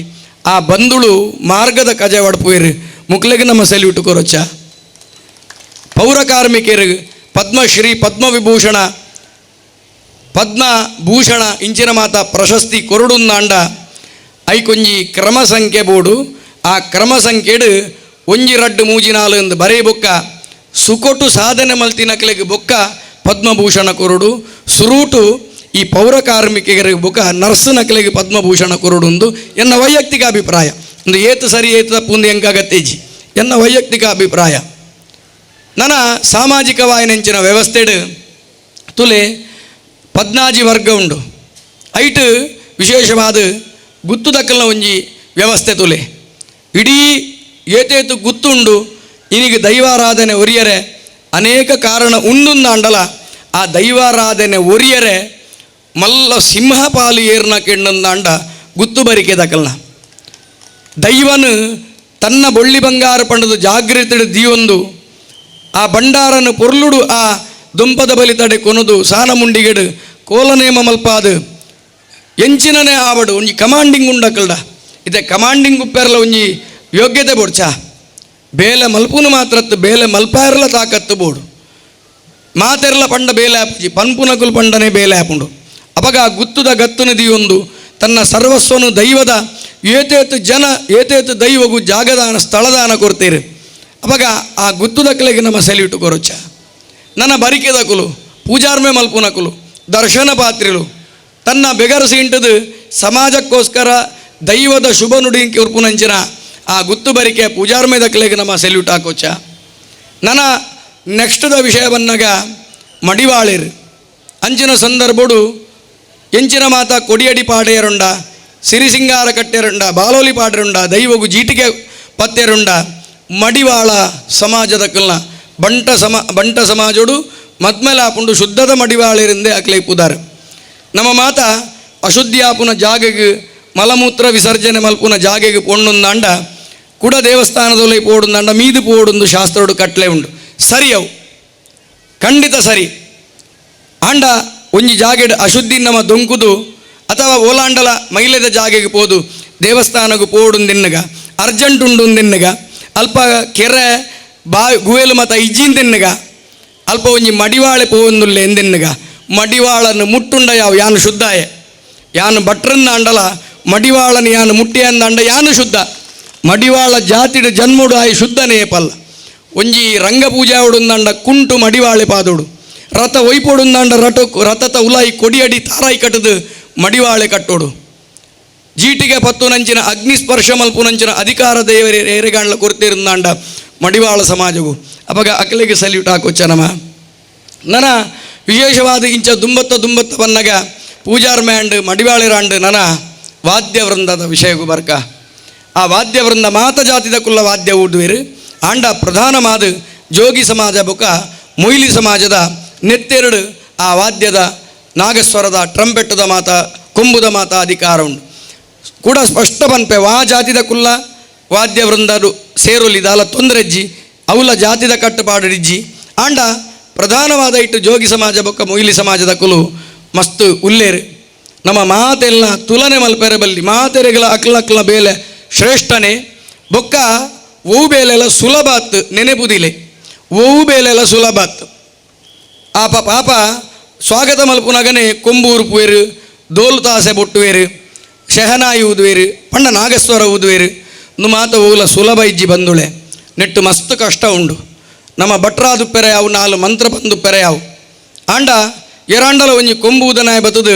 ಆ ಬಂದುಳು ಮಾರ್ಗದ ಕಜವಡ್ಪುಯರು ಮುಕ್ಲೆಗೆ ನಮ್ಮ ಸೆಲ್ಯೂಟ್ ಕೊರೊಚ್ಚ. ಪೌರ ಕಾರ್ಮಿಕರಿಗೆ ಪದ್ಮಶ್ರೀ, ಪದ್ಮವಿಭೂಷಣ, ಪದ್ಮಭೂಷಣ ಇಂಚಿನ ಮಾತ ಪ್ರಶಸ್ತಿ ಕೊರಡುಂದಾಂಡ ಐಕೊಂಜಿ ಕ್ರಮ ಸಂಖ್ಯೆ ಬೋಡು. ಆ ಕ್ರಮ ಸಂಖ್ಯೆಡು 1 2 3 4 ಎಂದು ಬರೇ ಬೊಕ್ಕ ಸುಕೊಟ್ಟು ಸಾಧನೆ ಮಲ್ತಿನಕ್ಲೆಗೆ ಬೊಕ್ಕ ಪದ್ಮಭೂಷಣ ಕೊರಡು ಸುರೂಟು. ಈ ಪೌರ ಕಾರ್ಮಿಕರಿಗೆ ಬೊಕ್ಕ ನರ್ಸ್ ನಕಲೆಗೆ ಪದ್ಮಭೂಷಣ ಕೊರಡುಂದು ಎನ್ನ ವೈಯಕ್ತಿಕ ಅಭಿಪ್ರಾಯ. ಒಂದು ಏತು ಸರಿ ಏತು ತಪ್ಪುಂದು ಎಂಕಾಗತ್ತೇಜಿ ಎನ್ನ ವೈಯಕ್ತಿಕ ಅಭಿಪ್ರಾಯ. ನನ್ನ ಸಾಮಾಜಿಕವಾಯಿನೆಂಚಿನ ವ್ಯವಸ್ಥೆಡು ತುಲೆ 14 ವರ್ಗ ಉಂಡು. ಐಟ್ ವಿಶೇಷವಾದ ಗುತ್ತು ದಕ್ಕಲ್ನ ಒಂಜಿ ವ್ಯವಸ್ಥೆ ತುಲೆ ಇಡೀ ಏತೇತು ಗುತ್ತುಂಡು. ಇನಿಗೆ ದೈವಾರಾಧನೆ ಒರಿಯರೆ ಅನೇಕ ಕಾರಣ ಉಂಡುಂದಾಂಡಲ ಆ ದೈವಾರಾಧನೆ ಒರಿಯರೆ ಮಲ್ಲ ಸಿಂಹಪಾಲು ಏರ್ನ ಕೆಣ್ಣಂದಾಂಡ ಗುತ್ತು ಬರಿಕೆ ದಕ್ಕಲ್ನ ದೈವನು ತನ್ನ ಬೊಳ್ಳಿ ಬಂಗಾರ ಪಂಡದು ಜಾಗೃತಿ ದೀವೊಂದು ಆ ಬಂಡಾರನು ಪೊರ್ಲುಡು ಆ ದುಂಪದ ಬಲಿ ತಡೆ ಕೊನದು ಸಾನ ಮುಂಡಿಗೆಡು ಕೋಲನೇಮ ಮಲ್ಪಾದು ಎಂಚಿನನೇ ಆವಡು ಒಂಜಿ ಕಮಾಂಡಿಂಗ್ ಉಂಡಕಲ್ಡ. ಇದೆ ಕಮಾಂಡಿಂಗ್ ಉಪ್ಪೆರಲ ಒಂಜಿ ಯೋಗ್ಯತೆ ಬೋಡ್ಚ ಬೇಲೆ ಮಲ್ಪುನು ಮಾತ್ರತ್ತು ಬೇಲೆ ಮಲ್ಪಾಯರ್ಲ ತಾಕತ್ತು ಬೋಡು ಮಾತೆರ್ಲ ಪಂಡ ಬೇಲೆ ಆಪುಜಿ ಪನ್ಪುನಕುಲು ಪಂಡನೆ ಬೇಲೆ ಆಪುಂಡು. ಅವಾಗ ಗುತ್ತುದ ಗತ್ತುನ ದಿಯೊಂದು ತನ್ನ ಸರ್ವಸ್ವನು ದೈವದ ಏತೇತು ಜನ ಏತೇತು ದೈವಗೂ ಜಾಗದಾನ ಸ್ಥಳದಾನ ಕೊಡ್ತೀರಿ ಅವಾಗ ಆ ಗುತ್ತುದಕ್ಕಲೆಗೆ ನಮ್ಮ ಸೆಲ್ಯೂಟ್ ಕೊರೊಚ್ಚ ನನ್ನ ಬರಿಕೆದಕುಲು ಪೂಜಾರ್ಮೆ ಮಲ್ಪುನಕುಲು ದರ್ಶನ ಪಾತ್ರಿಲು ತನ್ನ ಬೆಗರಸಿ ಇಂಟದು ಸಮಾಜಕ್ಕೋಸ್ಕರ ದೈವದ ಶುಭ ನುಡಿಂಕಿ ಉರ್ಪುನಂಚಿನ ಆ ಗುತ್ತು ಬರಿಕೆ ಪೂಜಾರ್ಮೆ ದಕ್ಕಲೆಗೆ ನಮ್ಮ ಸೆಲ್ಯೂಟ್ ಹಾಕೋಚ್ಚ ನನ್ನ ನೆಕ್ಸ್ಟ್ದ ವಿಷಯ ಬಂದಾಗ ಮಡಿವಾಳಿರು ಅಂಚಿನ ಸಂದರ್ಭಡು ಎಂಚಿನ ಮಾತ ಕೊಡಿಯಡಿ ಪಾಡೆಯರುಂಡ ಸಿರಿಸಿಂಗಾರ ಕಟ್ಟೆರುಂಡ ಬಾಲೋಲಿ ಪಾಡ್ರುಂಡ ದೈವಗು ಜೀಟಿಗೆ ಪತ್ತೆರುಂಡ ಮಡಿವಾಳ ಸಮಾಜದ ಕಲ್ನ ಬಂಟ ಸಮಾಜೋಡು ಮದ್ಮೇಲೆ ಆಪುಂಡು ಶುದ್ಧದ ಮಡಿವಾಳಿರಿಂದೆ ಅಕ್ಲೆ ಪುದಾರ್ ನಮ್ಮ ಮಾತ ಅಶುದ್ಧಿ ಆಪುನ ಜಾಗೆಗೆ ಮಲಮೂತ್ರ ವಿಸರ್ಜನೆ ಮಲ್ಪುನ ಜಾಗೆಗೆ ಪೊಣ್ಣುಂದಾಂಡ ಕೂಡ ದೇವಸ್ಥಾನದಲ್ಲಿ ಪೋಡುಂದಾಂಡ ಮೀದು ಪೋಡುಂದು ಶಾಸ್ತ್ರೋಡು ಕಟ್ಲೆ ಉಂಡು ಸರಿ ಅವು ಖಂಡಿತ ಸರಿ ಆಂಡ ಒಂಜಿ ಜಾಗೆಡ್ ಅಶುದ್ಧಿ ನಮ್ಮ ದೊಂಕುದು ಅಥವಾ ಓಲಾಂಡಲ ಮೈಲೆದ ಜಾಗೆಗೆ ಪೋದು ದೇವಸ್ಥಾನಗೂ ಪೋಡುಂದಿನ್ನಗ ಅರ್ಜೆಂಟ್ ಉಂಡುಂದಿನ್ನಗ ಅಲ್ಪ ಕೆರೆ ಗುವೇಲು ಮತ ಇಜ್ಜಿಂದಿನ್ನಗ ಅಲ್ಪ ಒಂಜಿ ಮಡಿವಾಳೆ ಪೋವೊಂದುಲ್ಲೆ ಎಂದಿನ್ನಗ ಮಡಿವಾಳನ್ನು ಮುಟ್ಟುಂಡ ಯಾನು ಶುದ್ಧಾಯ ಯಾನು ಭಟ್ರನ್ನ ಅಂಡಲ ಮಡಿವಾಳನ ಯಾನು ಮುಟ್ಟಿ ಅಂದ ಯಾನು ಶುದ್ಧ ಮಡಿವಾಳ ಜಾತಿಡ ಜನ್ಮುಡು ಆಯ್ ಶುದ್ಧನೇ ಪಲ್ಲ ಒಂಜಿ ರಂಗಪೂಜಾ ಉಡುಂದಂಡ ಕುಂಟು ಮಡಿವಾಳೆ ಪಾದೋಡು ರಥ ಒಯ್ಪೋಡುಂದಾಂಡ ರಥತ ಉಲಾಯಿ ಕೊಡಿಯಡಿ ತಾರಾಯಿ ಕಟ್ಟದು ಮಡಿವಾಳೆ ಕಟ್ಟೋಡು ಜೀಟಿಗೆ ಪತ್ತು ನಂಚಿನ ಅಗ್ನಿಸ್ಪರ್ಶ ಮಲ್ಪುನಂಚಿನ ಅಧಿಕಾರ ದೇವರೇ ಏರೆಗಾಂಡ್ಲ ಕೊರ್ತಿರುಂದಾಂಡ ಮಡಿವಾಳ ಸಮಾಜವು ಅವಾಗ ಅಕಲಿಗೆ ಸಲ್ಯೂಟ್ ಹಾಕೋಚ್ಚ ನನ್ನ ವಿಶೇಷವಾದ ಇಂಚ ದುಂಬತ್ತ ಬನ್ನಗ ಪೂಜಾರ್ ಮ್ಯಾಂಡ್ ಮಡಿವಾಳಿರಾಂಡ್ ನನ್ನ ವಾದ್ಯ ವೃಂದದ ವಿಷಯಗೂ ಬರ್ಕ ಆ ವಾದ್ಯ ವೃಂದ ಮಾತ ಜಾತಿದ ಕುಲ್ಲ ವಾದ್ಯ ಊಡುವಿರು ಆಂಡ ಪ್ರಧಾನವಾದ ಜೋಗಿ ಸಮಾಜ ಬೊಕ ಮೊಯ್ಲಿ ಸಮಾಜದ ನೆತ್ತೆರಡು ಆ ವಾದ್ಯದ ನಾಗಸ್ವರದ ಟ್ರಂಪೆಟ್ಟದ ಮಾತ ಕೊಂಬುದ ಮಾತ ಅಧಿಕಾರ ಉಂಟು ಕೂಡ ಸ್ಪಷ್ಟ ಪನ್ಪೆ ವಾ ಜಾತಿದ ಕುಲ್ಲ ವಾದ್ಯ ವೃಂದರು ಸೇರುಲಿದ ಅಲ್ಲ ತೊಂದರೆಜ್ಜಿ ಅವಲ ಜಾತಿದ ಕಟ್ಟುಪಾಡಿಜ್ಜಿ ಆಂಡ ಪ್ರಧಾನವಾದ ಇಟ್ಟು ಜೋಗಿ ಸಮಾಜ ಬೊಕ್ಕ ಮೊಯ್ಲಿ ಸಮಾಜದ ಕುಲು ಮಸ್ತ್ ಉಲ್ಲೇರು ನಮ್ಮ ಮಾತೆಲ್ಲ ತುಲನೆ ಮಲ್ಪೆರೆ ಬಲ್ಲಿ ಮಾತೆರೆಗಳ ಅಕ್ಲಕ್ಲ ಬೇಲೆ ಶ್ರೇಷ್ಠನೇ ಬೊಕ್ಕ ಓವು ಬೇಲೆಲ್ಲ ಸುಲಭಾತ್ ನೆನೆಪುದಿಲೆ ಓವು ಬೇಲೆಲ್ಲ ಸುಲಭಾತ್ ಪಾಪ ಸ್ವಾಗತ ಮಲ್ಪುನಗನೆ ಕೊಂಬು ಉರುಪುವೇರು ದೋಲು ತಾಸೆ ಬೊಟ್ಟುವೇರು ಶಹನಾಯಿ ಊದುವೇರು ಪಂಡ ನಾಗಸ್ವರ ಊದುವೇರು ಒಂದು ಮಾತು ಹೋಗಲ ಸುಲಭ ಇಜ್ಜಿ ಬಂದುಳೆ ನೆಟ್ಟು ಮಸ್ತ್ ಕಷ್ಟ ಉಂಡು ನಮ್ಮ ಭಟ್ರಾದು ಪೆರೆಯಾವು ನಾಲು ಮಂತ್ರ ಬಂದು ಪೆರೆಯಾವು ಆಂಡ ಎರಾಂಡಲ ಒಂಜಿ ಕೊಂಬು ಊದನಾಯ ಬತ್ತದು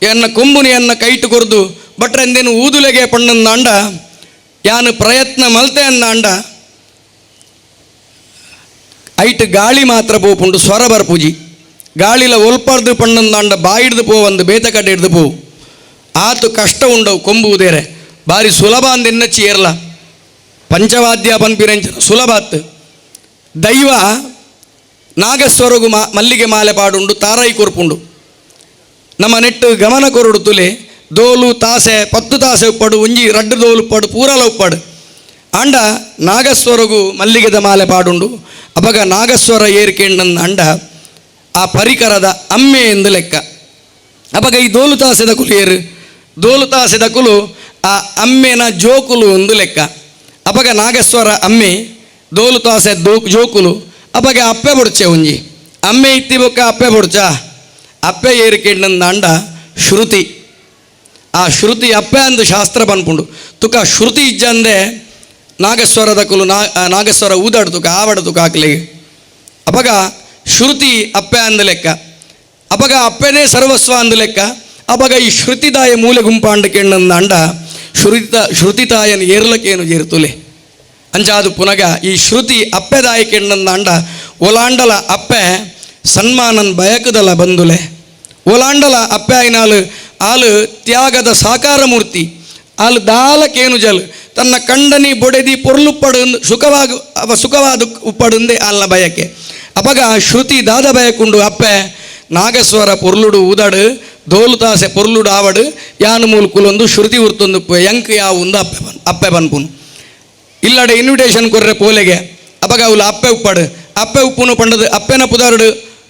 ಎನ್ನ ಕೊಂಬುನಿ ಎನ್ನ ಕೈಟು ಕೊರ್ದು ಭಟ್ರ ಎಂದೇನು ಊದುಲೆಗೆ ಪಣ್ಣಂದಾಂಡ ಯಾನು ಪ್ರಯತ್ನ ಮಲ್ತೆ ಅಂದಾಂಡ ಐಟ್ ಗಾಳಿ ಮಾತ್ರ ಪೋಪುಂಡು ಸ್ವರ ಬರ್ಪುಜಿ ಗಾಳಿಲ ಒಲ್ಪರ್ದು ಪಣ್ಣಂದಾಂಡ ಬಾಯಿಡ್ದು ಪೋವಂದು ಬೇತ ಕಡೆ ಹಿಡ್ದು ಪೋವು ಆತು ಕಷ್ಟ ಉಂಡವು ಕೊಂಬು ಉದೇರೆ ಬಾರಿ ಸುಲಭ ಅಂದೆನ್ನಚ್ಚಿ ಏರ್ಲ ಪಂಚವಾದ್ಯ ಪನ್ಪಿರಂಚ ಸುಲಭಾತ್ ದೈವ ನಾಗಸ್ವರಗು ಮಲ್ಲಿಗೆ ಮಾಲೆ ಪಾಡುಂಡು ತಾರಾಯಿ ಕೊರ್ಪುಂಡು ನಮ್ಮ ನೆಟ್ಟು ಗಮನ ಕೊರಡು ತುಲೆ ದೋಲು ತಾಸೆ 10 ತಾಸೆ ಉಪ್ಪಡು ಒಂಜಿ ರಡ್ಡು ದೋಲು ಉಪ್ಪಡು ಪೂರಲ ಉಪ್ಪಡು ಆಂಡ ನಾಗಸ್ವರಗು ಮಲ್ಲಿಗೆದ ಮಾಲೆ ಪಾಡುಂಡು ಅವಾಗ ನಾಗಸ್ವರ ಏರಿಕೆಂಡನ್ನ ಅಂಡ ಆ ಪರಿಕರದ ಅಮ್ಮೆ ಎಂದು ಲೆಕ್ಕ ಅವಾಗ ಈ ದೋಲು ತಾಸೆದ ಕುಲು ಏರು ದೋಲು ತಾಸೆದ ಕುಲು ಆ ಅಮ್ಮೆನ ಜೋಕುಲು ಒಂದು ಲೆಕ್ಕ ಅವಾಗ ನಾಗಸ್ವರ ಅಮ್ಮೆ ದೋಲು ತಾಸೆ ಜೋಕುಲು ಅವಾಗ ಅಪ್ಪೆ ಬೊಡ್ಚೆ ಒಂಜಿ ಅಮ್ಮೆ ಇತ್ತಿ ಬೊಕ್ಕ ಅಪ್ಪೆ ಬೊಡ್ಚ ಅಪ್ಪೆ ಏರಿಕೆಂಡಂದ ಅಂಡ ಶ್ರುತಿ ಆ ಶ್ರುತಿ ಅಪ್ಪೆ ಅಂದು ಶಾಸ್ತ್ರ ಪನ್ಪುಂಡು ತುಕ ಶ್ರುತಿ ಇಜ್ಜಂದೆ ನಾಗಸ್ವರದ ಕುಲು ನಾಗಸ್ವರ ಊದಾಡು ತುಕ ಆವಡ ತುಕ ಹಾಕ್ಲಿಗೆ ಅವಾಗ ಶ್ರುತಿ ಅಪ್ಪೆ ಅಂದ ಲೆಕ್ಕ ಅವಾಗ ಅಪ್ಪೆನೇ ಸರ್ವಸ್ವ ಅಂದ ಲೆಕ್ಕ ಅವಾಗ ಈ ಶ್ರುತಿದಾಯ ಮೂಲೆ ಗುಂಪಾಂಡ ಕೆಣ್ಣಂದ ಅಂಡ ಶ್ರುತಿತಾಯನ ಏರ್ಲಕ್ಕೇನು ಜೇರ್ತುಲೆ ಅಂಚಾದು ಪುನಗ ಈ ಶ್ರುತಿ ಅಪ್ಪೆದಾಯ ಕೆಣ್ಣಂದ ಅಂಡ ಒಲಾಂಡಲ ಅಪ್ಪೆ ಸನ್ಮಾನನ್ ಬಯಕದಲ ಬಂದುಲೆ ಒಲಾಂಡಲ ಅಪ್ಪೆ ಆಯ್ನಾಲು ಆಲು ತ್ಯಾಗದ ಸಾಕಾರ ಮೂರ್ತಿ ಆಲು ದಾಲಕೇನು ಜಲ್ ತನ್ನ ಕಂಡನಿ ಬೊಡೆದಿ ಪೊರ್ಲುಪ್ಪಡು ಸುಖವಾದ ಉಪ್ಪಡುಂದೆ ಆಲ್ನ ಬಯಕೆ ಅಪಗ ಶ್ರುತಿ ದಾದ ಬಯಕುಂಡು ಅಪ್ಪೆ ನಾಗಸ್ವರ ಪೊರ್ಲುಡು ಊದಾಡು ದೋಲು ತಾಸೆ ಪೊರ್ಲುಡು ಆವಡು ಯಾನು ಮೂಲ್ಕುಲೊಂದು ಶ್ರುತಿ ಉರ್ತೊಂದು ಎಂಕ್ ಯಾವ ಒಂದು ಅಪ್ಪೆ ಬನ್ಪುನು ಇಲ್ಲಡೆ ಇನ್ವಿಟೇಷನ್ ಕೊರ್ರೆ ಪೋಲೆಗೆ ಅಪಗ ಅವಳು ಅಪ್ಪೆ ಉಪ್ಪುನು ಪಂಡದು ಅಪ್ಪೆನ ಪುದಾರುಡು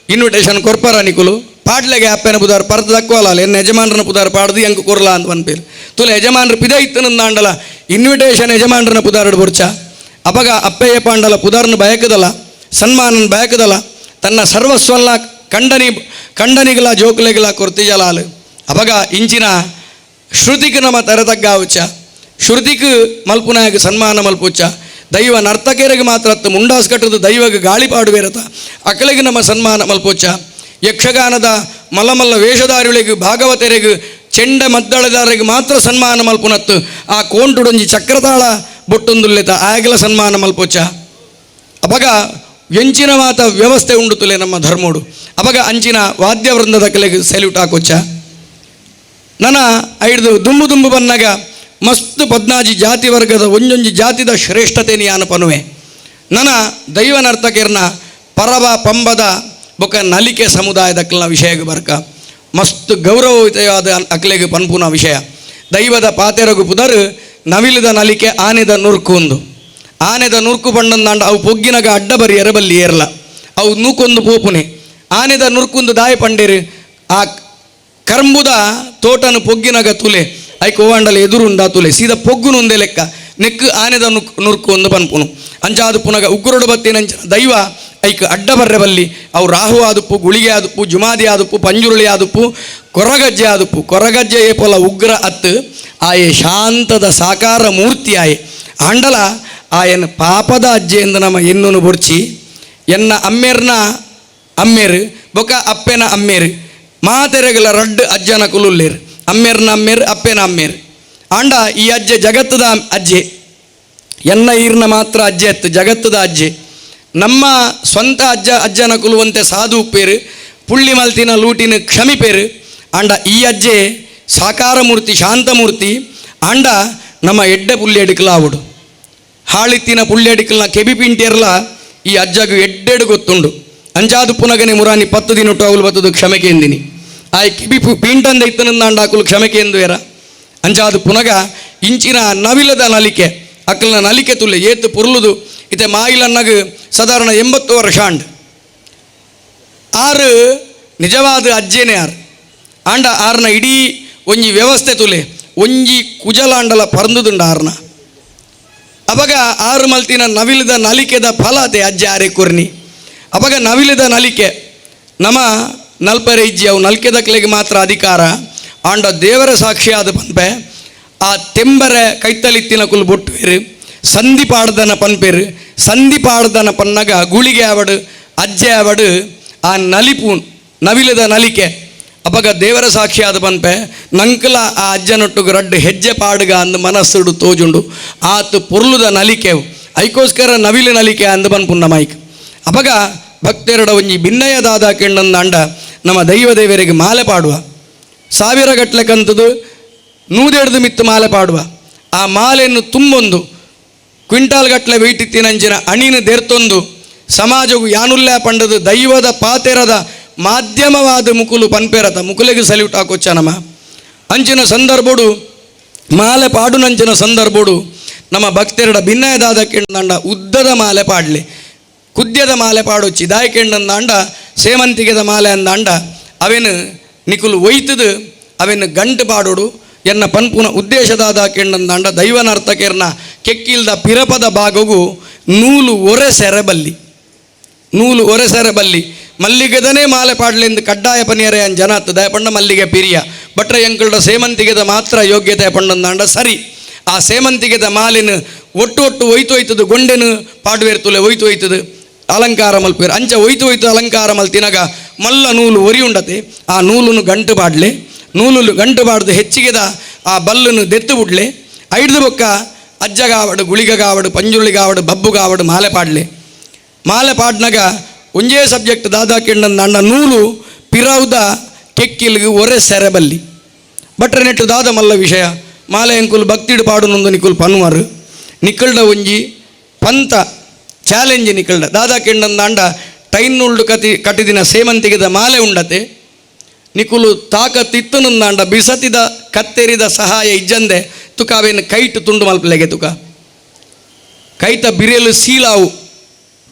ಇನ್ವಿಟೇಷನ್ ಕೊರ್ಪರ ನಿಕುಲು ಪಾಡ್ಲೆಗೆ ಅಪ್ಪೆನ ಪುದಾರು ಪರ್ದ ತಕ್ಕೋಲ್ಲ ಎನ್ನ ಯಜಮಾನ್ರನ ಪುದಾರು ಪಾಡ್ದು ಎಂಕ್ ಕೊರ್ಲ ಅಂತ ಪನ್ಪೇರು ತುಲೆ ಯಜಮಾನ್ರು ಪಿದ ಇತ್ತನಂದ ಅಂಡಲ ಇನ್ವಿಟೇಷನ್ ಯಜಮಾನ್ರನ ಪುದಾರುಡು ಬೊರ್ಚ ಅಪಗ ಅಪ್ಪೆಯ ಪಾಂಡಲ ಪುದಾರ್ನ ಬಯಕದಲ್ಲ ಸನ್ಮಾನನ ಬಯಕದಲ್ಲ ತನ್ನ ಸರ್ವಸ್ವಲ್ಲ ಕಂಡನಿಗಳ ಜೋಕುಲೆಗಳ ಕೊರ್ತಿಜಲಾಲು ಅಪಗ ಇಂಚಿನ ಶ್ರುತಿಗೆ ನಮ್ಮ ತರತಗ್ಗಾವುಚ ಶ್ರುತಿಗೆ ಮಲ್ಪುನಾಯಕ ಸನ್ಮಾನ ಮಲ್ಪುಚ್ಚ ದೈವ ನರ್ತಕೆರೆಗೆ ಮಾತ್ರ ಮುಂಡಾಸ್ ಕಟ್ಟದ ದೈವಗೆ ಗಾಳಿಪಾಡು ಬೇರತ ಅಕಲೆಗೆ ನಮ್ಮ ಸನ್ಮಾನ ಮಲ್ಪುಚ್ಚ ಯಕ್ಷಗಾನದ ಮಲ್ಲಮಲ್ಲ ವೇಷಧಾರಿಗಳಿಗೆ ಭಾಗವತರಿಗೆ ಚೆಂಡ ಮದ್ದಳೆದಾರಿಗೆ ಮಾತ್ರ ಸನ್ಮಾನ ಮಲ್ಪುನತ್ತು ಆ ಕೋಂಟುಡೊಂಜಿ ಚಕ್ರತಾಳ ಬೊಟ್ಟೊಂದುಲ್ಲೆತ ಆಗಲ ಸನ್ಮಾನ ಮಲ್ಪುಚ್ಚ ಅಪಗ ಎಂಚಿನ ಮಾತ ವ್ಯವಸ್ಥೆ ಉಂಡುತ್ತಲೆ ನಮ್ಮ ಧರ್ಮೋಡು ಅಪಗ ಅಂಚಿನ ವಾದ್ಯವೃಂದದ ಕಲೆಗೆ ಸೆಲ್ಯೂಟ್ ಹಾಕೊಚ್ಚ ನನ್ನ ಐಡ್ದು ದುಂಬು ಬನ್ನಾಗ ಮಸ್ತ್ ಪದ್ನಾಜಿ ಜಾತಿ ವರ್ಗದ ಒಂಜೊಂಜಿ ಜಾತಿದ ಶ್ರೇಷ್ಠತೆ ಯಾನ ಪನುವೆ ನನ್ನ ದೈವ ನರ್ತಕೆರ್ನ ಪರವ ಪಂಬದ ಬೊಕ ನಲಿಕೆ ಸಮುದಾಯದಕ್ಕಲ ವಿಷಯಕ್ಕೆ ಬರ್ಕ ಮಸ್ತ್ ಗೌರವಯುತವಾದ ಅಕ್ಲೆಗೆ ಪನ್ಪುನ ವಿಷಯ ದೈವದ ಪಾತೆರಗು ಪುದರ್ ನವಿಲದ ನಲಿಕೆ ಆನೆದ ನುರ್ಕು ಒಂದು ಆನೆದ ನುರ್ಕು ಪಂಡಂದಾಂಡ ಅವು ಪೊಗ್ಗಿನಗ ಅಡ್ಡ ಬರಿ ಎರಬಲ್ಲಿ ಏರ್ಲ ಅವು ನೂಕೊಂದು ಪೋಪುನೆ ಆನೆದ ನುರ್ಕುಂದು ದಾಯ ಪಂಡೇರು ಆ ಕರ್ಂಬುದ ತೋಟನು ಪೊಗ್ಗಿನಗ ತುಲೆ ಐಕ್ ಓವಾಂಡಲ ಎದುರುಂಡ ತುಲೆ ಸೀದಾ ಪೊಗ್ಗುನುಂದೆ ಲೆಕ್ಕ ನೆಕ್ ಆನೆದ ನುರ್ಕು ಒಂದು ಪನ್ಪುನು ಅಂಚಾದು ಪುನಗ ಉಗ್ರೊಡು ಬತ್ತಿನಂಚ ದೈವ ಐಕ್ ಅಡ್ಡ ಬರ್ರೆ ಬಲ್ಲಿ ಅವು ರಾಹು ಆದುಪ್ಪು ಗುಳಿಗೆ ಆದುಪ್ಪು ಜುಮಾದಿ ಆದುಪ್ಪು ಪಂಜುರುಳಿ ಆದುಪ್ಪು ಕೊರಗಜ್ಜೆ ಆದುಪ್ಪು ಕೊರಗಜ್ಜೆ ಏಪೊಲ ಉಗ್ರ ಅತ್ತು ಆಯೆ ಶಾಂತದ ಸಾಕಾರ ಮೂರ್ತಿ ಆಯೆ ಆಂಡಲ ಆಯನ ಪಾಪದ ಅಜ್ಜೆ ಎಂದು ನಮ್ಮ ಎನ್ನೂನು ಬೊರ್ಚಿ ಎನ್ನ ಅಮ್ಮೇರ್ನ ಅಮ್ಮೇರು ಬೊಕ ಅಪ್ಪೆನ ಅಮ್ಮೇರು ಮಾತೆರೆಗಲ ರಡ್ಡು ಅಜ್ಜನ ಕುಲುಲ್ಲೇರು ಅಮ್ಮೇರ್ನ ಅಮ್ಮೇರು ಅಪ್ಪೆನ ಅಮ್ಮೇರು ಆಂಡ ಈ ಅಜ್ಜೆ ಜಗತ್ತದ ಅಜ್ಜೆ ಎನ್ನ ಈರ್ನ ಮಾತ್ರ ಅಜ್ಜೆ ಎತ್ತು ಜಗತ್ತದ ಅಜ್ಜೆ ನಮ್ಮ ಸ್ವಂತ ಅಜ್ಜನ ಕುಲುವಂತೆ ಸಾಧು ಉಪ್ಪೇರು ಪುಳ್ಳಿ ಮಲ್ತಿನ ಲೂಟಿನ ಕ್ಷಮಿಪೇರು ಆಂಡ ಈ ಅಜ್ಜೆ ಸಾಕಾರ ಮೂರ್ತಿ ಶಾಂತಮೂರ್ತಿ ಆಂಡ ನಮ್ಮ ಎಡ್ಡೆ ಪುಳ್ಳಿ ಅಡಿಕಲ ಆವುಡು ಹಾಳಿತ್ತಿನ ಪುಳ್ಳಿ ಅಡಿಕಲ್ನ ಕೆಬಿ ಪಿಂಟಿಯರ್ಲ ಈ ಅಜ್ಜಗೂ ಎಡ್ಡೆಡು ಗೊತ್ತುಂಡು ಅಂಚಾದು ಪುನಗನೆ ಮುರಾನಿ 10 ದಿನ ಅವಳು ಬತ್ತದು ಕ್ಷಮೆಕೆ ಎಂದಿನಿ ಆ ಕಿಬಿ ಪಿಂಟಂದ ಇತ್ತನಂದಾಂಡ ಹಾಕಲು ಕ್ಷಮೆಕೆ ಎಂದು ಏರ ಅಂಚಾದು ಪುನಗ ಇಂಚಿನ ನವಿಲದ ನಲಿಕೆ ಅಕ್ಕಲ್ನ ನಲಿಕೆ ತುಲ್ಲೆ ಏತು ಪುರ್ಲುದು ಇತೆ ಮಾಯಿಲನ್ನಗ ಸಾಧಾರಣ 80 ವರ್ಷ ಅಂಡ್ ಆರು ನಿಜವಾದ ಅಜ್ಜೇನೆ ಆರು ಆಂಡ ಆರ್ನ ಇಡೀ ಒಂಜಿ ವ್ಯವಸ್ಥೆ ತುಲೆ ಒಂಜಿ ಕುಜಲಾಂಡಲ ಪರಂದುದುಂಡ ಆರ್ನ ಅವಾಗ ಆರು ಮಲ್ತಿನ ನವಿಲದ ನಲಿಕೆದ ಫಲ ಅದೇ ಅಜ್ಜೆ ಆರೆ ಕುರ್ನಿ ಅವಾಗ ನವಿಲದ ನಲಿಕೆ ನಮ್ಮ ನಲ್ಪರೆ ಇಜ್ಜಿ ಅವು ನಲ್ಕೆದ ಕಲೆಗೆ ಮಾತ್ರ ಅಧಿಕಾರ ಆಂಡ ದೇವರ ಸಾಕ್ಷಿಯಾದ ಪನ್ಪೆ ಆ ತೆಂಬರೆ ಕೈತಲಿತ್ತಿನ ಕುಲ್ ಬೊಟ್ಟುವೇರು ಸಂಧಿ ಪಾಡ್ದನ ಪನ್ಪೇರು ಸಂಧಿ ಪಾಡ್ದನ ಪನ್ನಗ ಗುಳಿಗೆ ಆವಡು ಅಜ್ಜೆ ಆವಡು ಆ ನಲಿಪು ನವಿಲದ ನಲಿಕೆ ಅಪಗ ದೇವರ ಸಾಕ್ಷಿಯಾದ ಪನ್ಪೆ ನಂಕಲ ಆ ಅಜ್ಜನೊಟ್ಟಿಗೆ ರಡ್ಡು ಹೆಜ್ಜೆ ಪಾಡುಗ ಅಂದ ಮನಸ್ಸುಡು ತೋಜುಂಡು ಆತು ಪುರ್ಲುದ ನಲಿಕೆವು ಐಕೋಸ್ಕರ ನವಿಲು ನಲಿಕೆ ಅಂದ ಪನ್ಪುನ್ನ ಮೈಕ್ ಅಪಗ ಭಕ್ತರಡ ಒಂಜಿ ಭಿನ್ನಯದಾದ ಕೆಂಡಂದ ನಮ್ಮ ದೈವ ದೇವರಿಗೆ ಮಾಲೆ ಪಾಡುವ 1000 ಗಟ್ಟಲೆ ಕಂತದು 100 ಮಿತ್ತು ಮಾಲೆ ಪಾಡುವ ಆ ಮಾಲೆಯನ್ನು ತುಂಬೊಂದು ಕ್ವಿಂಟಾಲ್ ಗಟ್ಟಲೆ ವೆಯ್ಟ್ ಇತ್ತಿನಂಚಿನ ಅಣಿನ ದೇರ್ತೊಂದು ಸಮಾಜವು ಯಾನುಲ್ಯ ಪಂಡದು ದೈವದ ಪಾತೆರದ ಮಾಧ್ಯಮವಾದ ಮುಕುಲು ಪನ್ಪೇರತ ಮುಕುಲೆಗೆ ಸಲ್ಯೂಟ್ ಹಾಕೊಚ್ಚ ನಮ್ಮ ಅಂಚಿನ ಸಂದರ್ಭಡು ಮಾಲೆ ಪಾಡುನಂಚಿನ ಸಂದರ್ಭಡು ನಮ್ಮ ಭಕ್ತರಡ ಭಿನ್ನಯದಾದ ಕೆಂಡಂಡ ಉದ್ದದ ಮಾಲೆ ಪಾಡ್ಲೆ ಕುದ್ಯದ ಮಾಲೆ ಪಾಡೊಚ್ಚಿ ದಾಯ ಕೆಂಡಂದಾಂಡ ಸೇಮಂತಿಗೆದ ಮಾಲೆ ಅಂದಾಂಡ ಅವೇನು ನಿಕುಲು ಒಯ್ತದು ಅವೇನು ಗಂಟು ಪಾಡೋಡು ಎನ್ನ ಪನ್ಪುನ ಉದ್ದೇಶದಾದ ಕೆಂಡಂದಾಂಡ ದೈವನರ್ತಕೆರ್ನ ಕೆಕ್ಕಿಲ್ದ ಪಿರಪದ ಭಾಗವು ನೂಲು ಒರೆಸೆರಬಲ್ಲಿ ನೂಲು ಒರೆಸೆರಬಲ್ಲಿ ಮಲ್ಲಿಗೆದನೇ ಮಾಲೆ ಪಾಡ್ಲೆಂದು ಕಡ್ಡಾಯ ಪನಿಯರೆ ಅನ್ ಜನ ದಯ ಪಂಡ ಮಲ್ಲಿಗೆ ಪಿರಿಯ ಬಟ್ರೆ ಎಂಕಲ್ಡ ಸೇಮಂತಿಗೆದ ಮಾತ್ರ ಯೋಗ್ಯತೆ ಪಂಡಂದಾಂಡ ಸರಿ ಆ ಸೇಮಂತಿಗೆದ ಮಾಲಿನ ಒಟ್ಟು ಒಯ್ತೊಯ್ತದು ಗೊಂಡೆನು ಪಾಡುವೇರ್ತುಲೆ ಒಯ್ತೊಯ್ತದು ಅಲಂಕಾರ ಮಲ್ಪೇರು ಅಂಚ ಒಯ್ತು ಅಲಂಕಾರ ಮಲ್ತಿನಾಗ ಮಲ್ಲ ನೂಲು ಒರಿ ಉಂಡತೆ ಆ ನೂಲನ್ನು ಗಂಟು ಪಾಡ್ಲೆ ನೂಲು ಗಂಟು ಪಾಡ್ದು ಹೆಚ್ಚಿಗೆದ ಆ ಬಲ್ಲನ್ನು ದೆತ್ತು ಬಿಡ್ಲೆ ಐಡ್ದು ಬೊಕ್ಕ ಅಜ್ಜಗಾವಡು ಗುಳಿಗಗಾವಡು ಪಂಜುಳಿಗಾವಡು ಬಬ್ಬುಗಾವಡು ಮಾಲೆ ಪಾಡ್ಲೆ ಮಾಲೆ ಪಾಡ್ನಾಗ ಒಂಜೇ ಸಬ್ಜೆಕ್ಟ್ ದಾದಾ ಕೆಂಡಂದ ಅಂಡ ನೂಲು ಪಿರೌದ ಕೆಕ್ಕಿಲ್ಗೆ ಒರೆ ಸೆರೆಬಲ್ಲಿ ಬಟ್ರೆ ನೆಟ್ಟು ದಾದ ಮಲ್ಲ ವಿಷಯ ಮಾಲೆ ಎಂಕುಲು ಭಕ್ತಿಡು ಪಾಡುನೊಂದು ನಿಕುಲು ಪನ್ವಾರು ನಿಕಲ್ಡ ಒಂಜಿ ಪಂತ ಚಾಲೆಂಜ್ ನಿಕಲ್ಡ ದಾದಾ ಕೆಂಡಂದ ಅಂಡ ಟೈನ್ನುಳ್ಳು ಕಟ್ಟಿದಿನ ಸೇಮಂತಿಗೆದ ಮಾಲೆ ಉಂಡತೆ ನಿಕುಲು ತಾಕತ್ತಿತ್ತುನಂದಾಂಡ ಬಿಸತಿದ ಕತ್ತೆರಿದ ಸಹಾಯ ಇಜ್ಜಂದೆ ತುಕಾವೇನು ಕೈಟ್ ತುಂಡು ಮಲ್ಪಲೆಗೆ ತುಕ ಕೈತ ಬಿರಿಯಲು ಸೀಲಾವು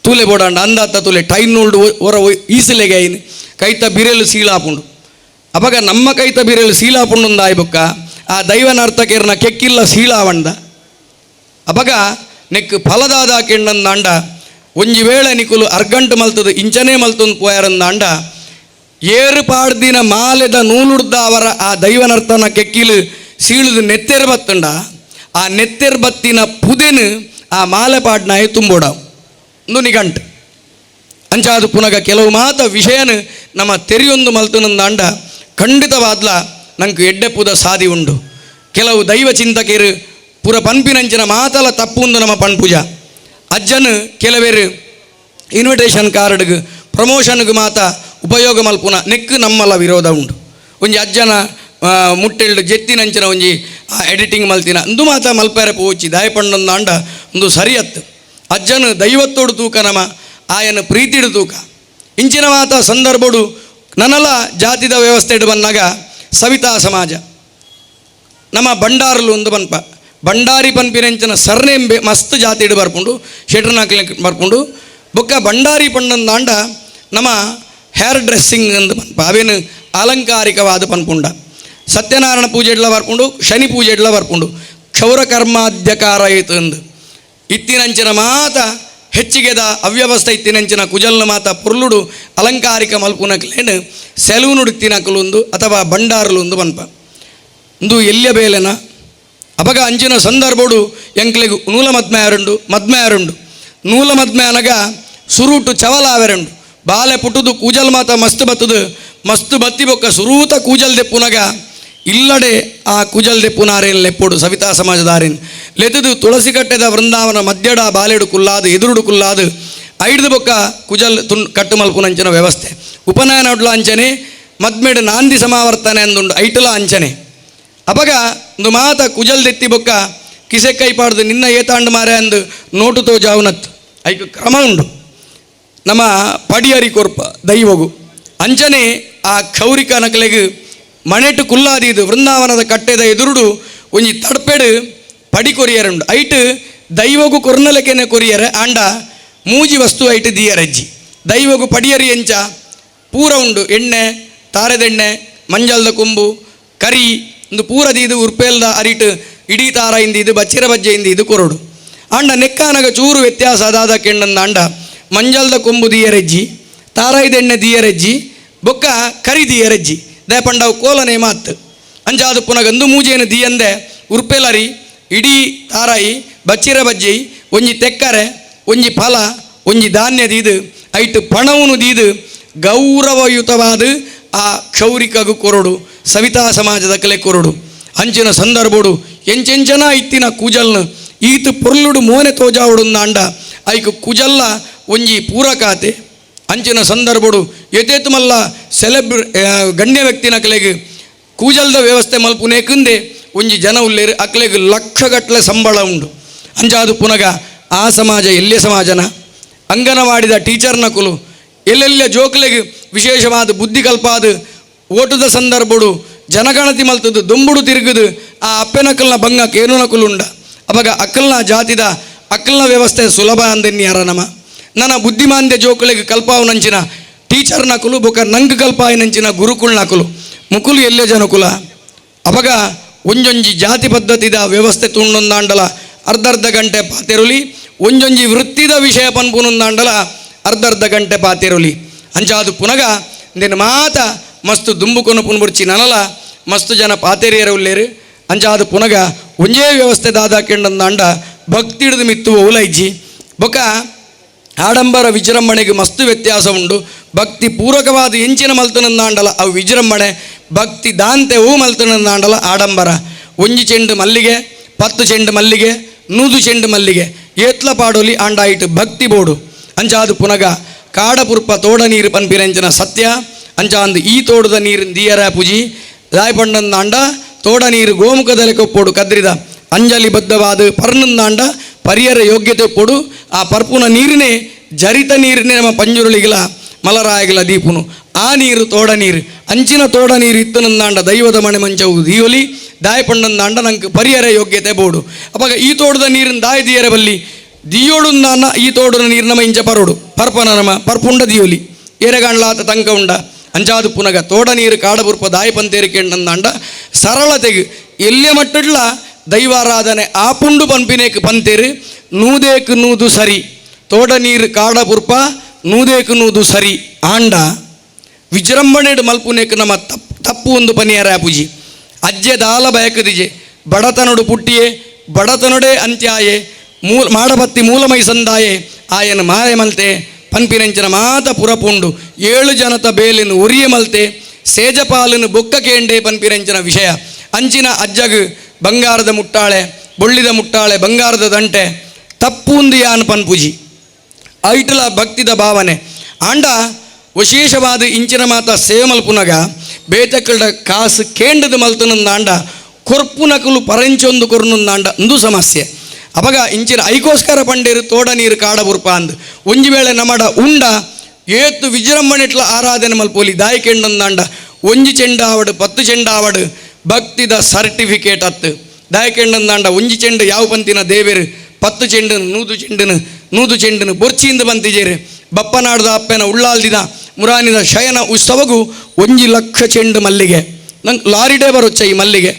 ತೂಲೆ ಬೋಡಾಂಡ ಅಂದಾತ ತೂಲೆ ಟೈನ್ನುಳ್ಳು ಹೊರ ಈಸಲೆಗೆ ಐನು ಕೈತ ಬಿರಿಯಲು ಸೀಲಾಪುಂಡು ಅವಾಗ ನಮ್ಮ ಕೈತ ಬಿರಿಯಲು ಸೀಲಾಪುಂಡು ಆಯ್ಬೊಕ್ಕ ಆ ದೈವನರ್ತಕೆರ್ನ ಕೆಕ್ಕಿಲ್ಲ ಸೀಲಾವಂಡ ಅವಾಗ ನೆಕ್ ಫಲದಾದ ಕೆಂಡಂದಾಂಡ ಒಂಜಿ ವೇಳೆ ನಿಕುಲು ಅರ್ಗಂಟು ಮಲ್ತದು ಇಂಚನೇ ಮಲ್ತೊಂದು ಪೋಯಾರಂದಾಂಡ ಏರು ಪಾಡ್ದಿನ ಮಾಲೆದ ನೂಲುಡ್ದ ಅವರ ಆ ದೈವನರ್ತನ ಕೆಕ್ಕಿಲು ಸೀಳುದು ನೆತ್ತೆರು ಬತ್ತಂಡ ಆ ನೆತ್ತೆರ್ ಬತ್ತಿನ ಪುದೆನು ಆ ಮಾಲೆ ಪಾಡ್ನಾಯ ತುಂಬೋಡ ಒಂದು ನಿಘಂಟು ಅಂಚಾದ ಪುನಗ ಕೆಲವು ಮಾತ ವಿಷಯನು ನಮ್ಮ ತೆರೆಯೊಂದು ಮಲ್ತನಂದಾಂಡ ಖಂಡಿತವಾದ್ಲ ನಂಗೆ ಎಡ್ಡೆ ಪುದ ಸಾದಿ ಉಂಡು ಕೆಲವು ದೈವ ಚಿಂತಕರು ಪುರ ಪನ್ಪಿನಂಚಿನ ಮಾತಲ ತಪ್ಪುಂದು ನಮ್ಮ ಪಣ್ಪುಜ ಅಜ್ಜನು ಕೆಲವೇರು ಇನ್ವಿಟೇಷನ್ ಕಾರ್ಡ್ಗೆ ಪ್ರಮೋಷನ್ಗೆ ಮಾತ ಉಪಯೋಗ ಮಲ್ಪುನ ನೆಕ್ಕು ನಮ್ಮಲ್ಲ ವಿರೋಧ ಉಂಡು ಒಂಜಿ ಅಜ್ಜನ ಮುಟ್ಟೆಲ್ಡು ಜೆತ್ತಿನಂಚಿನ ಒಂಜಿ ಎಡಿಟಿಂಗ್ ಮಲ್ತಿನ ಅಂದು ಮಾತ ಮಲ್ಪೆರೆ ಪೋಚಿ ದಾಯಪಂಡೊಂದು ಅಂಡ ಒಂದು ಸರಿಯತ್ತು ಅಜ್ಜನು ದೈವತ್ತೋಡು ತೂಕ ನಮ ಆಯನ ಪ್ರೀತಿಡು ತೂಕ ಇಂಚಿನ ಮಾತ ಸಂದರ್ಭಡು ನನಲ ಜಾತಿದ ವ್ಯವಸ್ಥೆ ಬಂದಾಗ ಸವಿತಾ ಸಮಾಜ ನಮ್ಮ ಬಂಡಾರಲು ಒಂದು ಪನ್ಪ ಬಂಡಾರಿ ಪನ್ಪಿನೆಂಚಿನ ಸರ್ನೇಮ್ ಮಸ್ತ್ ಜಾತಿಡು ಬರ್ಪುಂಡು ಶೆಟ್ರನಾಕ್ಲಿ ಬರ್ಪುಂಡು ಬೊಕ್ಕ ಬಂಡಾರಿ ಪಂಡಂದಾಂಡ ನಮ್ಮ ಹೇರ್ ಡ್ರೆಸ್ಸಿಂಗ್ ಅಂದು ಪನ್ಪ ಅವೇನು ಅಲಂಕಾರಿಕವಾದ ಪನ್ಪುಂಡ ಸತ್ಯನಾರಾಯಣ ಪೂಜೆ ಇಡ್ಲ ಬರ್ಪುಂಡು ಶನಿ ಪೂಜೆ ಇಡ್ಲ ಬರ್ಪುಂಡು ಕ್ಷೌರ ಕರ್ಮಾಧ್ಯಕಾರ ಆಯಿತು ಅಂದು ಇತ್ತಿನಂಚಿನ ಮಾತ ಹೆಚ್ಚಿಗೆದ ಅವ್ಯವಸ್ಥೆ ಇತ್ತಿನಂಚಿನ ಕುಜಲ್ನ ಮಾತ ಪುರ್ಲುಡು ಅಲಂಕಾರಿಕ ಮಲ್ಪುನಕ್ಲೇನು ಸೆಲೂನುಡು ತಿನ್ನಕಲೊಂದು ಅಥವಾ ಬಂಡಾರಲೊಂದು ಪನ್ಪ ಇಂದು ಎಲ್ಲಿಯ ಬೇಲೆನ ಅಪಗ ಅಂಚಿನ ಸಂದರ್ಭಡು ಎಂಕ್ಲೆಗು ನೂಲ ಮದ್ಮೆಯಾರುಂಡು ನೂಲ ಮದ್ಮೆ ಅನಗ ಸುರುಟು ಚವಲಾವೆರಂಡು ಬಾಲೆ ಪುಟ್ಟುದು ಕೂಜಲ್ ಮಾತ ಮಸ್ತ್ ಬತ್ತಿ ಬೊಕ್ಕ ಸುರೂತ ಕೂಜಲ್ ದೆಪ್ಪುನಗ ಇಲ್ಲಡೆ ಆ ಕೂಜಲ್ ದೆಪ್ಪುನಾರೇನು ಲೆಪ್ಪೋಡು ಸವಿತಾ ಸಮಾಜದಾರಿನ್ ಲೆತದು ತುಳಸಿ ಕಟ್ಟೆದ ವೃಂದಾವನ ಮಧ್ಯಡ ಬಾಲೆಡು ಕುಲ್ಲಾದು ಎದುರುಡು ಕುಲ್ಲಾದು ಐಡ್ದು ಬೊಕ್ಕ ಕುಜಲ್ ಕಟ್ಟು ಮಲ್ಪುನಂಚಿನ ವ್ಯವಸ್ಥೆ ಉಪನಯನ ಒಡ್ಲ ಅಂಚನೆ ಮದ್ಮೆಡು ನಾಂದಿ ಸಮಾವರ್ತನೆ ಅಂದುಂಡು ಐಟಲ ಅಂಚನೆ ಅಪಗ ಒಂದು ಮಾತ ಕುಜಲ್ ದೆತ್ತಿ ಬೊಕ್ಕ ಕಿಸೆ ಕೈ ಪಾಡ್ದು ನಿನ್ನ ಏತಾಂಡು ಮಾರೆ ಅಂದು ನೋಟು ತೋ ಜಾವನತ್ತು ಐಕು ಕ್ರಮ ಉಂಡು ನಮ್ಮ ಪಡಿಯರಿ ಕೊರ್ಪ ದೈವಗು ಅಂಚನೆ ಆ ಕ್ಷೌರಿಕ ನಕಲೆಗೆ ಮನೆಟು ಕುಲ್ಲಾದಿದು ವೃಂದಾವನದ ಕಟ್ಟೆದ ಎದುರುಡು ಒಂಜಿ ತಡ್ಪೆಡು ಪಡಿ ಕೊರಿಯರುಂಡು ಐಟು ದೈವಗು ಕೊರ್ನಲಕೆನೆ ಕೊರಿಯರೆ ಆಂಡ ಮೂಜಿ ವಸ್ತು ಐಟು ದಿಯರಜ್ಜಿ ದೈವಗು ಪಡಿಯರಿ ಎಂಚ ಪೂರ ಉಂಡು ಎಣ್ಣೆ ತಾರೆದೆಣ್ಣೆ ಮಂಜಲ್ದ ಕೊಂಬು ಕರಿ ಒಂದು ಪೂರ ದೀದು ಉರ್ಪೇಲ್ದ ಅರಿಟು ಇಡೀ ತಾರ ಇಂದಿದು ಬಚ್ಚಿರ ಬಜ್ಜೆ ಇಂದಿದು ಕೊರಡು ಆಂಡ ನೆಕ್ಕಾನಗ ಚೂರು ವ್ಯತ್ಯಾಸ ಅದಾದ ಕೆಂಡಂದ ಆಂಡ ಮಂಜಲ್ದ ಕೊಂಬು ದಿಯರೆಜ್ಜಿ ತಾರಾಯ್ದೆಣ್ಣೆ ದಿಯರೆಜ್ಜಿ ಬೊಕ್ಕ ಕರಿ ದಿಯರೆಜ್ಜಿ ದೇ ಪಂಡವು ಕೋಲನೆ ಮಾತು ಅಂಚಾದು ಪುನಗಂದು ಮೂಜೇನು ದಿಯಂದೆ ಉರ್ಪೆಲರಿ ಇಡೀ ತಾರಾಯಿ ಬಚ್ಚಿರ ಬಜ್ಜಿ ಒಂಜಿ ತೆಕ್ಕರೆ ಒಂಜಿ ಫಲ ಒಂಜಿ ಧಾನ್ಯ ದೀದು ಐಟು ಪಣವನು ದೀದು ಗೌರವಯುತವಾದ ಆ ಕ್ಷೌರಿಕಗು ಕೊರಡು ಸವಿತಾ ಸಮಾಜದ ಕಲೆ ಕೊರಡು ಅಂಚಿನ ಸಂದರ್ಭಡು ಎಂಚೆಂಚನ ಇತ್ತಿನ ಕೂಜಲ್ನ ಈತು ಪೊರ್ಲುಡು ಮೋನೆ ತೋಜಾವುಡುಂದ ಅಂಡ ಐಕು ಕುಜಲ್ಲ ಒಂಜಿ ಪೂರಕಾತೆ ಅಂಚಿನ ಸಂದರ್ಭಡು ಎದೇತು ಮಲ್ಲ ಗಣ್ಯ ವ್ಯಕ್ತಿನ ಕಲೆಗೆ ಕೂಜಲ್ದ ವ್ಯವಸ್ಥೆ ಮಲ್ಪುನೇಕಂದೆ ಒಂಜಿ ಜನ ಉಲ್ಲೇರು ಅಕ್ಲೆಗೆ ಲಕ್ಷಗಟ್ಟಲೆ ಸಂಬಳ ಉಂಡು ಅಂಚಾದು ಪುನಗ ಆ ಸಮಾಜ ಎಲ್ಲೇ ಸಮಾಜನ ಅಂಗನವಾಡಿದ ಟೀಚರ್ನ ಕುಲು ಎಲ್ಲೆಲ್ಲ ಜೋಕ್ಲೆಗೆ ವಿಶೇಷವಾದ ಬುದ್ಧಿ ಕಲ್ಪಾದ ಓಟದ ಸಂದರ್ಭಡು ಜನಗಣತಿ ಮಲ್ತದ್ದು ದೊಂಬುಡು ತಿರುಗುದು ಆ ಅಪ್ಪೆನಕಲ್ನ ಬಂಗ ಕೇನು ನಕುಲುಂಡ ಅವಾಗ ಅಕ್ಕಲ್ನ ಜಾತಿದ ಅಕ್ಕಲ್ನ ವ್ಯವಸ್ಥೆ ಸುಲಭ ಅಂದೆನ್ಯಾರ ನಮ ನನ್ನ ಬುದ್ಧಿಮಾಂದ್ಯ ಜೋಕುಳಿಗೆ ಕಲ್ಪಾವನಂಚಿನ ಟೀಚರ್ ನಕುಲು ಬೊಕ ನಂಗೆ ಕಲ್ಪಾಯಿನಂಚಿನ ಗುರುಕುಲ್ ನಕುಲು ಮುಕುಲು ಎಲ್ಲೇ ಜನಕುಲ ಅವಾಗ ಒಂಜೊಂಜಿ ಜಾತಿ ಪದ್ಧತಿದ ವ್ಯವಸ್ಥೆ ತುಂಡೊಂದಾಂಡಲ ಅರ್ಧರ್ಧ ಗಂಟೆ ಪಾತೆರುಲಿ ಒಂಜೊಂಜಿ ವೃತ್ತಿದ ವಿಷಯ ಪನ್ಪುನೊಂದಾಂಡಲ ಅರ್ಧರ್ಧ ಗಂಟೆ ಪಾತೆರುಲಿ ಅಂಚಾದು ಪುನಗ ಇಂದೇನು ಮಾತ ಮಸ್ತು ದುಂಬುಕೊನ ಪುನ್ಬುರ್ಚಿ ನನಲ ಮಸ್ತು ಜನ ಪಾತೆರಿಯರ ಉಲ್ಲೇರು ಅಂಚಾದು ಪುನಗ ಒಂಜೇ ವ್ಯವಸ್ಥೆ ದಾದಾಕೆಂಡಂದಾಂಡ ಭಕ್ತಿ ಹಿಡಿದು ಮಿತ್ತುವ ಉಲೈಜಿ ಬೊಕ ಆಡಂಬರ ವಿಜೃಂಭಣೆಗೆ ಮಸ್ತು ವ್ಯತ್ಯಾಸ ಉಂಡು ಭಕ್ತಿ ಪೂರಕವಾದ ಎಂಚಿನ ಮಲ್ತನಂದಾಂಡಲ ಅವು ವಿಜೃಂಭಣೆ ಭಕ್ತಿ ದಾಂತೆ ಹೂ ಮಲ್ತನಂದಾಂಡಲ ಆಡಂಬರ ಒಂಜಿ ಚೆಂಡು ಮಲ್ಲಿಗೆ 10 ಚೆಂಡು ಮಲ್ಲಿಗೆ 100 ಚೆಂಡು ಮಲ್ಲಿಗೆ ಏತ್ಲ ಪಾಡೋಲಿ ಆಂಡಾಯಿಟ್ಟು ಭಕ್ತಿ ಬೋಡು ಅಂಚಾದು ಪುನಗ ಕಾಡಪುರ್ಪ ತೋಡ ನೀರು ಪನ್ಪಿರಂಚನ ಸತ್ಯ ಅಂಚಾಂದು ಈ ತೋಡದ ನೀರು ದಿಯರ ಪೂಜಿ ದಾಯಪಂಡಂದಾಂಡ ತೋಡ ನೀರು ಗೋಮುಖದಲ್ಲಿ ಕೊಪ್ಪೋಡು ಕದ್ರಿದ ಅಂಜಲಿ ಬದ್ಧವಾದ ಪರ್ನಂದಾಂಡ ಪರಿಯರ ಯೋಗ್ಯತೆ ಕೊಡು ಆ ಪರ್ಪುನ ನೀರಿನೇ ಜರಿತ ನೀರಿನೇ ನಮ್ಮ ಪಂಜುರುಳಿಗಳ ಮಲರಾಯಗಳ ದೀಪುನು ಆ ನೀರು ತೋಡ ನೀರು ಅಂಚಿನ ತೋಡ ನೀರು ಇತ್ತನಂದಾಂಡ ದೈವದ ಮನೆ ಮಂಚವು ದೀವಲಿ ದಾಯಪಂಡಂದಾಂಡ ನಂಗೆ ಪರಿಯರ ಯೋಗ್ಯತೆ ಬೋಡು ಅವಾಗ ಈ ತೋಟದ ನೀರಿನ ದಾಯ ದಿಯರ ಬಲ್ಲಿ ದಿಯೋಡು ನಾನ ಈ ತೋಡದ ನೀರು ನಮ್ಮ ಇಂಚ ಪರೋಡು ಪರ್ಪನ ನಮ ಪರ್ಪುಂಡ ದಿಯೋಲಿ ಏರೆಗಾಣ್ಲಾತ ತಂಕ ಉಂಡ ಅಂಚಾದು ಪುನಗ ತೋಡ ನೀರು ಕಾಡಬುರ್ಪ ದಾಯಪಂತೇರಿ ಕೆಂಡಂದಾಂಡ ಸರಳತೆಗೆ ಎಲ್ಲೇ ಮಟ್ಟಡ್ಲ ದೈವಾರಾಧನೆ ಆ ಪುಂಡು ಪಂಪಿನೇಕ್ ಪಂತೇರು ನೂದೇಕು ನೂದು ಸರಿ ತೋಡ ನೀರು ಕಾಡಪುರ್ಪ ನೂದೇಕು ನೂದು ಸರಿ ಆಂಡ ವಿಜೃಂಭಣೆಡು ಮಲ್ಪುನೇಕ್ ನಮ್ಮ ತಪ್ಪು ಒಂದು ಪನಿಯರ ಪೂಜಿ ಅಜ್ಜೆ ದಾಲ ಬಯಕದಿಜೆ ಬಡತನಡು ಪುಟ್ಟಿಯೇ ಬಡತನೊಡೆ ಅಂತ್ಯಾಯೆ ಮಾಡಬತ್ತಿ ಮೂಲಮೈ ಸಂದಾಯೆ ಆಯನ ಮಾರೆ ಮಲ್ತೆ ಪನ್ಪಿನೆಂಚಿನ ಮಾತ ಪುರಪುಂಡು 7 ಜನತ ಬೇಲಿನ ಉರಿಯ ಮಲ್ತೆ ಸೇಜಪಾಲನು ಬೊಕ್ಕ ಕೇಂಡೆ ಪನ್ಪಿನೆಂಚಿನ ವಿಷಯ ಅಂಚಿನ ಅಜ್ಜಗ್ ಬಂಗಾರದ ಮುಟ್ಟಾಳೆ ಬೊಳ್ಳಿದ ಮುಟ್ಟಾಳೆ ಬಂಗಾರದ ದಂಟೆ ತಪ್ಪುಂದು ಯಾನ್ ಪನ್ಪುಜಿ ಐಟಲ ಭಕ್ತಿದ ಭಾವನೆ ಆಂಡ ವಿಶೇಷವಾದ ಇಂಚಿನ ಮಾತ ಸೇವೆ ಮಲ್ಪುನಗ ಬೇತಕ್ಕಳ ಕಾಸು ಕೇಂಡದ ಮಲ್ತನಂದಾಂಡ ಕೊರ್ಪುನಕಲು ಪರಂಚೊಂದು ಕೊರ್ನುಂದಾಂಡ ಒಂದು ಸಮಸ್ಯೆ ಅಪಗ ಇಂಚಿನ ಐಕೋಸ್ಕರ ಪಂಡೇರು ತೋಡ ನೀರು ಕಾಡ ಬುರ್ಪ ಅಂದ್ ಒಂಜಿ ವೇಳೆ ನಮಡ ಉಂಡ ಏತ್ತು ವಿಜೃಂಭಣೆಟ್ಲ ಆರಾಧನೆ ಮಲ್ಪೋಲಿ ದಾಯಿ ಕೆಂಡಂದಾಂಡ ಒಂಜಿ ಚೆಂಡಾವಡು 10 ಚೆಂಡಾವಡು ಭಕ್ತಿದ ಸರ್ಟಿಫಿಕೇಟ್ ಅತ್ತು ದಾಯಿ ಕೆಂಡಂದಾಂಡ ಒಂಜಿ ಚೆಂಡು ಯಾವ ಪಂತಿನ ದೇವೇರು 10 ಚೆಂಡನು 100 ಚೆಂಡನು ಬೊರ್ಚಿಯಿಂದ ಬಂತಿಜೇರು ಬಪ್ಪನಾಡ್ದ ಅಪ್ಪನ ಉಳ್ಳಾಲ್ದಿದ ಮುರಾನಿದ ಶಯನ ಉತ್ಸವಗೂ 1 ಲಕ್ಷ ಚೆಂಡು ಮಲ್ಲಿಗೆ ನಂಗೆ ಲಾರಿಡೇ ಬರೊಚ್ಚ ಈ ಮಲ್ಲಿಗೆ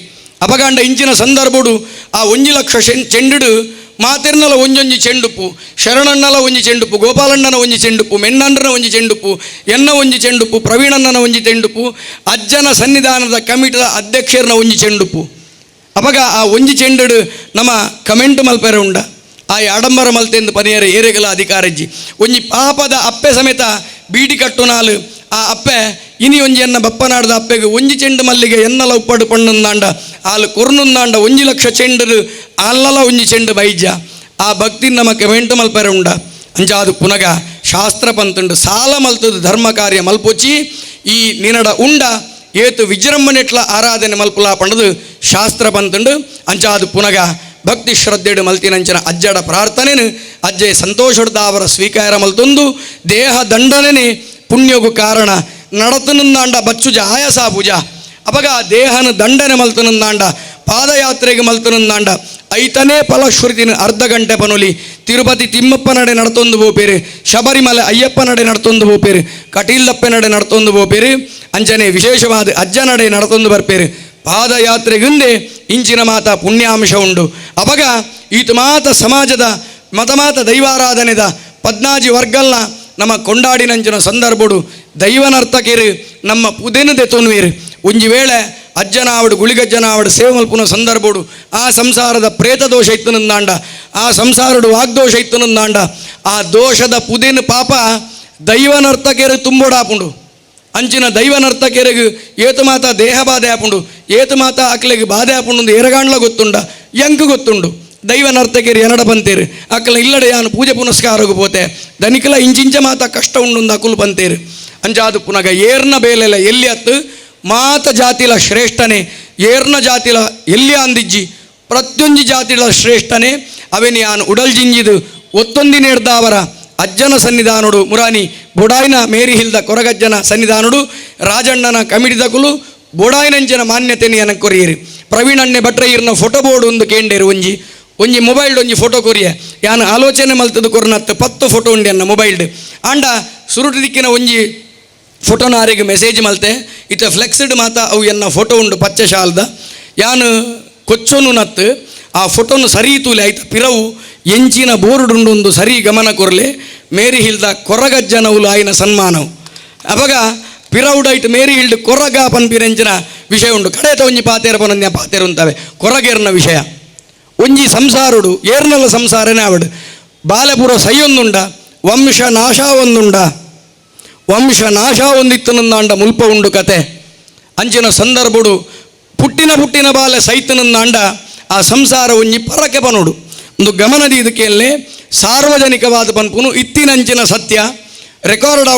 ಅಪಗಾಂಡ ಇಂಚಿನ ಸಂದರ್ಭಡು ಆ 1 ಲಕ್ಷ ಚೆಂಡು ಮಾತಿರ್ನಲ ಒಂಜೊಂಜಿ ಚೆಂಡುಪ್ಪು ಶರಣಣ್ಣಲ ಒಂಜಿ ಚೆಂಡುಪ್ಪು ಗೋಪಾಲಣ್ಣನ ಒಂಜಿ ಚೆಂಡುಪ್ಪು ಮೆನ್ನಂಡ್ರನ ಒಂಜಿ ಚೆಂಡುಪ್ಪು ಎನ್ನ ಒಂಜಿ ಚೆಂಡುಪ್ಪು ಪ್ರವೀಣಣ್ಣನ ಒಂಜಿ ಚೆಂಡುಪ್ಪು ಅಜ್ಜನ ಸನ್ನಿಧಾನದ ಕಮಿಟಿದ ಅಧ್ಯಕ್ಷರನ ಒಂಜಿ ಚೆಂಡುಪ್ಪು ಅಪಗ ಆ ಒಂಜಿ ಚೆಂಡು ನಮ್ಮ ಕಮೆಂಟ್ ಮಲ್ಪೆರೆ ಉಂಡ ಆ ಆಡಂಬರ ಮಲ್ತೆಂದು ಪನಿಯರ ಏರೆಗಲ ಅಧಿಕಾರಜ್ಜಿ ಒಂಜಿ ಪಾಪದ ಅಪ್ಪೆ ಸಮೇತ ಬೀಡಿ ಕಟ್ಟುನಾಲು ಆ ಅಪ್ಪೆ ಇನಿ ಒಂಜಿ ಎನ್ನ ಬಪ್ಪನಾಡ್ದ ಅಪ್ಪೆಗೆ ಒಂಜಿ ಚೆಂಡು ಮಲ್ಲಿಗೆ ಎನ್ನಲ ಉಪ್ಪಡು ಪಣ್ಣುಂದಾಂಡ ಆಲು ಕೊರ್ನುಂದಾಂಡ 1 ಲಕ್ಷ ಚೆಂಡು ಅಲ್ಲಲ ಒಂಜಿ ಚೆಂಡು ಬೈಜ ಆ ಭಕ್ತಿ ನಮ್ಮ ಕಮೆಂಟ್ ಮಲ್ಪೆರೆ ಉಂಡ ಅಂಚಾದು ಪುನಗ ಶಾಸ್ತ್ರ ಪಂತುಂಡು ಸಾಲ ಮಲ್ತದ ಧರ್ಮ ಕಾರ್ಯ ಮಲ್ಪೊಚ್ಚಿ ಈ ನಿನಡ ಉಂಡ ಏತು ವಿಜೃಂಭಣೆಟ್ಲ ಆರಾಧನೆ ಮಲ್ಪುಲಾ ಪಂಡದು ಶಾಸ್ತ್ರ ಪಂತುಂಡು ಅಂಚಾದು ಪುನಗ ಭಕ್ತಿ ಶ್ರದ್ಧೆಡು ಮಲ್ತಿನಂಚನ ಅಜ್ಜಡ ಪ್ರಾರ್ಥನೆನು ಅಜ್ಜೆ ಸಂತೋಷದ ಅವರ ಸ್ವೀಕಾರ ಮಲ್ತೊಂದು ದೇಹ ದಂಡನೆ ಪುಣ್ಯಗೂ ಕಾರಣ ನಡತನಂದಾಂಡ ಬಚ್ಚುಜ ಆಯಸ ಪೂಜ ಅಪಗ ದೇಹನ ದಂಡನೆ ಮಲ್ತನಂದಾಂಡ ಪಾದಯಾತ್ರೆಗೆ ಮಲ್ತನಂದಾಂಡ ಐತನೇ ಫಲಶ್ರುತಿನ ಅರ್ಧ ಗಂಟೆ ಪನುಲಿ ತಿರುಪತಿ ತಿಮ್ಮಪ್ಪ ನಡೆ ನಡ್ತೊಂದು ಬೋಪೇರು ಶಬರಿಮಲೆ ಅಯ್ಯಪ್ಪ ನಡೆ ನಡ್ತೊಂದು ಬೋಪೇರು ಕಟೀಲಪ್ಪೆ ನಡೆ ನಡ್ತೊಂದು ಬೋಪೇರು ಅಂಚನೆ ವಿಶೇಷವಾದ ಅಜ್ಜ ನಡೆ ನಡ್ತೊಂದು ಬರ್ಪೇರು ಪಾದಯಾತ್ರೆಗುಂದೆ ಇಂಚಿನ ಮಾತ ಪುಣ್ಯಾಂಶ ಉಂಡು ಅಪಗ ಈತ ಮಾತ ಸಮಾಜದ ಮತಮಾತ ದೈವಾರಾಧನೆದ 14 ವರ್ಗಲ್ನ ನಮ್ಮ ಕೊಂಡಾಡಿನಂಚಿನ ಸಂದರ್ಭಡು ದೈವನರ್ತಕೇರು ನಮ್ಮ ಪುದೆನದೆ ತೊನ್ವೇರು ಒಂಜಿ ವೇಳೆ ಅಜ್ಜನಾವಡು ಗುಳಿಗಜ್ಜನಾವಡು ಸೇವೆ ಮಲ್ಪುನ ಸಂದರ್ಭಡು ಆ ಸಂಸಾರದ ಪ್ರೇತ ದೋಷ ಇತ್ತನಂದಾಂಡ ಆ ಸಂಸಾರಡು ವಾಗ್ದೋಷ ಇತ್ತನಂದಾಂಡ ಆ ದೋಷದ ಪುದೆನ ಪಾಪ ದೈವನರ್ತಕೇರು ತುಂಬೋಡಾಪುಂಡು ಅಂಚಿನ ದೈವನರ್ತಕೇರಿಗೆ ಏತು ಮಾತ ದೇಹ ಬಾಧೆ ಆಪುಂಡು ಏತು ಮಾತ ಅಕ್ಲೆಗೆ ಬಾಧೆ ಆಪುಂಡು ಎರಗಾಂಡ್ಲ ಗೊತ್ತುಂಡ ಎಂಕು ಗೊತ್ತುಂಡು ದೈವನರ್ತಕೇರು ಎನಡ ಬಂತೇರು ಅಕ್ಕಲ ಇಲ್ಲಡೆ ಯಾನು ಪೂಜೆ ಪುನಸ್ಕಾರಗೂ ಪೋತೆ ದನಿಕಲ ಇಂಚಿಂಚ ಮಾತ ಕಷ್ಟ ಉಂಡು ಅಕುಲು ಬಂತೇರು ಅಂಚಾದು ಪುನಗ ಏರ್ನ ಬೇಲೆಲ್ಲ ಎಲ್ಲಿ ಅತ್ತು ಮಾತ ಜಾತಿಲ ಶ್ರೇಷ್ಠನೇ ಏರ್ನ ಜಾತಿಲ ಎಲ್ಲಿ ಅಂದಿಜ್ಜಿ ಪ್ರತ್ಯೊಂಜಿ ಜಾತಿಲ ಶ್ರೇಷ್ಠನೇ ಅವೆನಿ ಯಾನು ಉಡಲ್ಜಿಂಜಿದು ಒತ್ತೊಂದಿನ ಹಿಡ್ದ ಅವರ ಅಜ್ಜನ ಸನ್ನಿಧಾನಡು ಮುರಾನಿ ಬೊಡಾಯಿನ ಮೇರಿ ಹಿಲ್ದ ಕೊರಗಜ್ಜನ ಸನ್ನಿಧಾನಡು ರಾಜಣ್ಣನ ಕಮಿಟಿದಕುಲು ಬೊಡಾಯಿನಂಚನ ಮಾನ್ಯತೆನಿ ಅನ ಕೊರಿಯರಿ ಪ್ರವೀಣಣ್ಣೆ ಭಟ್ರೆ ಇರ್ನ ಫೋಟೋ ಬೋರ್ಡ್ ಒಂದು ಕೇಂಡೇರು ಒಂಜಿ ಮೊಬೈಲ್ಡ್ ಒಂಜಿ ಫೋಟೋ ಕೊರಿಯ ಯಾನು ಆಲೋಚನೆ ಮಲ್ತದು ಕೊರ್ನತ್ತು 10 ಫೋಟೋ ಉಂಡಿ ಅನ್ನ ಮೊಬೈಲ್ಡ್ ಆಂಡ ಸುರುಟು ದಿಕ್ಕಿನ ಒಂಜಿ ಫೋಟೋನ ಆರಿಗೆ ಮೆಸೇಜ್ ಮಲ್ತೆ ಇತ್ತ ಫ್ಲೆಕ್ಸ್ಡ್ ಮಾತ ಅವು ಎನ್ನ ಫೋಟೋ ಉಂಡು ಪಚ್ಚೆ ಶಾಲ್ದ ಯಾನು ಕೊಚ್ಚೋನು ನತ್ತು ಆ ಫೋಟೋನು ಸರಿ ತೂಲೆ ಆಯ್ತು ಪಿರವು ಎಂಚಿನ ಬೋರ್ಡ್ ಉಂಡು ಸರಿ ಗಮನ ಕೊರಲೆ ಮೇರಿ ಹಿಲ್ದ ಕೊರಗಜ್ಜನವುಲು ಆಯ್ನ ಸನ್ಮಾನವು ಅವಾಗ ಪಿರವುಡೈಟ್ ಮೇರಿ ಹಿಲ್ಡ್ ಕೊರಗ ಪನ್ಪಿರೆಂಚಿನ ವಿಷಯ ಉಂಡು ಕಡೆತ ಒಂಜಿ ಪಾತೇರ ಪನನ್ಯ ಪಾತೇರು ಉಂತವೆ ಕೊರಗೇರ್ನ ವಿಷಯ ಒಂಜಿ ಸಂಸಾರುಡು ಏರ್ನಲ್ಲ ಸಂಸಾರನೇ ಆವಡು ಬಾಲೆಪುರ ಸೈಯೊಂದುಂಡ ವಂಶ ನಾಶ ಒಂದುಂಡ ವಂಶ ನಾಶ ಒಂದಿತ್ತನಂದಾಂಡ ಮುಲ್ಪ ಉಂಡು ಕತೆ ಅಂಚಿನ ಸಂದರ್ಭಡು ಪುಟ್ಟಿನ ಬಾಲೆ ಸೈತನಂದಾಂಡ ಆ ಸಂಸಾರ ಒಂಜಿ ಪರಕೆ ಪನೋಡು ಒಂದು ಗಮನದಿ ಇದಕ್ಕೆಲ್ಲೇ ಸಾರ್ವಜನಿಕವಾದ ಪನ್ಪುನು ಇತ್ತಿನಂಚಿನ ಸತ್ಯ ರೆಕಾರ್ಡ್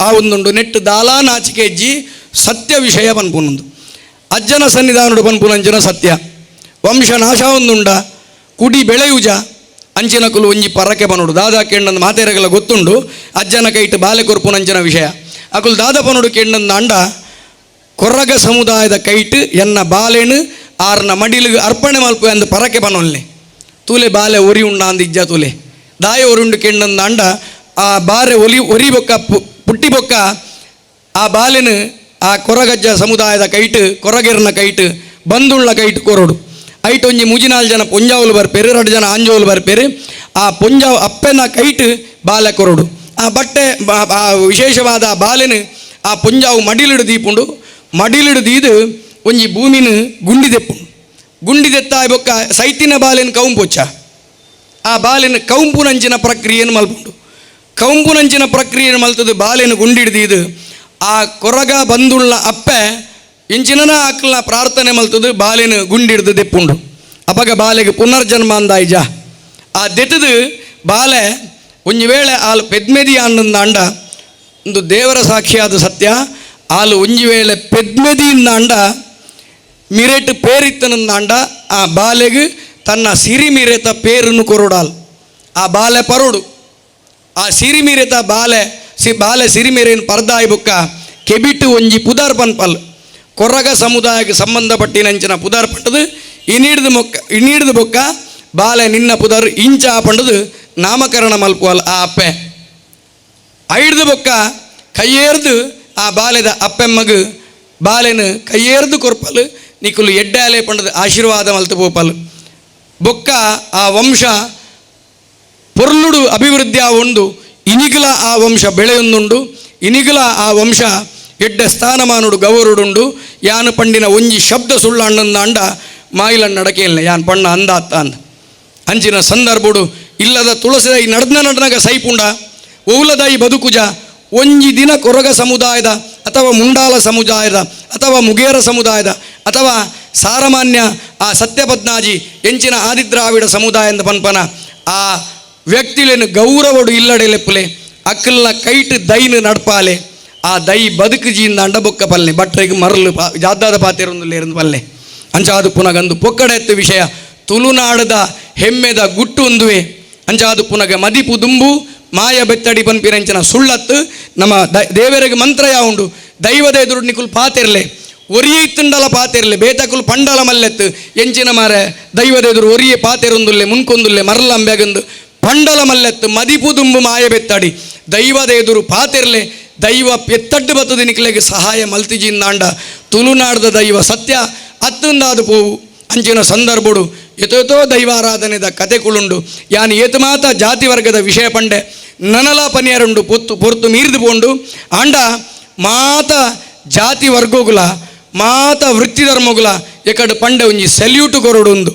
ಆ ಒಂದುಂಡು ನೆಟ್ಟು ದಾಲಾ ನಾಚಿಕೆ ಅಜ್ಜಿ ಸತ್ಯ ವಿಷಯ ಪನ್ಪುನೊಂದು ಅಜ್ಜನ ಸನ್ನಿಧಾನಡು ಪನ್ಪುನಂಚಿನ ಸತ್ಯ ವಂಶ ನಾಶ ಒಂದುಂಡ ಕುಡಿ ಬೆಳೆಯುಜ ಅಂಚಿನ ಕುಲು ಒಂಜಿ ಪರಕೆ ಪನೋಡು ದಾದಾ ಕೆಂಡಂದು ಮಾತೇರಗಲ ಗೊತ್ತುಂಡು ಅಜ್ಜನ ಕೈಟ್ ಬಾಲೆ ಕೊರ್ಪುನಂಚಿನ ವಿಷಯ ಅಕುಲು ದಾದ ಪನೋಡು ಕೆಂಡಂದು ಅಂಡ ಕೊರ್ರಗ ಸಮುದಾಯದ ಕೈಟ್ ಎನ್ನ ಬಾಲೆನು ಆರ್ನ ಮಡಿಲಿಗೆ ಅರ್ಪಣೆ ಮಲ್ಪು ಅಂದು ಪರಕೆ ಪನೊಲ್ಲೆ ತೂಲೆ ಬಾಲೆ ಒರಿ ಉಂಡ ಅಂದಿಜ್ಜ ತೂಲೆ ದಾಯ ಒರುಂಡು ಕೆಂಡಂದು ಅಂಡ ಆ ಬಾರೆ ಒರಿ ಬೊಕ್ಕ ಪುಟ್ಟಿ ಬೊಕ್ಕ ಆ ಬಾಲೆನು ಆ ಕೊರಗಜ್ಜ ಸಮುದಾಯದ ಕೈಟ್ ಕೊರಗೆರ್ನ ಕೈಟ್ ಬಂದುಳ್ಳ ಕೈಟ್ ಕೊರಡು ಐಟ್ ಒಂಜಿ 3-4 ಜನ ಪೊಂಜಾವುಲು ಬರ್ಪೇರು 2 ಜನ ಆಂಜೋಲು ಬರ್ಪೇರು ಆ ಪೊಂಜಾವು ಅಪ್ಪೆನ ಕೈಟ್ ಬಾಲೆ ಕೊರಡು ಆ ಬಟ್ಟೆ ಆ ವಿಶೇಷವಾದ ಆ ಬಾಲೆನು ಆ ಪೊಂಜಾವು ಮಡಿಲಿಡು ದೀಪುಂಡು ಮಡಿಲಿಡು ದೀದು ಒಂಜಿ ಭೂಮಿನ ಗುಂಡಿ ದೆಪ್ಪುಂಡು ಗುಂಡಿದೆತ್ತಾಯ್ ಬೊಕ್ಕ ಸೈತಿನ ಬಾಲೆನ ಕೌಂಪೊಚ್ಚ ಆ ಬಾಲೆನ ಕೌಂಪುನಂಚಿನ ಪ್ರಕ್ರಿಯೆಯನ್ನು ಮಲ್ಪುಂಡು. ಕೌಂಪುನಂಚಿನ ಪ್ರಕ್ರಿಯೆಯನ್ನು ಮಲ್ತದ್ದು ಬಾಲೆನ ಗುಂಡಿಡ್ದು ಆ ಕೊರಗ ಬಂದುಳ್ಳ ಅಪ್ಪೆ ಇಂಚಿನ ಆಕಲ್ನ ಪ್ರಾರ್ಥನೆ ಮಲ್ತದ್ದು ಬಾಲೆನ ಗುಂಡಿಡ್ದು ದೆಪ್ಪುಂಡು. ಅಪಗ ಬಾಲೆಗೆ ಪುನರ್ಜನ್ಮ ಅಂದಾಯ್ಜ ಆ ದೆತ್ತದು ಬಾಲೆ ಒಂಜಿ ವೇಳೆ ಆಲು ಪೆದ್ಮೆದಿ ಅನ್ನಂದ ಅಂಡ ಒಂದು ದೇವರ ಸಾಕ್ಷಿಯಾದ ಸತ್ಯ. ಆಲು ಒಂಜಿ ವೇಳೆ ಪೆದ್ಮೆದಿಯಿಂದ ಅಂಡ ಮಿರೆಟ್ ಪೇರಿತ್ತನಂದ ಅಂಡ ಆ ಬಾಲೆಗೆ ತನ್ನ ಸಿರಿಮಿರೆತ ಪೇರನ್ನು ಕೊರಡಾಲ್ ಆ ಬಾಲೆ ಪರೋಡು ಆ ಸಿರಿಮಿರೆತ ಬಾಲೆ ಸಿರಿಮಿರೆಯನ್ನು ಪರ್ದಾಯಿ ಬೊಕ್ಕ ಕೆಬಿಟ್ಟು ಒಂಜಿ ಪುದರ್ ಪನ್ಪಲ್ ಕೊರಗ ಸಮುದಾಯಕ್ಕೆ ಸಂಬಂಧಪಟ್ಟಿನಂಚಿನ ಪುದರ್ ಪಂಡದು ಇನಿಡ್ದು ಬೊಕ್ಕ ಬಾಲೆ ನಿನ್ನ ಪುದರ್ ಇಂಚ ಪಂಡದು ನಾಮಕರಣ ಮಲ್ಪುವಲ್ ಆ ಅಪ್ಪೆ ಐಡ್ದು ಬೊಕ್ಕ ಕೈಯೇರ್ದು ಆ ಬಾಲೆದ ಅಪ್ಪೆಮ್ಮಗು ಬಾಲೆನು ಕೈಯೇರ್ದು ಕೊರ್ಪಲ್ ನಿಕುಲು ಎಡ್ಡಾಲೆ ಪಂಡದು ಆಶೀರ್ವಾದ ಮಲ್ತು ಪೋಪಲ್ ಬೊಕ್ಕ ಆ ವಂಶ ಪೊರ್ಲುಡು ಅಭಿವೃದ್ಧಿ ಆವೊಂದು ಇನಿಗಲ ಆ ವಂಶ ಬೆಳೆಯೊಂದುಂಡು ಇನಿಗಲ ಆ ವಂಶ ಎಡ್ಡ ಸ್ಥಾನಮಾನುಡು ಗೌರುಡುಂಡು ಯಾನು ಪಂಡಿನ ಒಂಜಿ ಶಬ್ದ ಸುಳ್ಳು ಅಣ್ಣಂದ ಅಂಡ ಮಾಯಿಲಣ್ಣ ನಡಕೇಲ್ನ ಯಾನ್ ಪಣ್ಣ ಅಂದಾತ್ತ ಅಂದ ಅಂಚಿನ ಸಂದರ್ಭಡು ಇಲ್ಲದ ತುಳಸಿದಾಯಿ ನಡ್ನಾಗ ಸೈಪುಂಡ ಓಲದಾಯಿ ಬದುಕುಜ ಒಂಜಿ ದಿನ ಕೊರಗ ಸಮುದಾಯದ ಅಥವಾ ಮುಂಡಾಲ ಸಮುದಾಯದ ಅಥವಾ ಮುಗೇರ ಸಮುದಾಯದ ಅಥವಾ ಸಾರಮಾನ್ಯ ಆ ಸತ್ಯಪದ್ನಾಜಿ ಎಂಚಿನ ಆದಿದ್ರಾವಿಡ ಸಮುದಾಯದ ಪನ್ಪನ ಆ ವ್ಯಕ್ತಿಲೇನು ಗೌರವಡು ಇಲ್ಲಡೆ ಲೆಪ್ಪಲೆ ಅಕ್ಕಲ್ನ ಕೈಟ್ ದೈನು ನಡ್ಪಾಲೆ ಆ ದೈ ಬದುಕುಜಿಯಿಂದ ಅಂಡಬೊಕ್ಕ ಪಲ್ಲೆ ಬಟ್ರೆಗೆ ಮರಲು ಜಾದಾದ ಪಾತೆರೊಂದು ಪಲ್ಲೆ ಅಂಚಾದು ಪುನಗಂದು ಪೊಕ್ಕಡೆತ್ತು ವಿಷಯ ತುಳುನಾಡದ ಹೆಮ್ಮೆದ ಗುಟ್ಟು ಒಂದುವೆ ಅಂಚಾದು ಪುನಗ ಮದಿಪು ದುಂಬು ಮಾಯ ಬೆತ್ತಡಿ ಪನ್ಪಿರಂಚಿನ ಸುಳ್ಳತ್ತು ನಮ್ಮ ದೇವರಿಗೆ ಮಂತ್ರ ಯಾವುಂಡು ದೈವದ ಎದುರು ನಿಕುಲ್ ಪಾತೆರ್ಲೆ ಒರಿಯೆ ಇತ್ತುಂಡಲ ಪಾತೆರ್ಲೆ ಬೇತಕುಲ್ ಪಂಡಲ ಮಲ್ಲೆತ್ತು ಎಂಚಿನ ಮಾರೆ ದೈವದ ಎದುರು ಒರಿಯೆ ಪಾತೆರೊಂದುಲ್ಲೆ ಮುನ್ಕೊಂದುಲ್ಲೆ ಮರಲಂಬೆಗಂದು ಪಂಡಲ ಮಲ್ಲೆತ್ತು ಮದಿಪು ದುಂಬು ಮಾಯ ಬೆತ್ತಡಿ ದೈವದ ಎದುರು ಪಾತೆರ್ಲೆ ದೈವ ಪೆತ್ತಡ್ಡು ಬತ್ತದ ನಿಕ್ಲೆಗೆ ಸಹಾಯ ಮಲ್ತಿಜಿಂದಾಂಡ ತುಳುನಾಡದ ದೈವ ಸತ್ಯ ಅತ್ತುಂದಾದ ಪೋವು ಅಂಚಿನ ಸಂದರ್ಭಡು ಎತೋ ದೈವಾರಾಧನೆದ ಕತೆಕುಳುಂಡು ಯಾನು ಏತು ಮಾತ ಜಾತಿ ವರ್ಗದ ವಿಷಯ ಪಂಡೆ ನನಲ ಪನಿಯರುಂಡು ಪೊರ್ತು ಮೀರ್ದು ಪೋಂಡು ಆಂಡ ಮಾತ ಜಾತಿ ವರ್ಗೋಗುಲ ಮಾತ ವೃತ್ತಿ ಧರ್ಮಗುಲ ಎಕಡು ಪಂಡೆ ಒಂಜಿ ಸೆಲ್ಯೂಟು ಕೊರಡುಂದು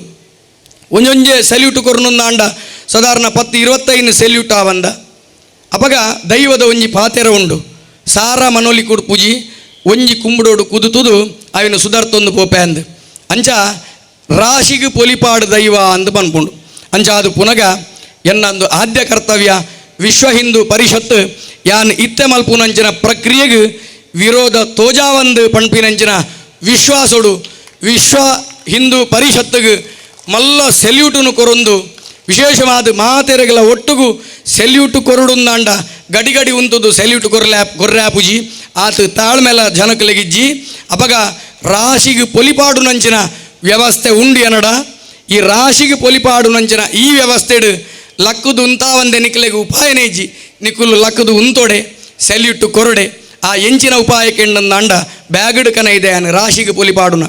ಒಂಜೊಂಜೆ ಸೆಲ್ಯೂಟು ಕೊರನುಂದ ಆಂಡ ಸಾಧಾರಣ 10-25 ಸೆಲ್ಯೂಟ್ ಆವಂದ ಅಪಗ ದೈವದ ಒಂಜಿ ಪಾತೆರ ಉಂಡು ಸಾರ ಮನೋಲಿ ಕುಡು ಪೂಜಿ ಒಂಜಿ ಕುಂಬುಡೋಡು ಕುದುತುದು ಅವಿನ ಸುಧಾರ್ತೊಂದು ಪೋಪೆ ಅಂದು ಅಂಚ ರಾಶಿಗೆ ಪೊಲಿಪಾಡು ದೈವ ಅಂದು ಪನ್ಪುಂಡು ಅಂಚ ಅದು ಪುನಗ ಎನ್ನೊಂದು ಆದ್ಯ ಕರ್ತವ್ಯ ವಿಶ್ವ ಹಿಂದೂ ಪರಿಷತ್ ಯಾನ್ ಇತ್ತೆ ಮಲ್ಪುನಂಚಿನ ಪ್ರಕ್ರಿಯೆಗೆ ವಿರೋಧ ತೋಜಾವಂದು ಪಣ್ಪಿನಂಚಿನ ವಿಶ್ವಾಸೋಡು ವಿಶ್ವ ಹಿಂದೂ ಪರಿಷತ್ಗೆ ಮಲ್ಲ ಸೆಲ್ಯೂಟುನು ಕೊರೊಂದು ವಿಶೇಷವಾದ ಮಾತೆರೆಗಳ ಒಟ್ಟುಗು ಸೆಲ್ಯೂಟು ಕೊರಡುಂದಾಂಡ ಗಡಿ ಉಂತುದು ಸೆಲ್ಯೂಟು ಕೊರ್ರ್ಯಾಪುಜಿ ಆತ ತಾಳ್ಮೆಲ ಜನಕಲೆಗಿಜ್ಜಿ ಅಪಗ ರಾಶಿಗೆ ಪೊಲಿಪಾಡು ನಂಚಿನ ವ್ಯವಸ್ಥೆ ಉಂಡು ಎನಡ ಈ ರಾಶಿಗೆ ಪೊಲಿಪಾಡು ನಂಚಿನ ಈ ವ್ಯವಸ್ಥೆಡು ಲಕ್ಕದು ಉಂತಾವಂದೆ ನಿಕ್ಲೆಗೆ ಉಪಾಯನೇ ಇಜ್ಜಿ ನಿಕ್ಕುಲು ಲಕ್ಕದು ಉಂತೊಡೆ ಸೆಲ್ಯೂಟು ಕೊರಡೆ ಆ ಎಂಚಿನ ಉಪಾಯಕ್ಕೆ ಅಂಡ ಬ್ಯಾಗಡು ಕನ ಇದೆ ಅನು ರಾಶಿಗೆ ಪೊಲಿಪಾಡುನ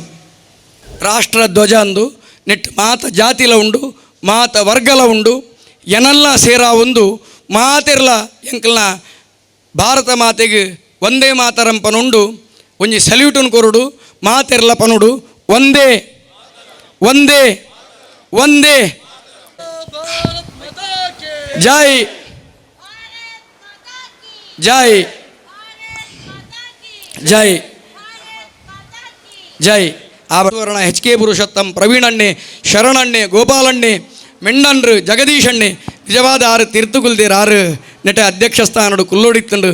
ರಾಷ್ಟ್ರ ಧ್ವಜ ಅಂದು ನೆಟ್ ಮಾತ ಜಾತಿಲ ಉಂಡು ಮಾತ ವರ್ಗಲ ಉಂಡು ಎನಲ್ಲ ಸೇರ ಒಂದು ಮಾತೆರ್ಲ ಎಂಕಲ್ನ ಭಾರತ ಮಾತೆಗೆ ಒಂದೇ ಮಾತರಂ ಪನುಂಡು ಒಂಜಿ ಸೆಲ್ಯೂಟನ್ ಕೊರುಡು ಮಾತೆರ್ಲ ಪನುಡು ಒಂದೇ ಒಂದೇ ಒಂದೇ ಜೈ ಜೈ ಜೈ ಜೈ ಆಭರಣ ಎಚ್ ಕೆ ಪುರುಷೋತ್ತಮ್ ಪ್ರವೀಣಣ್ಣೆ ಶರಣಣ್ಣೆ ಗೋಪಾಲಣ್ಣೆ ಮೆಣ್ಣನ್ರು ಜಗದೀಶಣ್ಣೆ ನಿಜವಾದ ಆರು ತೀರ್ಥಗುಲ್ದೇರ್ ಆರು ನೆಟ ಅಧ್ಯಕ್ಷ ಸ್ಥಾನಡು ಕುಲ್ಲೋಡಿತ್ತಂಡು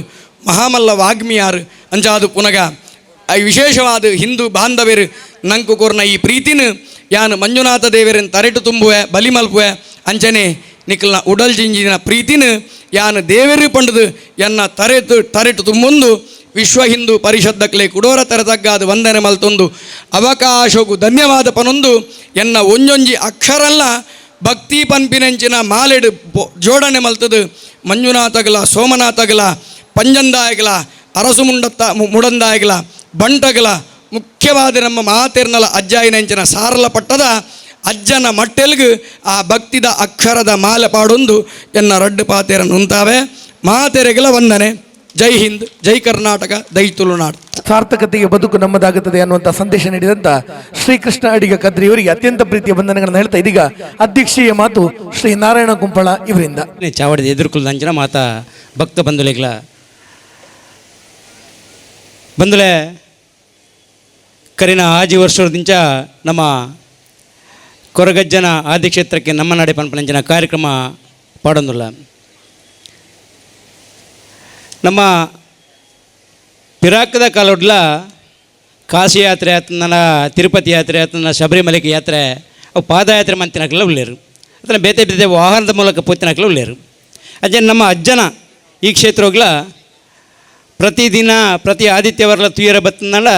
ಮಹಾಮಲ್ಲ ವಾಗ್ಮಿ ಆರು ಅಂಚಾದು ಪುನಗ ಐ ವಿಶೇಷವಾದ ಹಿಂದೂ ಬಾಂಧವ್ಯರು ನಂಕು ಕೊರ್ನ ಈ ಪ್ರೀತಿನ ಯಾನು ಮಂಜುನಾಥ ದೇವರನ್ನು ತರೆಟು ತುಂಬುವೆ ಬಲಿ ಮಲ್ಪುವೆ ಅಂಚನೆ ನಿಖಲ್ನ ಉಡಲ್ ಜಿಂಜಿನ ಪ್ರೀತಿನ ಯಾನು ದೇವರು ಪಂಡದು ಎನ್ನ ತರೆಟು ತುಂಬೊಂದು ವಿಶ್ವ ಹಿಂದೂ ಪರಿಷತ್ತಕ್ಲೆ ಕುಡೋರ ತರತಗ್ಗಾದ ವಂದನೆ ಮಲ್ತೊಂದು ಅವಕಾಶಗೂ ಧನ್ಯವಾದ ಪನೊಂದು ಎನ್ನ ಒಂಜೊಂಜಿ ಅಕ್ಷರಲ್ಲ ಭಕ್ತಿ ಪನ್ಪಿನೆಂಚಿನ ಮಾಲೆಡು ಜೋಡಣೆ ಮಲ್ತದು ಮಂಜುನಾಥಗಲ ಸೋಮನಾಥಗಲ ಪಂಜಂದಾಯಗಲ ಅರಸು ಮುಡಂದಾಯಗಲ ಬಂಟಗಲ ಮುಖ್ಯವಾದ ನಮ್ಮ ಮಾತೆರ್ನಲ ಅಜ್ಜಾಯಿನೆಂಚಿನ ಸಾರಲ ಪಟ್ಟದ ಅಜ್ಜನ ಮಟ್ಟೆಲ್ಗು ಆ ಭಕ್ತಿದ ಅಕ್ಷರದ ಮಾಲೆ ಪಾಡೊಂದು ಎನ್ನ ರಡ್ಡು ಪಾತೆರನ್ನು ಉಂತಾವೆ ಮಾತೆರೆಗಲ ವಂದನೆ ಜೈ ಹಿಂದ್, ಜೈ ಕರ್ನಾಟಕ, ದೈ ತುಳುನಾಡು. ಸಾರ್ಥಕತೆಗೆ ಬದುಕು ನಮ್ಮದಾಗುತ್ತದೆ ಅನ್ನುವಂಥ ಸಂದೇಶ ನೀಡಿದಂತ ಶ್ರೀಕೃಷ್ಣ ಅಡಿಗ ಕದ್ರಿಯವರಿಗೆ ಅತ್ಯಂತ ಪ್ರೀತಿಯ ಬಂಧನಗಳನ್ನು ಹೇಳ್ತಾ ಇದೀಗ ಅಧ್ಯಕ್ಷೀಯ ಮಾತು ಶ್ರೀ ನಾರಾಯಣ ಕುಂಪಳ ಇವರಿಂದ. ಚಾವಡಿದ ಎದುರುಕುಲ್ ಅಂಜನ ಮಾತಾ ಭಕ್ತ ಬಂಧುಲೆಗಳ ಬಂಧುಲೆ ಕರಿನ ಆಜಿ ವರ್ಷದಿಂದ ನಮ್ಮ ಕೊರಗಜ್ಜನ ಆದಿಕ್ಷೇತ್ರಕ್ಕೆ ನಮ್ಮ ನಡೆ ಪಂಪನಂಜನ ಕಾರ್ಯಕ್ರಮ ಪಾಡೊಂದುಲ್ಲ. ನಮ್ಮ ಪಿರಾಕದ ಕಾಲೊಡ್ಲ ಕಾಶಿ ಯಾತ್ರೆ ಆತನ, ತಿರುಪತಿ ಯಾತ್ರೆ ಆತನ, ಶಬರಿಮಲೆಗೆ ಯಾತ್ರೆ ಅವು ಪಾದಯಾತ್ರೆ ಮಂತಿನಕ್ಕೆಲ್ಲ ಉಳ್ಳೇರು. ಅದನ್ನು ಬೇತೆ ಬೇತೆ ವಾಹನದ ಮೂಲಕ ಪೋತಿನಕ್ಕೆಲ್ಲ ಉಳ್ಳೇರು. ಅಜ್ಜ ನಮ್ಮ ಅಜ್ಜನ ಈ ಕ್ಷೇತ್ರಗಳ ಪ್ರತಿದಿನ ಪ್ರತಿ ಆದಿತ್ಯವಾರ ತುಯ್ಯರ ಬತ್ತನಲ್ಲ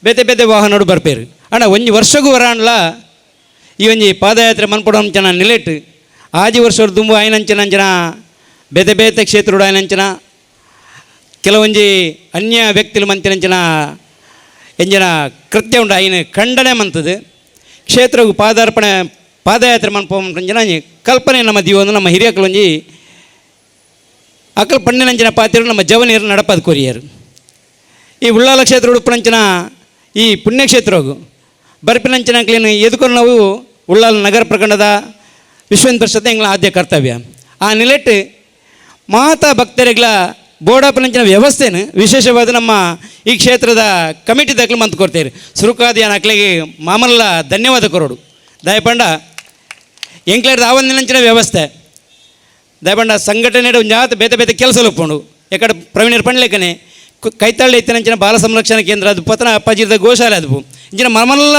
ಬೇತೆ ಬೇತೆ ವಾಹನಗಳು ಬರ್ಪೇರು. ಅಣ್ಣ ಒಂಜಿ ವರ್ಷಗೂ ವರಾಣ್ಲ ಈ ಒಂಜಿ ಪಾದಯಾತ್ರೆ ಮನ್ಪಡೋಂಚನ ನಿಲೆಟ್ ಆಜಿ ವರ್ಷ ದುಂಬು ಆಯ್ನಂಚನ ಬೇತೆ ಬೇತೆ ಕ್ಷೇತ್ರಗಳು ಆಯ್ನಂಚನ ಕೆಲವೊಂಜಿ ಅನ್ಯ ವ್ಯಕ್ತಿಲು ಮಂತಿನಂಚಿನ ಎಂಜಿನ ಕೃತ್ಯ ಉಂಡು ಆಯ್ನ ಖಂಡನೆ ಮಂತದು ಕ್ಷೇತ್ರವು ಪಾದಯಾತ್ರೆ ಮನ್ಪಂಜನ ಕಲ್ಪನೆ ನಮ್ಮ ದೀವೊಂದು ನಮ್ಮ ಹಿರಿಯಕಲೊಂಜಿ ಅಕ್ಕಲು ಪಣ್ಣಿನಂಚಿನ ಪಾತಿರು ನಮ್ಮ ಜವನಿಯರು ನಡಪದು ಕೊರಿಯರು. ಈ ಉಳ್ಳಾಲ ಕ್ಷೇತ್ರ ಉಡುಪನಂಚಿನ ಈ ಪುಣ್ಯಕ್ಷೇತ್ರವು ಬರ್ಪಿನಂಚಿನಕ್ಲೇನು ಎದುಕೊಂಡು ನಾವು ಉಳ್ಳಾಲ ನಗರ ಪ್ರಖಂಡದ ವಿಶ್ವ ಹಿಂದೂ ಪರಿಷತ್ ಎಂಗ್ಲ ಆದ್ಯ ಕರ್ತವ್ಯ. ಆ ನಿಲೆಟ್ ಮಾತಾ ಭಕ್ತರಿಗಳ ಬೋಡಾಪನಂಚಿನ ವ್ಯವಸ್ಥೆನು ವಿಶೇಷವಾದ ನಮ್ಮ ಈ ಕ್ಷೇತ್ರದ ಕಮಿಟಿ ದಾಖಲು ಮಂತ್ ಕೊಡ್ತೇವೆ. ಸುರುಕಾದಿಯಾನ ಅಕ್ಲೆಗೆ ಮಾಮಲ್ಲ ಧನ್ಯವಾದ ಕೊರೋಡು ದಯಪಂಡ ಎಂಕ್ಲೇರ್ದ ಆವಂದಿನಂಚಿನ ವ್ಯವಸ್ಥೆ ದಯಪಂಡ ಸಂಘಟನೆ ಜಾತ ಬೇತೆ ಬೇತೆ ಕೆಲಸ ಒಪ್ಪುಂಡು ಎಕಡೆ ಪ್ರವೀಣರು ಪಂಡ್ಲೇಕನೆ ಕೈತಾಳೆ ಇತ್ತಿನಂಚಿನ ಬಾಲ ಸಂರಕ್ಷಣಾ ಕೇಂದ್ರ ಅದು ಪತನ ಅಪ್ಪಾಜಿದ ಗೋಶಾಲೆ ಅದು ಇಂಚಿನ ಮಮಲ್ಲ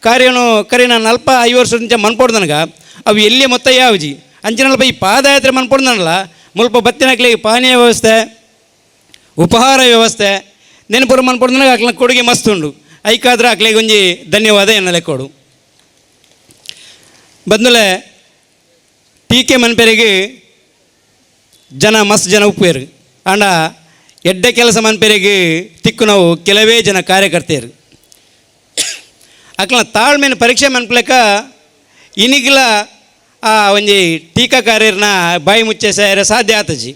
ಕಾರ್ಯನು ಕರಿ ನಾನು ಅಲ್ಪ 5 ವರ್ಷದಿಂದ ಮನ್ಪೋಡು ನನಗೆ ಅವು ಎಲ್ಲಿ ಮೊತ್ತ ಯಾವಜಿ ಅಂಚಿನಲ್ಪ ಈ ಪಾದಯಾತ್ರೆ ಮನ್ಪೋಡ್ನಲ್ಲ ಮುಲ್ಪ ಬತ್ತಿನಕ್ಲಿ ಪಾನೀಯ ವ್ಯವಸ್ಥೆ ಉಪಹಾರ ವ್ಯವಸ್ಥೆ ನೆನಪುರ ಮನ್ಪೋಡು ನನಗೆ ಅಕ್ಲ ಕೊಡುಗೆ ಮಸ್ತ್ ಉಂಡು ಐಕಾದ್ರೆ ಅಕ್ಲಿಗೆ ಒಂಜಿ ಧನ್ಯವಾದ ಎನ್ನಲೆ ಕೊಡು ಬಂದಲೆ ಟೀಕೆ ಮನ್ಪೇರಿಗೆ ಜನ ಮಸ್ತ್ ಜನ ಉಪ್ಪೇರು ಅಂಡ ಎಡ್ಡೆ ಕೆಲಸ ಮನ್ಪೇರಿಗೆ ತಿಕ್ಕು ನಾವು ಕೆಲವೇ ಜನ ಕಾರ್ಯಕರ್ತೆಯರು ಅಕ್ಲ ತಾಳ್ಮೆನ ಪರೀಕ್ಷೆ ಮನ್ಪಲೆಕ್ಕ ಇನಿಗಿಲ ಆ ಒಂಜಿ ಟೀಕಾಕಾರ್ಯರನ್ನ ಬಾಯಿ ಮುಚ್ಚೆ ಸೇರ ಸಾಧ್ಯ ಆತಜಿ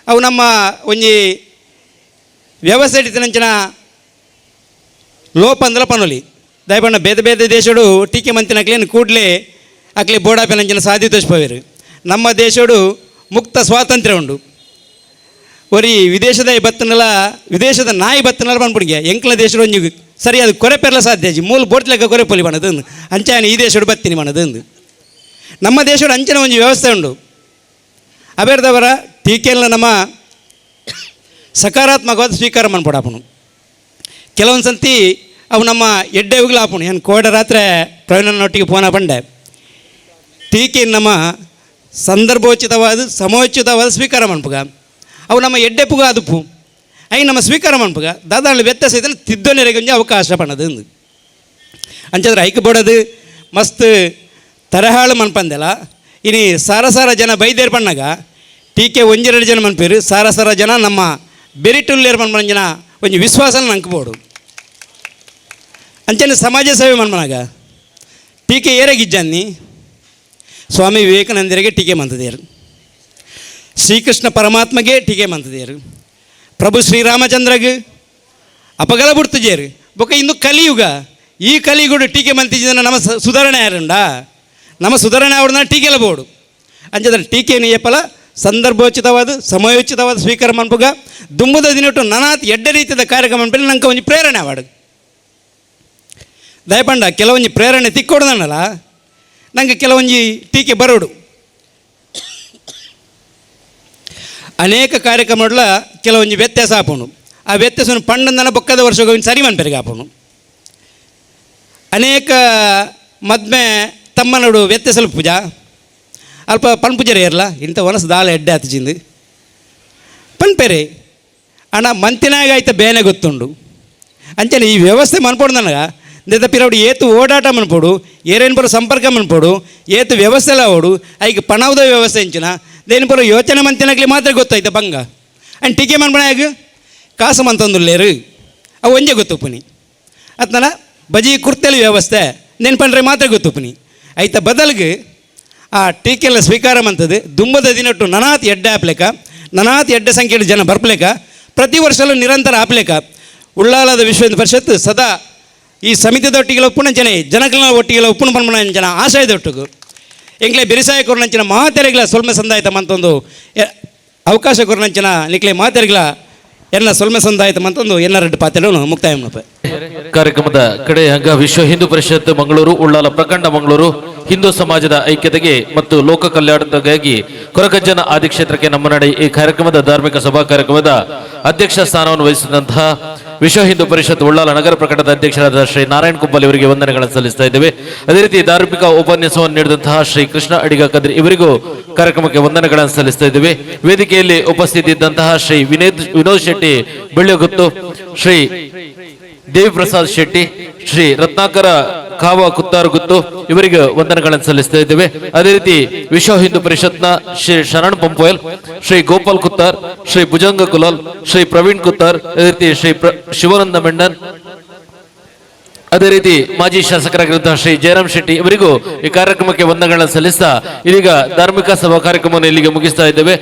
ಅವು ನಮ್ಮ ಒಂಜಿ ವ್ಯವಸ್ಥೆ ಇಟ್ಟಿನಂಚಿನ ಲೋಪ ಅಂದಲ ಪನೊಲಿ ದಯಪಣ್ಣ ಬೇರೆ ಬೇರೆ ದೇಶಡು ಟೀಕೆ ಮಂತಿನಕ್ಲೇನು ಕೂಡಲೇ ಅಕ್ಲೆ ಬೋಡಾಪಿನಂಚಿನ ಸಾಧ್ಯ ತೋರಿಸ್ಪೋರು. ನಮ್ಮ ದೇಶಡು ಮುಕ್ತ ಸ್ವಾತಂತ್ರ್ಯ ಉಂಡು ಒರಿ ವಿದೇಶದ ಬತ್ತನಲ್ಲ ವಿದೇಶದ ನಾಯಿ ಬತ್ತನಲ್ಲ ಬಂದ್ಬಿಡ್ಗೆ ಎಂಕ್ಲ ದೇಶಡು ಒಂಜಿ ಸರಿ ಅದು ಕೊರೆಪೆರ್ಲ ಸಾಧ್ಯ ಅಜ್ಜಿ ಮೂಲ ಬೋಟ್ಲೆಕ್ಕ ಕೊರೆಪೊಲಿ ಬಣ್ಣದಂದು ಅಂಚಾನೆ ಈ ದೇಶಡು ಬತ್ತೀನಿ ಬಣ್ಣದಂದು ನಮ್ಮ ದೇಶದ ಅಂಚಿನ ಒಂದು ವ್ಯವಸ್ಥೆ ಉಂಡು ಅಬೇರ್ದವರ ಟೀಕೆಲ್ಲ ನಮ್ಮ ಸಕಾರಾತ್ಮಕವಾದ ಸ್ವೀಕಾರ ಮನ್ಪಡಾಪನು ಕೆಲವೊಂದು ಸಂತಿ ಅವು ನಮ್ಮ ಎಡ್ಡೆ ಹೋಗ್ಲು ಆಪುಣು ಏನು ಕೋಡ ರಾತ್ರಿ ಪ್ರವೀಣನೊಟ್ಟಿಗೆ ಫೋನ ಬಂಡೆ ಟೀಕೆ ನಮ್ಮ ಸಂದರ್ಭೋಚಿತವಾದ ಸಮಯೋಚಿತವಾದ ಸ್ವೀಕಾರ ಮನ್ಪುಗ ಅವು ನಮ್ಮ ಎಡ್ಡೆಪ್ಪುಗ ಅದುಪ್ಪು ಐ ನಮ್ಮ ಸ್ವೀಕಾರ ಮನ್ಪುಗ ದಾದಾಳು ವ್ಯತ್ಯಾಸ ಇದನ್ನು ತಿದ್ದೊನೆರೆಗೆ ಒಂಜಿ ಅವಕಾಶ ಪಣ್ಣದು ಅಂಚಂದ್ರೆ ಐಕ್ ಬೋಡದು ಮಸ್ತ್ ತರಹಾಳು ಮನ್ಪಂದೆಲ್ಲ ಇನಿ ಸಾರ ಜನ ಬೈದೇರು ಪಣ್ಣಾಗ ಟೀಕೆ 1-2 ಜನ ಮನ್ಪೇರು ಸಾರ ಜನ ನಮ್ಮ ಬೆರಿಟುಲ್ಲೇರು ಮನ್ಪಂಜನ ಒಂಜಿ ವಿಶ್ವಾಸನ ನಂಕ್ಬೋಡು ಅಂಚನೆ ಸಮಾಜ ಸೇವೆ ಮನ್ಪನಾಗ ಟೀಕೆ ಏರೆಗಿಜ್ಜನ್ನಿ ಸ್ವಾಮಿ ವಿವೇಕಾನಂದರಿಗೆ ಟೀಕೆ ಮಂತದೇರು ಶ್ರೀಕೃಷ್ಣ ಪರಮಾತ್ಮಗೆ ಟೀಕೆ ಮಂತದೇರು ಪ್ರಭು ಶ್ರೀರಾಮಚಂದ್ರಗೆ ಅಪಗಲ ಬಿಡ್ತಿಜೇರು ಬೊಕ್ಕ ಇಂದು ಕಲಿಯುಗ ಈ ಕಲಿಯುಗ ಟೀಕೆ ಮಂತಿದ್ದ ನಮ್ಮ ಸುಧಾರಣೆ ಯಾರುಂಡ ನಮ್ಮ ಸುಧಾರಣೆ ಅವ್ರನ್ನ ಟೀಕೆಲ್ಲ ಬೋಡು ಅಂಚದ್ರೆ ಟೀಕೆಯನ್ನು ಏಪಲ ಸಂದರ್ಭೋಚಿತವಾದ ಸಮಯೋಚಿತವಾದ ಸ್ವೀಕಾರ ಮನ್ಪುಗ ದುಂಬುದ ದಿನಟ್ಟು ನನಾತ್ ಎಡ್ಡೆ ರೀತಿಯ ಕಾರ್ಯಕ್ರಮ ಮನ್ಪಲ್ಲಿ ನಂಗೆ ಒಂಜಿ ಪ್ರೇರಣೆ ಆವಾಡು ದಯಪಂಡ ಕೆಲವೊಂಜಿ ಪ್ರೇರಣೆ ತಿಕ್ಕೊಡ್ದನಲ್ಲ ನಂಗೆ ಕೆಲವೊಂಜಿ ಟೀಕೆ ಬರೋಡು ಅನೇಕ ಕಾರ್ಯಕ್ರಮಗಳ ಕೆಲವೊಂಜಿ ವ್ಯತ್ಯಾಸ ಆಪುಂಡು ಆ ವ್ಯತ್ಯಾಸವನ್ನು ಪಂಡಂದನ ಬೊಕ್ಕದ ವರ್ಷಕ್ಕೆ ಸರಿ ಮನ್ಪೆರಿಗೆ ಆಪುಂಡು ಅನೇಕ ಮದ್ಮೆ ತಮ್ಮನಡು ವ್ಯತ್ಯಾಸಲು ಪೂಜಾ ಅಲ್ಪ ಪನ್ಪುಜರೆ ಇರಲ್ಲ ಇಂಥ ಒನಸು ದಾಳ ಎಡ್ಡೆ ಹತ್ತಿಜಿಂದು ಪನ್ಪೆರೆ ಅಣ್ಣ ಮಂತಿನಾಗ ಆಯ್ತ ಬೇನೆ ಗೊತ್ತುಂಡು ಅಂಚನೆ ಈ ವ್ಯವಸ್ಥೆ ಮನ್ಪೋಡು ನನಗೆ ನೆದ ಪಿರವಡು ಏತು ಓಡಾಟ ಮನ್ಪೋಡು ಏರೇನು ಬರೋ ಸಂಪರ್ಕ ಮನ್ಪೋಡು ಏತು ವ್ಯವಸ್ಥೆ ಎಲ್ಲ ಓಡು ಐಗೆ ಪಣವದ ವ್ಯವಸ್ಥೆ ಇಂಚಿನ ದೇನು ಬರೋ ಯೋಚನೆ ಮಂತಿನಾಗ್ಲಿ ಮಾತ್ರ ಗೊತ್ತಾಯ್ತು ಬಂಗ ಅಂಡ್ ಟೀಕೆ ಮನ್ಪಣಾಗ ಕಾಸು ಮಂತಂದುಲ್ಲೇರು ಅವು ಒಂಜೆ ಗೊತ್ತುಪ್ಪನಿ ಅತ್ನಲ್ಲ ಬಜಿ ಕುರ್ತೇಲಿ ವ್ಯವಸ್ಥೆ ನೆನ್ಪಂಡ್ರೆ ಮಾತ್ರ ಗೊತ್ತುಪ್ಪನಿ ಐತ ಬದಲಿಗೆ ಆ ಟೀಕೆಲ್ಲ ಸ್ವೀಕಾರ ಮಂತದ್ದು ದುಂಬದ ದಿನಟ್ಟು ನನಾತ್ ಎಡ್ಡೆ ಆಪ್ಲೆಕ ನನಾತಿ ಎಡ್ಡ ಸಂಖ್ಯೆಯ ಜನ ಬರ್ಪಲೇಕ ಪ್ರತಿ ವರ್ಷಲೂ ನಿರಂತರ ಆಪ್ಲೇಕ ಉಳ್ಳಾಲದ ವಿಶ್ವ ಹಿಂದೂ ಪರಿಷತ್ ಸದಾ ಈ ಸಮಿತಿದೊಟ್ಟಿಗೆ ಒಪ್ಪುನಂಚನೆ ಜನಗಳ ಒಟ್ಟಿಗೆ ಒಪ್ಪುನ ಪನ್ಮನಂಚನ ಆಶಯದೊಟ್ಟಿಗೂ ಎಂಕ್ಲೆ ಬೆರಿಸಾಯ ಕೊರ್ನಂಚಿನ ಮಾತೆರೆಗಳ ಸೊಲ್ಮೆ ಸಂದಾಯಿತ ಮಂತೊಂದು ಅವಕಾಶ ಕೊರ್ನಂಚಿನ ನಿಕ್ಲೆ ಮಾತೆರೆಗಳ ಎನ್ನ ಸೊಲ್ಮೆ ಸಂದಾಯಿತ ಮಂತೊಂದು ಎನ್ನ ರೆಡ್ಡು ಪಾತ್ರೆಗಳನ್ನು ಮುಕ್ತಾಯ ಮನಪೆ ಕಾರ್ಯಕ್ರಮದ ಕಡೆ ಅಂಗ ವಿಶ್ವ ಹಿಂದೂ ಪರಿಷತ್ ಮಂಗಳೂರು ಉಳ್ಳಾಲ ಪ್ರಖಂಡ ಮಂಗಳೂರು ಹಿಂದೂ ಸಮಾಜದ ಐಕ್ಯತೆಗೆ ಮತ್ತು ಲೋಕ ಕಲ್ಯಾಣಕ್ಕಾಗಿ ಕೊರಗಜ್ಜನ ಆದಿಕ್ಷೇತ್ರಕ್ಕೆ ನಮ್ಮ ನಡೆ ಈ ಕಾರ್ಯಕ್ರಮದ ಧಾರ್ಮಿಕ ಸಭಾ ಕಾರ್ಯಕ್ರಮದ ಅಧ್ಯಕ್ಷ ಸ್ಥಾನವನ್ನು ವಹಿಸಿದಂತಹ ವಿಶ್ವ ಹಿಂದೂ ಪರಿಷತ್ ಉಳ್ಳಾಲ ನಗರ ಪ್ರಕಟದ ಅಧ್ಯಕ್ಷರಾದ ಶ್ರೀ ನಾರಾಯಣ್ ಕುಂಬಲ್ ಇವರಿಗೆ ವಂದನೆಗಳನ್ನು ಸಲ್ಲಿಸ್ತಾ ಇದ್ದೇವೆ. ಅದೇ ರೀತಿ ಧಾರ್ಮಿಕ ಉಪನ್ಯಾಸವನ್ನು ನೀಡಿದಂತಹ ಶ್ರೀ ಕೃಷ್ಣ ಅಡಿಗ ಕದ್ರಿ ಇವರಿಗೂ ಕಾರ್ಯಕ್ರಮಕ್ಕೆ ವಂದನೆಗಳನ್ನು ಸಲ್ಲಿಸ್ತಾ ಇದ್ದೇವೆ. ವೇದಿಕೆಯಲ್ಲಿ ಉಪಸ್ಥಿತಿದ್ದಂತಹ ಶ್ರೀ ವಿನೋದ್ ಶೆಟ್ಟಿ ಬೆಳ್ಳಿಗುತ್ತು, ಶ್ರೀ ದೇವಿ ಪ್ರಸಾದ್ ಶೆಟ್ಟಿ, ಶ್ರೀ ರತ್ನಾಕರ ಕಾವ ಕುತ್ತಾರ್ಗುತ್ತು ಇವರಿಗೆ ವಂದನೆಗಳನ್ನು ಸಲ್ಲಿಸ್ತಾ ಇದ್ದೇವೆ. ಅದೇ ರೀತಿ ವಿಶ್ವ ಹಿಂದೂ ಪರಿಷತ್ನ ಶ್ರೀ ಶರಣ್ ಪಂಪೋಯಲ್, ಶ್ರೀ ಗೋಪಾಲ್ ಕುತ್ತಾರ್, ಶ್ರೀ ಭುಜಂಗ ಕುಲಾಲ್, ಶ್ರೀ ಪ್ರವೀಣ್ ಕುತ್ತಾರ್, ಅದೇ ರೀತಿ ಶ್ರೀ ಶಿವಾನಂದ ಮೆಂಡನ್, ಅದೇ ರೀತಿ ಮಾಜಿ ಶಾಸಕರಾಗಿರುವಂತಹ ಶ್ರೀ ಜಯರಾಮ್ ಶೆಟ್ಟಿ ಇವರಿಗೂ ಈ ಕಾರ್ಯಕ್ರಮಕ್ಕೆ ವಂದನೆಗಳನ್ನು ಸಲ್ಲಿಸ್ತಾ ಇದೀಗ ಧಾರ್ಮಿಕ ಸಭಾ ಕಾರ್ಯಕ್ರಮವನ್ನು ಇಲ್ಲಿಗೆ ಮುಗಿಸ್ತಾ ಇದ್ದೇವೆ.